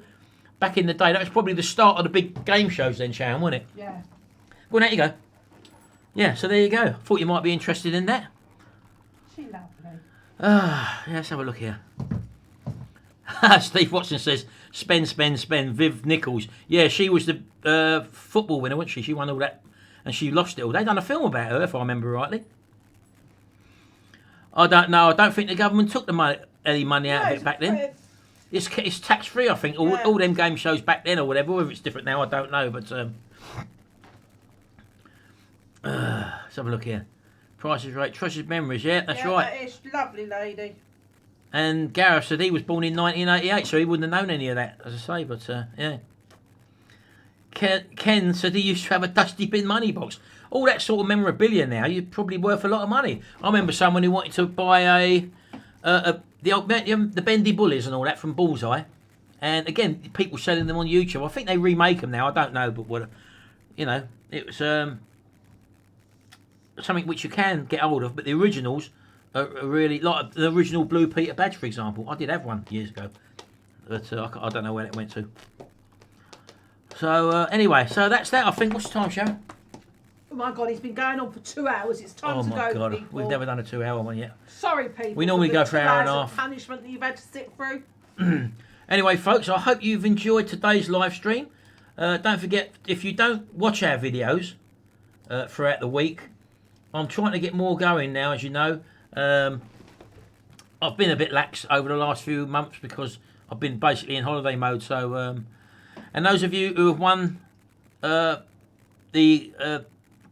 back in the day. That was probably the start of the big game shows then, Sharon, wasn't it? Yeah. Well, there you go. Yeah, so there you go. Thought you might be interested in that. She lovely. Yeah, let's have a look here. Steve Watson says, spend. Viv Nichols. Yeah, she was the football winner, wasn't she? She won all that and she lost it all. They done a film about her, if I remember rightly. I don't know. I don't think the government took any money out of it back then. It's tax-free, I think. All them game shows back then or whatever. Whether it's different now, I don't know. But let's have a look here. Price is Right. Treasured Memories. Yeah, that's right. That is lovely, lady. And Gareth said he was born in 1988, so he wouldn't have known any of that, as I say, but yeah. Ken said he used to have a dusty bin money box. All that sort of memorabilia now, you're probably worth a lot of money. I remember someone who wanted to buy the Bendy Bullies and all that from Bullseye. And again, people selling them on YouTube. I think they remake them now, I don't know, but what, you know, it was something which you can get hold of, but the originals are really, like the original Blue Peter badge, for example. I did have one years ago, but I don't know where it went to. So anyway, so that's that. I think. What's the time, Sharon? Oh my God, he's been going on for 2 hours. It's time to go. Oh my God, we've never done a 2-hour one yet. Sorry, people. We normally go for an hour and a half. Punishment that you've had to sit through. Anyway, folks, I hope you've enjoyed today's live stream. Don't forget, if you don't watch our videos throughout the week, I'm trying to get more going now, as you know. I've been a bit lax over the last few months because I've been basically in holiday mode. So, and those of you who have won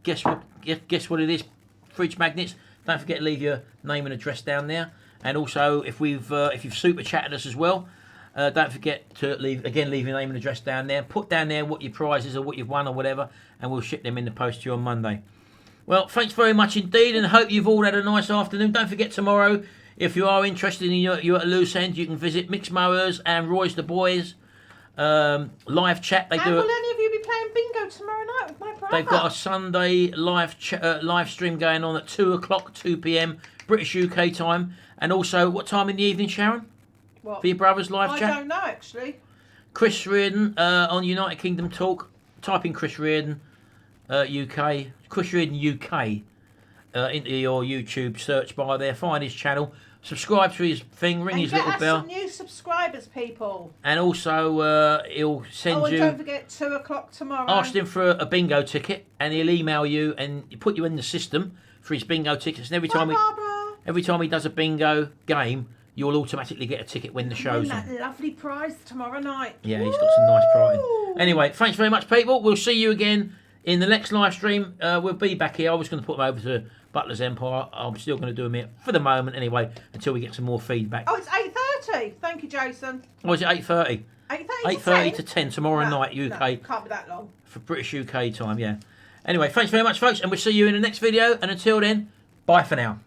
guess what it is, fridge magnets, don't forget to leave your name and address down there. And also, if you've super chatted us as well, don't forget to leave your name and address down there. Put down there what your prize is or what you've won or whatever, and we'll ship them in the post to you on Monday. Well, thanks very much indeed, and hope you've all had a nice afternoon. Don't forget tomorrow, if you are interested in you're at a loose end, you can visit Mixed Mowers and Roy's the Boys live chat. Will any of you be playing bingo tomorrow night with my brother? They've got a Sunday live stream going on at 2 o'clock, 2 p.m. British UK time, and also what time in the evening, Sharon? What? For your brother's live chat? I don't know actually. Chris Reardon on United Kingdom Talk. Type in Chris Reardon UK. Chris Reardon UK into your YouTube search bar there. Find his channel. Subscribe to his thing. Ring his little bell. Some new subscribers, people. And also he'll send you. And don't forget 2 o'clock tomorrow. Ask him for a bingo ticket, and he'll email you and put you in the system for his bingo tickets. And every time he does a bingo game, you'll automatically get a ticket when the show's on. That lovely prize tomorrow night. Yeah, he's got some nice prize. Anyway, thanks very much, people. We'll see you again in the next live stream. We'll be back here. I was going to put them over to Butler's Empire. I'm still going to do them here for the moment anyway, until we get some more feedback. Oh, it's 8:30. Thank you, Jason. Or is it 8:30? 8:30 to 10 tomorrow night, UK. No, can't be that long. For British UK time, yeah. Anyway, thanks very much, folks, and we'll see you in the next video. And until then, bye for now.